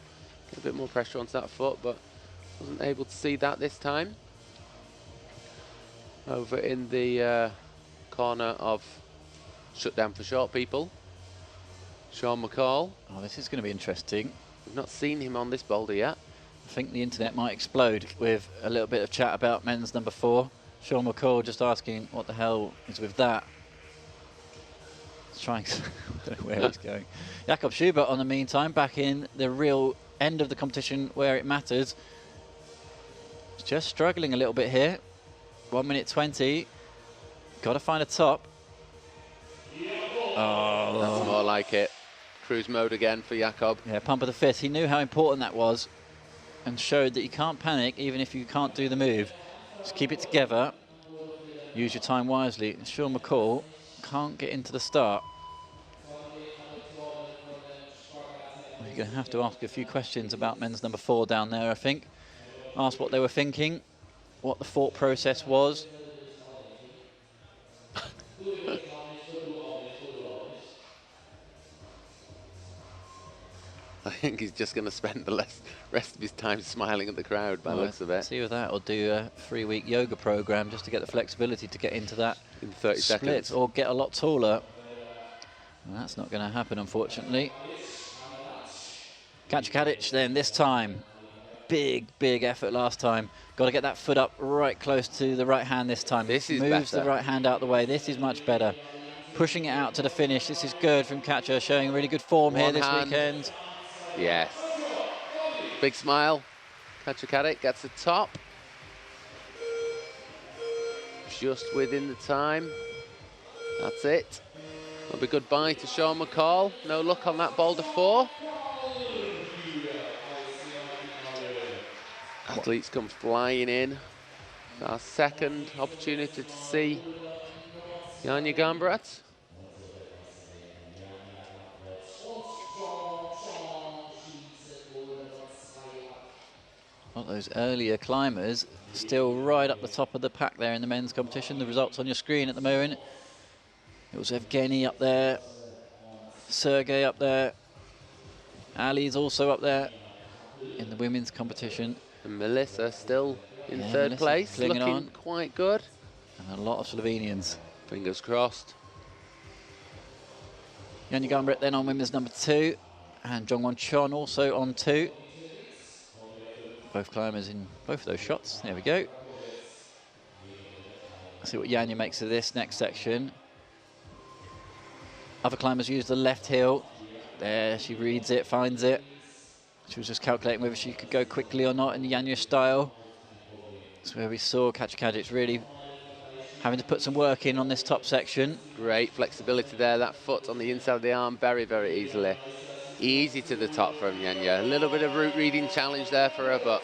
Get a bit more pressure onto that foot, but wasn't able to see that this time. Over in the corner of Shut Down for Short People, Sean McCall. Oh, this is going to be interesting. We've not seen him on this boulder yet. I think the internet might explode with a little bit of chat about men's number 4. Sean McCall just asking what the hell is with that. Let's try and I don't know where he's going. Jakob Schubert, on the meantime, back in the real end of the competition where it matters. He's just struggling a little bit here. 1 minute 20. Got to find a top. Oh, That's more like it. Cruise mode again for Jakob. yeah, pump of the fist. He knew how important that was and showed that you can't panic even if you can't do the move. Just keep it together. Use your time wisely. And Sean McCall can't get into the start. You're going to have to ask a few questions about men's number 4 down there, I think. Ask what they were thinking, what the thought process was. I think he's just going to spend the rest of his time smiling at the crowd by the looks of it. See with that, or do a 3-week yoga program just to get the flexibility to get into that In 30 split, seconds. or get a lot taller. Well, that's not going to happen, unfortunately. Kacic then this time. Big effort last time. Got to get that foot up right close to the right hand this time. This is Moves better. the right hand out the way. This is much better. Pushing it out to the finish. This is good from Kacic, showing really good form here this weekend. Yes. Big smile. Kacic gets the top. Just within the time. That's it. That'll be goodbye to Sean McCall. No luck on that boulder 4. Athletes come flying in. Our second opportunity to see Janja Gambrat. Well, those earlier climbers still right up the top of the pack there in the men's competition. The results on your screen at the moment. It was Evgeny up there, Sergey up there, Ali's also up there in the women's competition. And Melissa still in third Melissa place, clinging looking on. quite good. And a lot of Slovenians. Fingers crossed. Janja Gambrat then on women's number 2, and Jongwon Chon also on 2. Both climbers in both of those shots. There we go. Let's see what Janja makes of this next section. Other climbers use the left heel. There, she reads it, finds it. She was just calculating whether she could go quickly or not in the Janja style. That's where we saw Kacic really having to put some work in on this top section. Great flexibility there. That foot on the inside of the arm very easily. Easy to the top from Janja. A little bit of route reading challenge there for her, but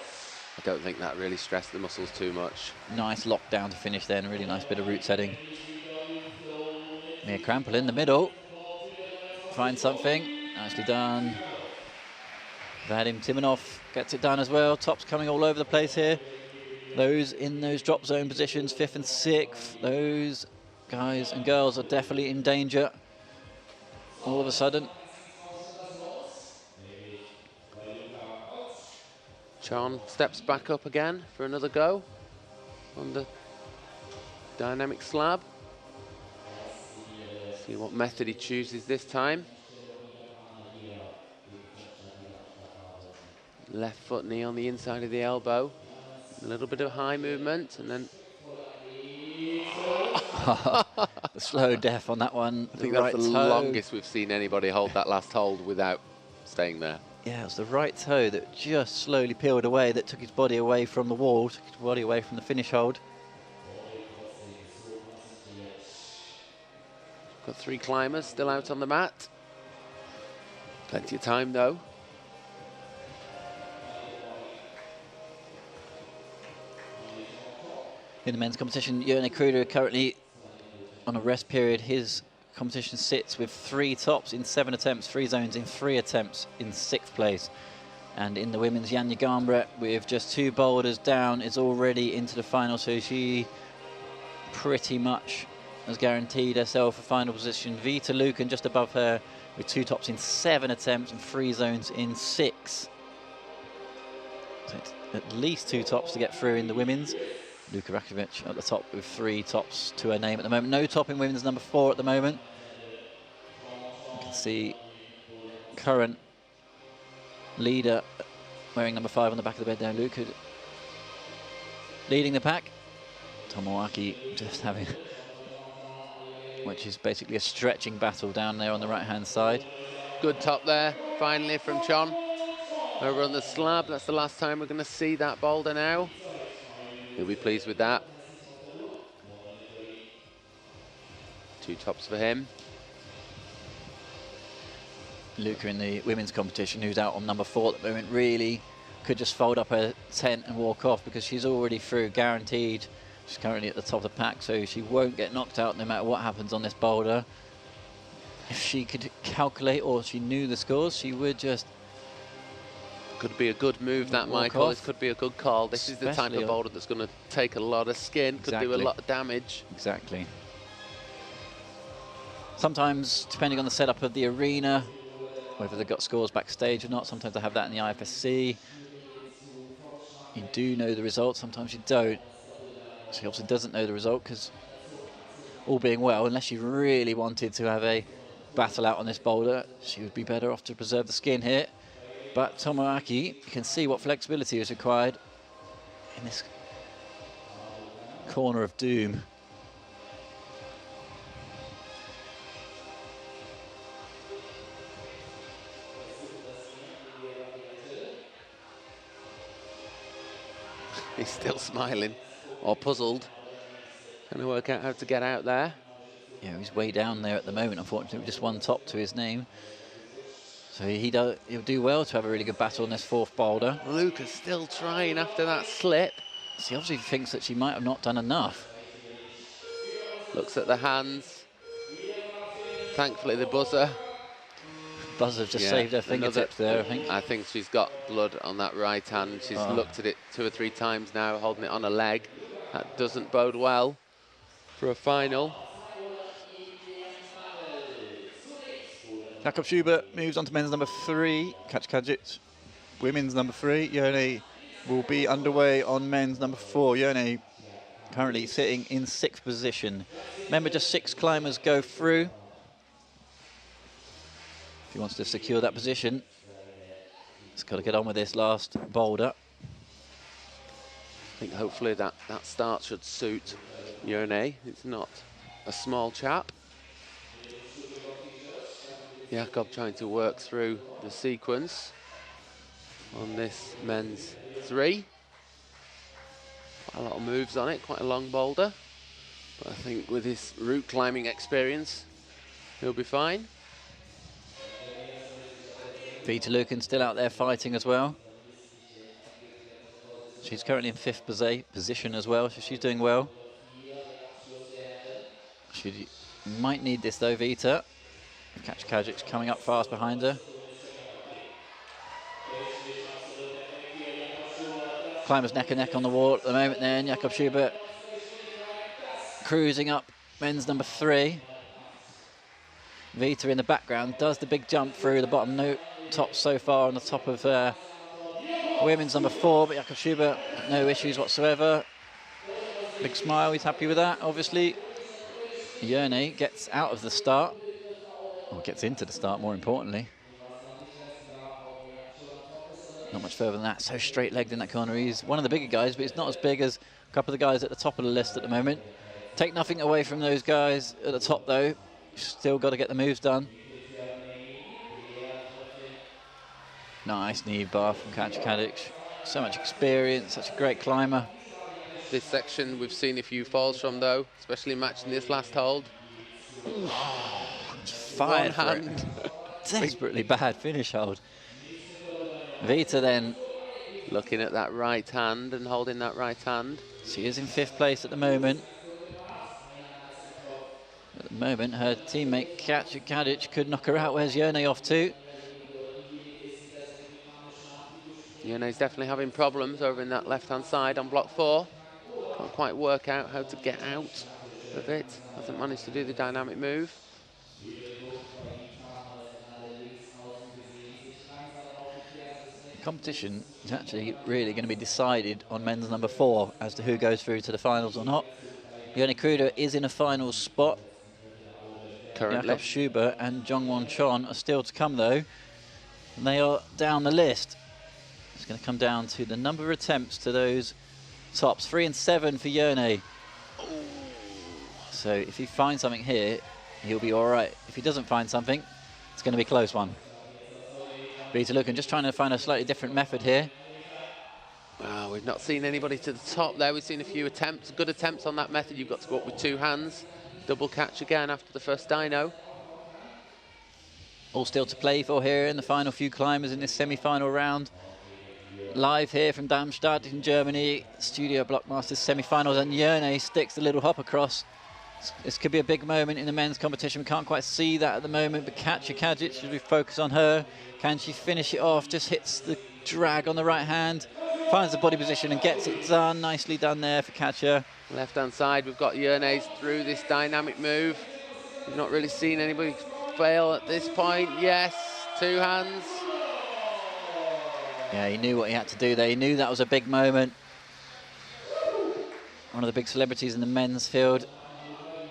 I don't think that really stressed the muscles too much. Nice lockdown to finish then. A really nice bit of route setting. Mia Krampel in the middle. Finds something. Nicely done. Vadim Timonov gets it done as well. Tops coming all over the place here. Those in those drop zone positions, 5th and 6th, those guys and girls are definitely in danger all of a sudden. Chon steps back up again for another go on the dynamic slab. See what method he chooses this time. Left foot knee on the inside of the elbow. A little bit of high movement, and then The slow death on that one. I think the that's right the toe. longest we've seen anybody hold that last hold without staying there. Yeah, it was the right toe that just slowly peeled away, that took his body away from the wall, took his body away from the finish hold. Got 3 climbers still out on the mat. Plenty of time though. In the men's competition, Jörne Kruder currently on a rest period. His competition sits with 3 tops in 7 attempts, 3 zones in 3 attempts in 6th place. And in the women's, Janja Gambrat, with just 2 boulders down, is already into the final, so she pretty much has guaranteed herself a final position. Vita Lucan just above her with 2 tops in 7 attempts and 3 zones in 6. So it's at least 2 tops to get through in the women's. Luka Rakovic at the top with 3 tops to her name at the moment. No top in women's number 4 at the moment. You can see current leader wearing number 5 on the back of the bed there. Luka leading the pack. Tomoaki just having, which is basically a stretching battle down there on the right-hand side. Good top there, finally from Chon. Over on the slab, that's the last time we're going to see that boulder now. He'll be pleased with that. 2 tops for him. Luca in the women's competition, who's out on number 4 at the moment, really could just fold up her tent and walk off, because she's already through, guaranteed. She's currently at the top of the pack, so she won't get knocked out no matter what happens on this boulder. If she could calculate, or she knew the scores, she would just... Could be a good move, that, Michael. off. This could be a good call. This is the type Especially of boulder that's going to take a lot of skin, could do a Exactly. lot of damage. Exactly. Sometimes, depending on the setup of the arena, whether they've got scores backstage or not. Sometimes they have that in the IFSC. You do know the result, sometimes you don't. She obviously doesn't know the result because, all being well, unless she really wanted to have a battle out on this boulder, she would be better off to preserve the skin here. But Tomoaki, you can see what flexibility is required in this corner of doom. He's still smiling, or puzzled. Trying to work out how to get out there. Yeah, he's way down there at the moment, unfortunately, with just one top to his name. So he'll do well to have a really good battle on this fourth boulder. Luca's still trying after that slip. She obviously thinks that she might have not done enough. Looks at the hands. Thankfully, the buzzer. Buzzer just saved her fingertips there, I think. I think she's got blood on that right hand. She's looked at it 2 or 3 times now, holding it on her leg. That doesn't bode well for a final. Jakob Schubert moves on to men's number 3. Kajic, women's number 3. Yone will be underway on men's number 4. Yone Currently sitting in 6th position. Remember, just 6 climbers go through. If he wants to secure that position, he's got to get on with this last boulder. I think hopefully that start should suit Yone. It's not a small chap. Jakob trying to work through the sequence on this men's 3. Quite a lot of moves on it, quite a long boulder. But I think with his route climbing experience, he'll be fine. Vita Lucan still out there fighting as well. She's currently in 5th position as well, so she's doing well. She might need this though, Vita. Kajic's coming up fast behind her. Climbers neck and neck on the wall at the moment then. Jakob Schubert cruising up men's number 3. Vita in the background does the big jump through the bottom. No top so far on the top of women's number 4, but Jakob Schubert, no issues whatsoever. Big smile, he's happy with that, obviously. Yone gets out of the start, or gets into the start more importantly. Not much further than that, so straight-legged in that corner. He's one of the bigger guys, but he's not as big as a couple of the guys at the top of the list at the moment. Take nothing away from those guys at the top though. Still got to get the moves done. Nice knee bar from Kadic. So much experience, such a great climber. This section we've seen a few falls from though, especially matching this last hold. Fired for it. Desperately bad finish hold. Vita then looking at that right hand and holding that right hand. She is in 5th place at the moment. At the moment, her teammate Kadic could knock her out. Where's Yone off to? Yone's definitely having problems over in that left-hand side on block 4. Can't quite work out how to get out of it. Hasn't managed to do the dynamic move. Competition is actually really going to be decided on men's number 4 as to who goes through to the finals or not. Yone Kruder is in a final spot. Currently. Jakob Schubert and Jongwon Chon are still to come though, and they are down the list. It's going to come down to the number of attempts to those tops. 3 and 7 for Yone. So if he finds something here, he'll be all right. If he doesn't find something, it's going to be a close one. Vita Lucan just trying to find a slightly different method here. Wow, we've not seen anybody to the top there. We've seen a few attempts, good attempts on that method. You've got to go up with 2 hands. Double catch again after the first dyno. All still to play for here in the final few climbers in this semi-final round. Live here from Darmstadt in Germany, Studio Bloc Masters semi-finals, and Yone sticks the little hop across. This could be a big moment in the men's competition. We can't quite see that at the moment, but Katja Kajic, should we focus on her? Can she finish it off? Just hits the drag on the right hand, finds the body position and gets it done. Nicely done there for Katja. Left-hand side, we've got Yone through this dynamic move. We've not really seen anybody fail at this point. Yes, 2 hands. Yeah, he knew what he had to do there. He knew that was a big moment. One of the big celebrities in the men's field.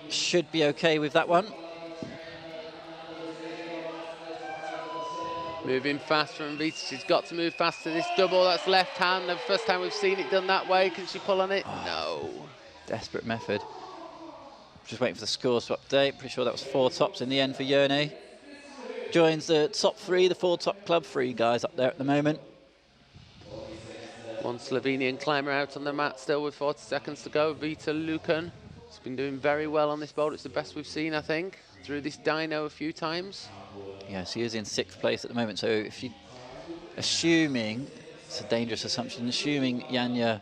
Should be okay with that one. Moving fast from Vita. She's got to move fast to this double. That's left hand. The first time we've seen it done that way. Can she pull on it? No. Desperate method. Just waiting for the scores to update. Pretty sure that was 4 tops in the end for Yone. Joins the top 3, the 4 top club, 3 guys up there at the moment. One Slovenian climber out on the mat still with 40 seconds to go. Vita Lukan. She's been doing very well on this boulder. It's the best we've seen, I think. Through this dyno a few times. Yeah, she is in 6th place at the moment. So if you, assuming, it's a dangerous assumption, assuming Janja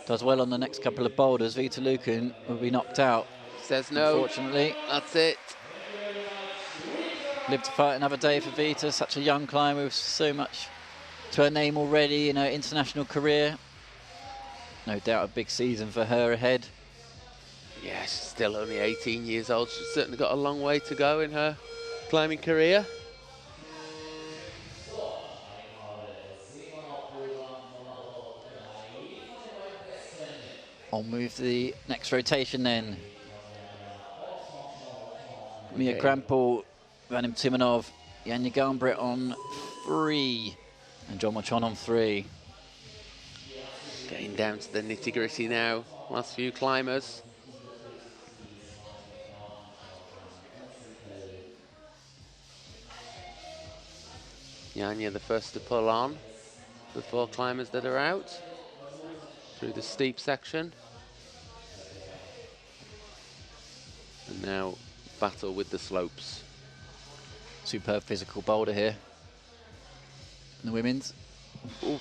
does well on the next couple of boulders, Vita Lukan will be knocked out. Says no. Unfortunately. That's it. Live to fight another day for Vita, such a young climber with so much to her name already in her international career. No doubt a big season for her ahead. Yeah, she's still only 18 years old. She's certainly got a long way to go in her climbing career. I'll move to the next rotation then. Mia Krampel, Vadim Timonov, Janja Garnbret on 3, and John Machon on 3. Getting down to the nitty-gritty now. Last few climbers. Janja the first to pull on. The 4 climbers that are out through the steep section. And now battle with the slopes. Superb physical boulder here. And the women's. Ooh.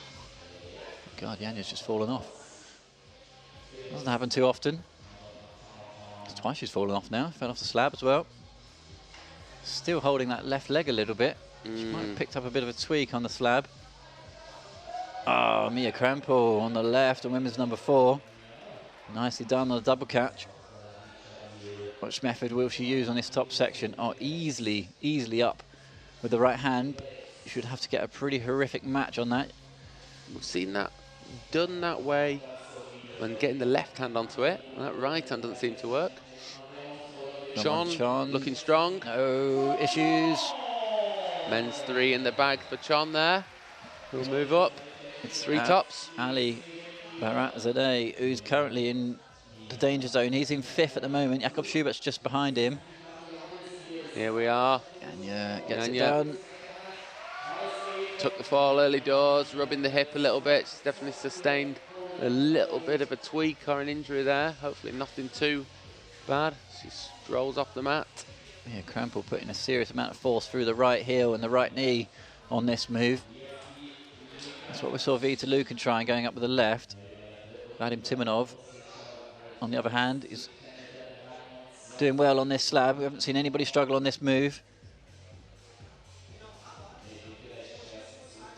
God, Janja's just fallen off. Doesn't happen too often. It's twice she's fallen off now. Fell off the slab as well. Still holding that left leg a little bit. She might have picked up a bit of a tweak on the slab. Oh, Mia Krampel on the left, and women's number 4. Nicely done on the double catch. Which method will she use on this top section? Oh, easily up with the right hand. You should have to get a pretty horrific match on that. We've seen that done that way when getting the left hand onto it. That right hand doesn't seem to work. Chon looking strong. No issues. Men's 3 in the bag for Chon there. Who'll move up. It's 3 tops. Ali Baratzadeh, who's currently in the danger zone. He's in 5th at the moment. Jakob Schubert's just behind him. Here we are. Janja gets it done. Took the fall early doors, rubbing the hip a little bit. She's definitely sustained a little bit of a tweak or an injury there. Hopefully nothing too bad. She strolls off the mat. Yeah, Krampel putting a serious amount of force through the right heel and the right knee on this move. That's what we saw Vita Lukan trying, going up with the left. Vadim Timonov, on the other hand, is doing well on this slab. We haven't seen anybody struggle on this move.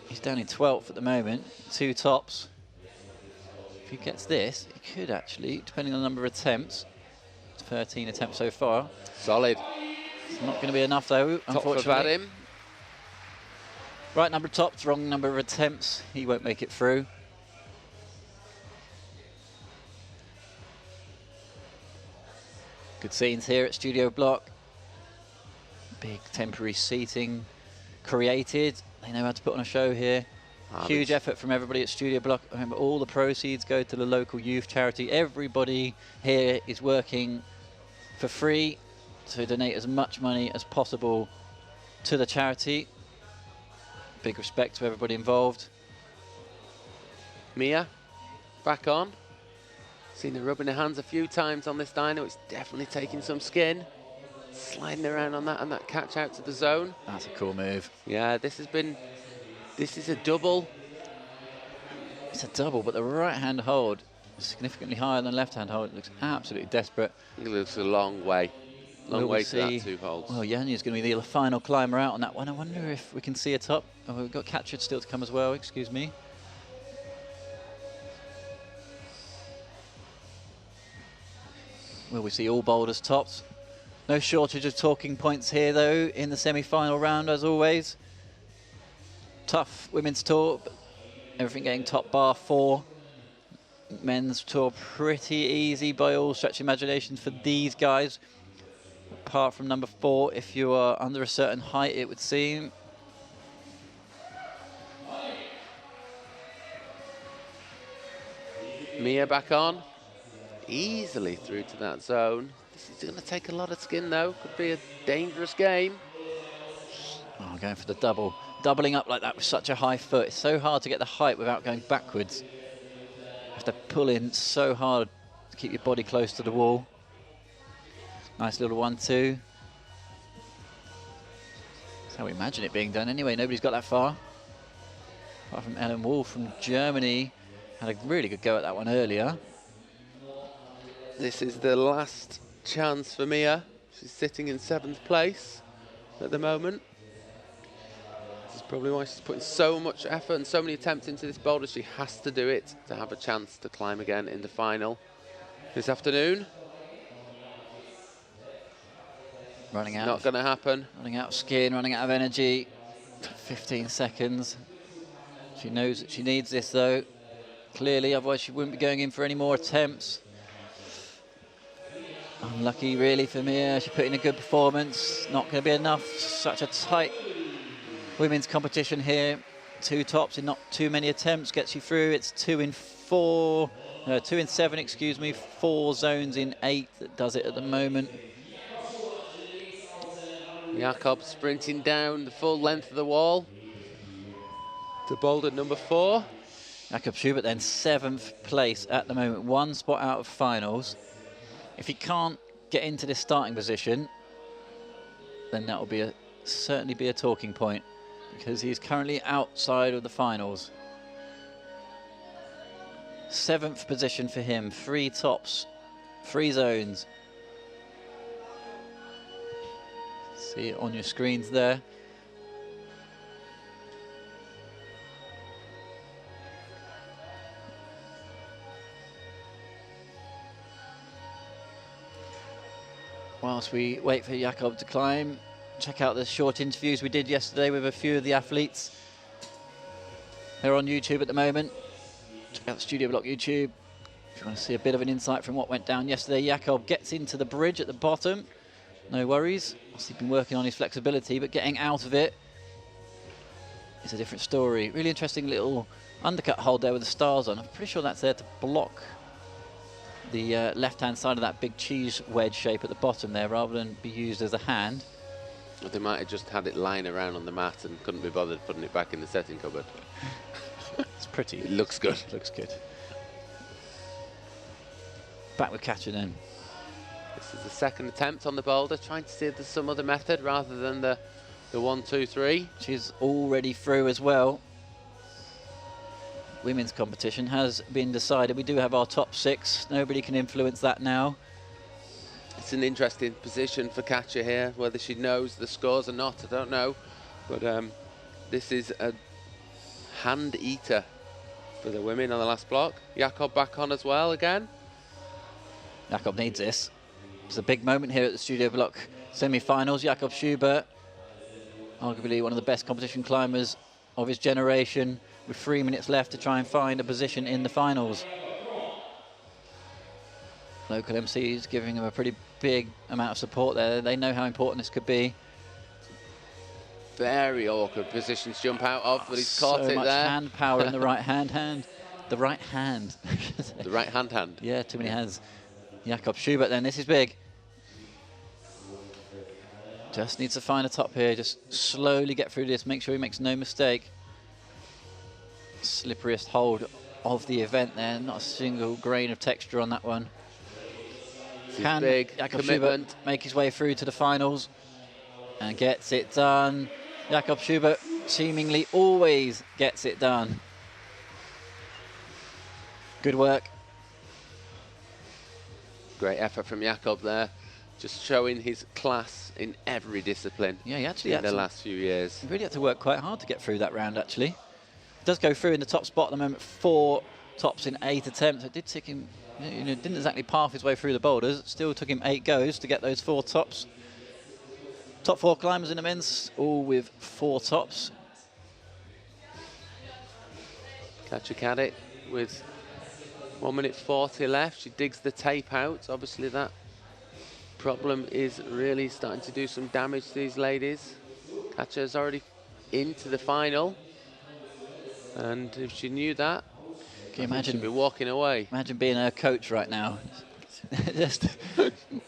He's down in 12th at the moment, 2 tops. If he gets this, he could actually, depending on the number of attempts, 13 attempts so far. Solid. It's not going to be enough though, unfortunately. Vadim. Right number of tops, wrong number of attempts. He won't make it through. Good scenes here at Studio Bloc. Big temporary seating created. They know how to put on a show here. Huge effort from everybody at Studio Bloc. Remember, all the proceeds go to the local youth charity. Everybody here is working for free to donate as much money as possible to the charity. Big respect to everybody involved. Mia, back on. Seen her rubbing her hands a few times on this dyno. It's definitely taking some skin. Sliding around on that and that catch out to the zone. That's a cool move. Yeah, this is a double. It's a double, but the right hand hold is significantly higher than the left hand hold. It looks absolutely desperate. It looks a long way. Long way to that 2 holds. Well, Janja's going to be the final climber out on that one. I wonder if we can see a top. Oh, we've got Katchard still to come as well, excuse me. Will we see all boulders tops? No shortage of talking points here, though, in the semi-final round, as always. tough women's tour, but everything getting top bar 4. Men's tour pretty easy by all stretch of imagination for these guys. Apart from number 4, if you are under a certain height, it would seem. Mia back on. Easily through to that zone. This is going to take a lot of skin, though. Could be a dangerous game. Oh, going for the double. Doubling up like that with such a high foot. It's so hard to get the height without going backwards. You have to pull in so hard to keep your body close to the wall. Nice little 1-2. That's how we imagine it being done anyway. Nobody's got that far. Apart from Ellen Wolf from Germany. Had a really good go at that one earlier. This is the last chance for Mia. She's sitting in 7th place at the moment. This is probably why she's putting so much effort and so many attempts into this boulder. She has to do it to have a chance to climb again in the final this afternoon. Running out. Not going to happen. Running out of skin, running out of energy. 15 seconds. She knows that she needs this though. Clearly, otherwise she wouldn't be going in for any more attempts. Unlucky really for Mia. She put in a good performance. Not going to be enough. Such a tight women's competition here. 2 tops in not too many attempts gets you through. It's 2 in 7, excuse me. 4 zones in 8 that does it at the moment. Jakob sprinting down the full length of the wall to boulder number 4. Jakob Schubert then 7th place at the moment. 1 spot out of finals. If he can't get into this starting position, then that will certainly be a talking point, because he is currently outside of the finals. 7th position for him. 3 tops, 3 zones. See it on your screens there. Whilst we wait for Jakob to climb, check out the short interviews we did yesterday with a few of the athletes. They're on YouTube at the moment. Check out the Studio Bloc YouTube if you want to see a bit of an insight from what went down yesterday. Jakob gets into the bridge at the bottom. No worries. He's been working on his flexibility, but getting out of it is a different story. Really interesting little undercut hold there with the stars on. I'm pretty sure that's there to block the left-hand side of that big cheese wedge shape at the bottom there, rather than be used as a hand. Well, they might have just had it lying around on the mat and couldn't be bothered putting it back in the setting cupboard. It's pretty. It looks good. Looks good. Back with Katja then. This is the 2nd attempt on the boulder, trying to see if there's some other method rather than the 1, 2, 3. She's already through as well. Women's competition has been decided. We do have our top 6. Nobody can influence that now. It's an interesting position for Katja here. Whether she knows the scores or not, I don't know. But this is a hand eater for the women on the last block. Jakob back on as well again. Jakob needs this. It's a big moment here at the Studio Bloc semi-finals. Jakob Schubert, arguably one of the best competition climbers of his generation, with 3 minutes left to try and find a position in the finals. Local MCs giving him a pretty big amount of support there. They know how important this could be. Very awkward position to jump out of, but he's caught so it much there. hand power in the right hand. The right hand. The right hand. Yeah, too many hands. Jakob Schubert then, this is big. Just needs to find a top here, just slowly get through this, make sure he makes no mistake. Slipperiest hold of the event there, not a single grain of texture on that one. Can big Jakob commitment. Schubert make his way through to the finals and gets it done. Jakob Schubert seemingly always gets it done. Good work. Great effort from Jakob there, just showing his class in every discipline. Yeah, he actually in the last few years. He really had to work quite hard to get through that round, actually. Does go through in the top spot at the moment, 4 tops in 8 attempts. It did take him, didn't exactly path his way through the boulders. It still took him 8 goes to get those 4 tops. Top 4 climbers in the men's, all with 4 tops. Katja Caddick with 1 minute 40 left. She digs the tape out. Obviously that problem is really starting to do some damage to these ladies. Katja's already into the final. And if she knew that, Can you imagine? she'd be walking away. Imagine being her coach right now.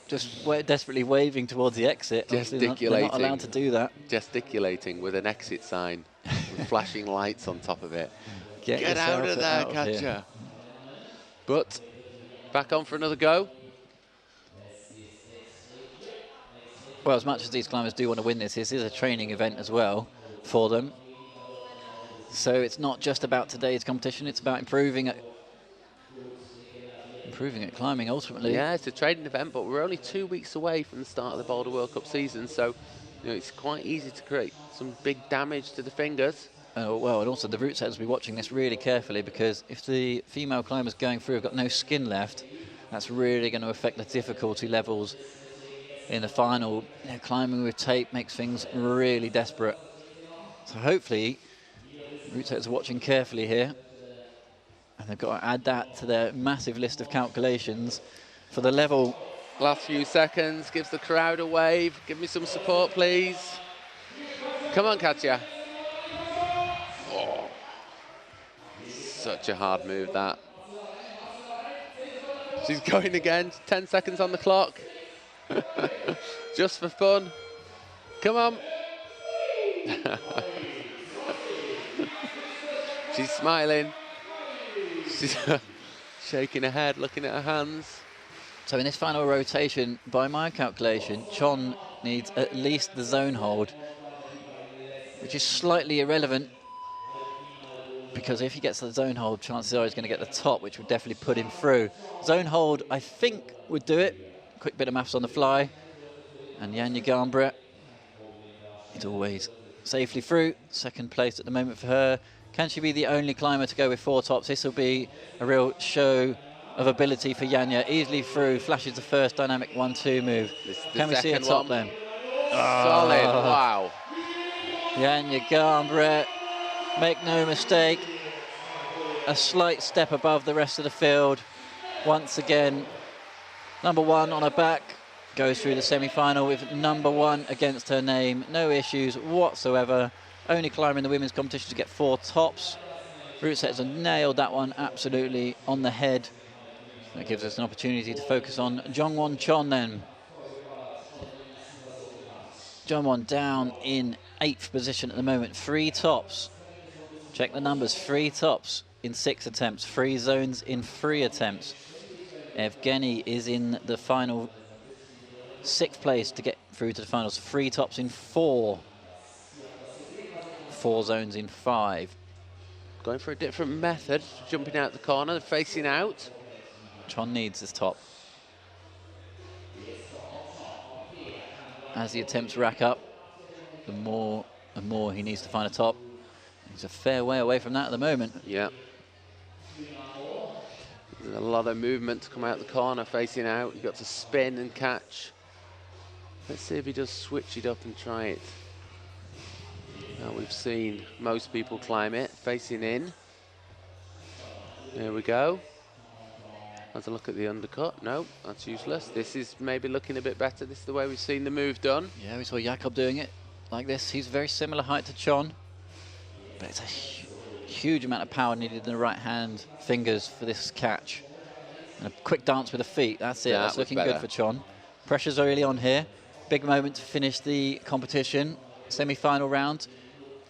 just desperately waving towards the exit. Obviously they're not allowed to do that. Gesticulating with an exit sign with flashing lights on top of it. Get out of there, Katja. But back on for another go. Well, as much as these climbers do want to win this is a training event as well for them. So it's not just about today's competition, it's about improving at climbing ultimately. Yeah, it's a training event, but we're only 2 weeks away from the start of the Boulder World Cup season, so it's quite easy to create some big damage to the fingers. Well, and also the route setters will be watching this really carefully, because if the female climbers going through have got no skin left, that's really going to affect the difficulty levels in the final. Climbing with tape makes things really desperate. So hopefully, route setters are watching carefully here. And they've got to add that to their massive list of calculations for the level. Last few seconds, gives the crowd a wave. Give me some support, please. Come on, Katja. Oh. Such a hard move, that. She's going again. 10 seconds on the clock. Just for fun. Come on. She's smiling. She's shaking her head, looking at her hands. So in this final rotation, by my calculation, Chon needs at least the zone hold, which is slightly irrelevant, because if he gets the zone hold, chances are he's going to get the top, which would definitely put him through. Zone hold, I think, would do it. Quick bit of maths on the fly. And Janja Garnbret is always safely through. Second place at the moment for her. Can she be the only climber to go with 4 tops? This will be a real show of ability for Janja. Easily through, flashes the first dynamic 1-2 move. Can we see a top then? Solid, wow. Janja Garnbret, make no mistake, a slight step above the rest of the field. Once again, number 1 on her back, goes through the semi-final with number 1 against her name. No issues whatsoever. Only climber in the women's competition to get 4 tops. Route setters have nailed that one absolutely on the head. That gives us an opportunity to focus on Jongwon Chon then. Jongwon down in 8th position at the moment. 3 tops. Check the numbers. 3 tops in 6 attempts. 3 zones in 3 attempts. Evgeny is in the final 6th place to get through to the finals. 3 tops in 4. 4 zones in 5. Going for a different method, jumping out the corner, facing out. Chon needs his top. As the attempts rack up, the more and more he needs to find a top. He's a fair way away from that at the moment. Yeah. There's a lot of movement to come out the corner, facing out. You've got to spin and catch. Let's see if he does switch it up and try it. Now we've seen most people climb it, facing in. There we go. Has a look at the undercut. No, that's useless. This is maybe looking a bit better. This is the way we've seen the move done. Yeah, we saw Jakob doing it like this. He's very similar height to Chon, but it's a huge amount of power needed in the right hand fingers for this catch. And a quick dance with the feet. That's it. That's looking good for Chon. Pressure's really on here. Big moment to finish the competition. Semi-final round.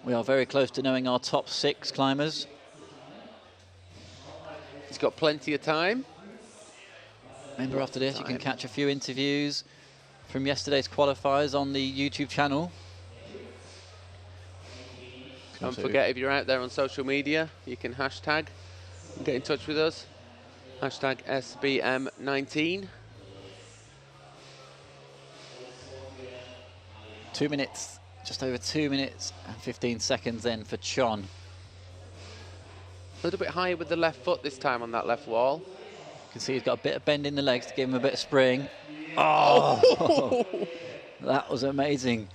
We are very close to knowing our top 6 climbers. He's got plenty of time. Remember, after this, you can catch a few interviews from yesterday's qualifiers on the YouTube channel. Don't forget, if you're out there on social media, you can hashtag and get in touch with us. Hashtag SBM19. 2 minutes, just over 2 minutes and 15 seconds then for Chon. A little bit higher with the left foot this time on that left wall. You can see he's got a bit of bend in the legs to give him a bit of spring. Oh! That was amazing.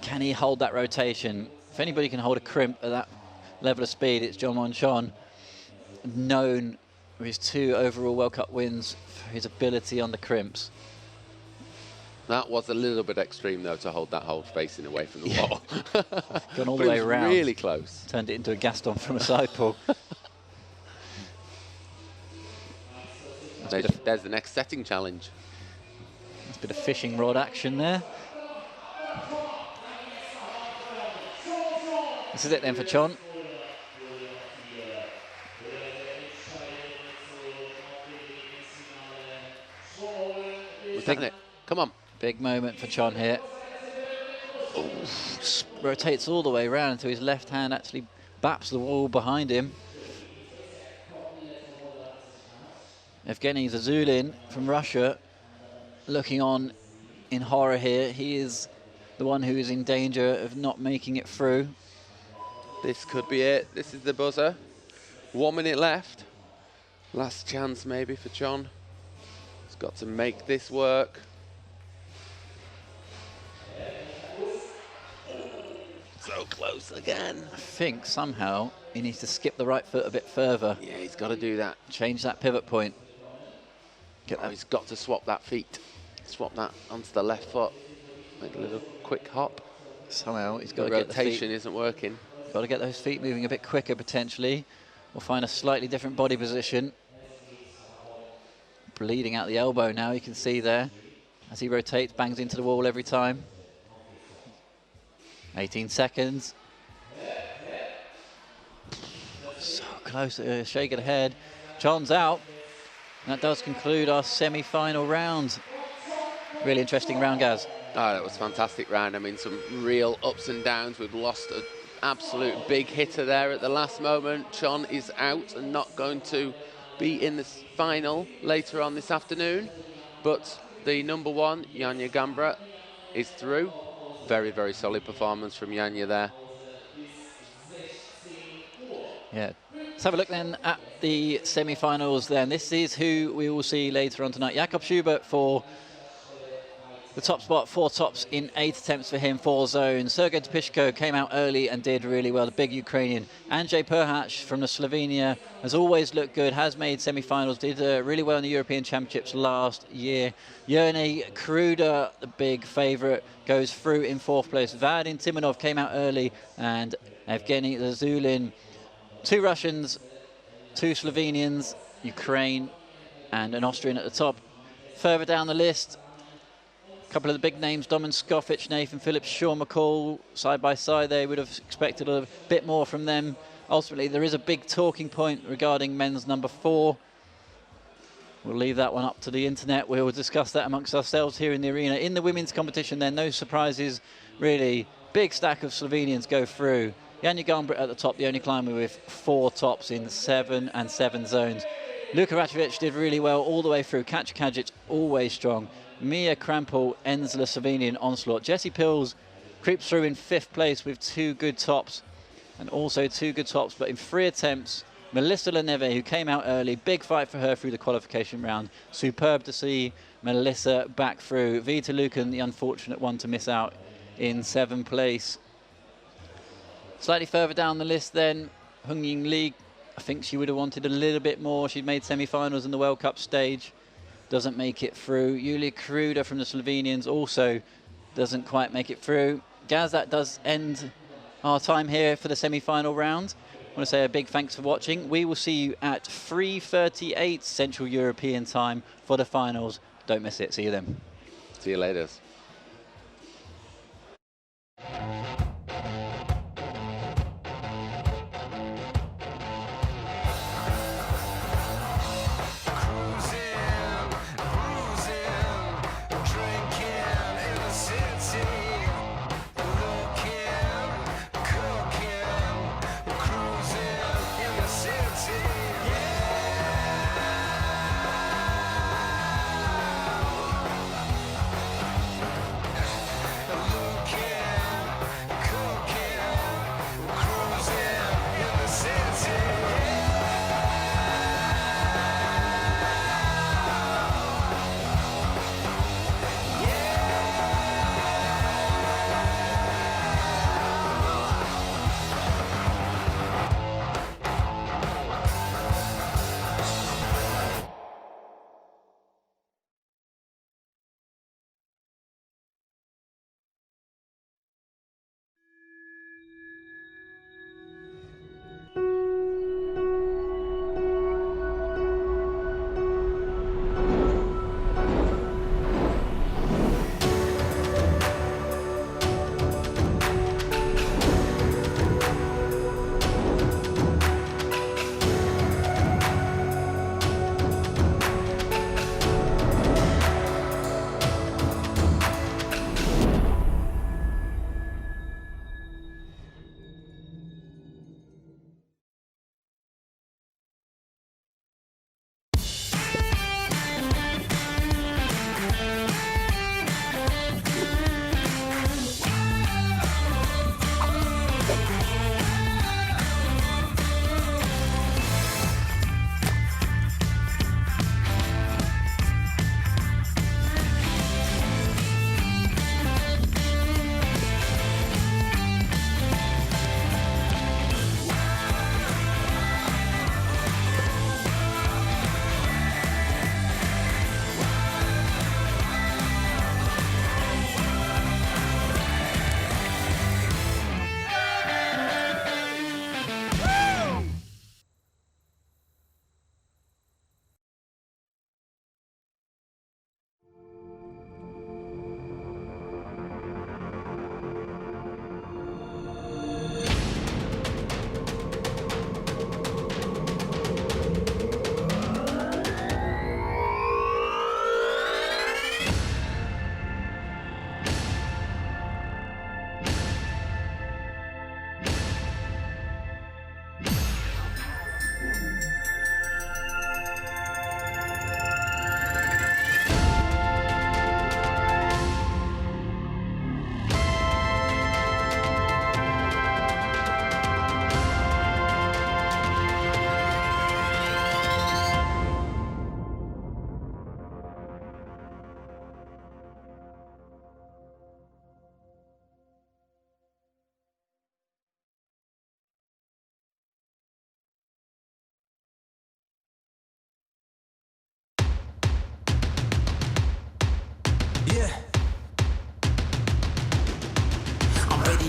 Can he hold that rotation? If anybody can hold a crimp at that level of speed, it's Jongwon Chon. known for his 2 overall World Cup wins for his ability on the crimps. That was a little bit extreme, though, to hold that whole facing away from the wall. Gone all the But way it was around. really close. Turned it into a Gaston from a side pull. There's the next setting challenge. There's a bit of fishing rod action there. This is it then for Chon. We've taken it. Come on. Big moment for Chon here. Ooh, rotates all the way around until his left hand actually baps the wall behind him. Evgeny Zazulin from Russia looking on in horror here. He is the one who is in danger of not making it through. This could be it. This is the buzzer. 1 minute left. Last chance maybe for John. He's got to make this work. So close again. I think somehow he needs to skip the right foot a bit further. Yeah, he's got to do that. Change that pivot point. Oh, he's got to swap that feet. Swap that onto the left foot. Make a little quick hop. Somehow he's got The to get the rotation feet. isn't working. Got to get those feet moving a bit quicker potentially. We'll find a slightly different body position. Bleeding out the elbow now, you can see there. As he rotates, bangs into the wall every time. 18 seconds. So close, shake it ahead. Chon's out. That does conclude our semi-final round. Really interesting round, Gaz. Oh, that was a fantastic round. I mean, some real ups and downs. We've lost an absolute big hitter there at the last moment. Chon is out and not going to be in the final later on this afternoon. But the number 1, Janja Gambra, is through. Very, very solid performance from Janja there. Yeah. Let's have a look then at the semi-finals then. This is who we will see later on tonight. Jakob Schubert for the top spot, 4 tops in 8 attempts for him, 4 zones. Sergei Depishko came out early and did really well, the big Ukrainian. Andrzej Perhach from the Slovenia has always looked good, has made semi-finals, did really well in the European Championships last year. Yerney Kruder, the big favourite, goes through in 4th place. Vadim Timonov came out early, and Evgeny Zazulin. 2 Russians, 2 Slovenians, Ukraine, and an Austrian at the top. Further down the list, a couple of the big names, Domin Skofic, Nathan Phillips, Sean McCall, side by side. They would have expected a bit more from them. Ultimately, there is a big talking point regarding men's number 4. We'll leave that one up to the internet. We will discuss that amongst ourselves here in the arena. In the women's competition, there are no surprises, really. Big stack of Slovenians go through. Janja Gambra at the top, the only climber with 4 tops in 7 and 7 zones. Luka Račović did really well all the way through. Katja Kajic, always strong. Mia Krampel ends the Slovenian onslaught. Jessie Pills creeps through in 5th place with 2 good tops. And also 2 good tops, but in 3 attempts. Melissa Leneve, who came out early, big fight for her through the qualification round. Superb to see Melissa back through. Vita Lucan, the unfortunate one to miss out in 7th place. Slightly further down the list then, Hung Ying Lee. I think she would have wanted a little bit more. She'd made semi-finals in the World Cup stage. Doesn't make it through. Julia Kruder from the Slovenians also doesn't quite make it through. Gaz, that does end our time here for the semi-final round. I want to say a big thanks for watching. We will see you at 3:38 Central European time for the finals. Don't miss it. See you then. See you later.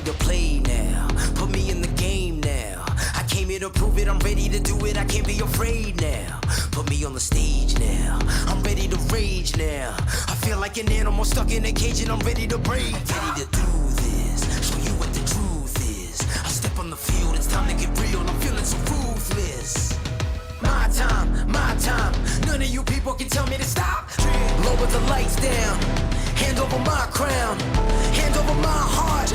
to play now. Put me in the game now. I came here to prove it, I'm ready to do it, I can't be afraid now. Put me on the stage now, I'm ready to rage now. I feel like an animal stuck in a cage and I'm ready to break. Ready to do this, show you what the truth is. I step on the field, it's time to get real, I'm feeling so ruthless. My time, none of you people can tell me to stop. Lower the lights down, hand over my crown, hand over my heart.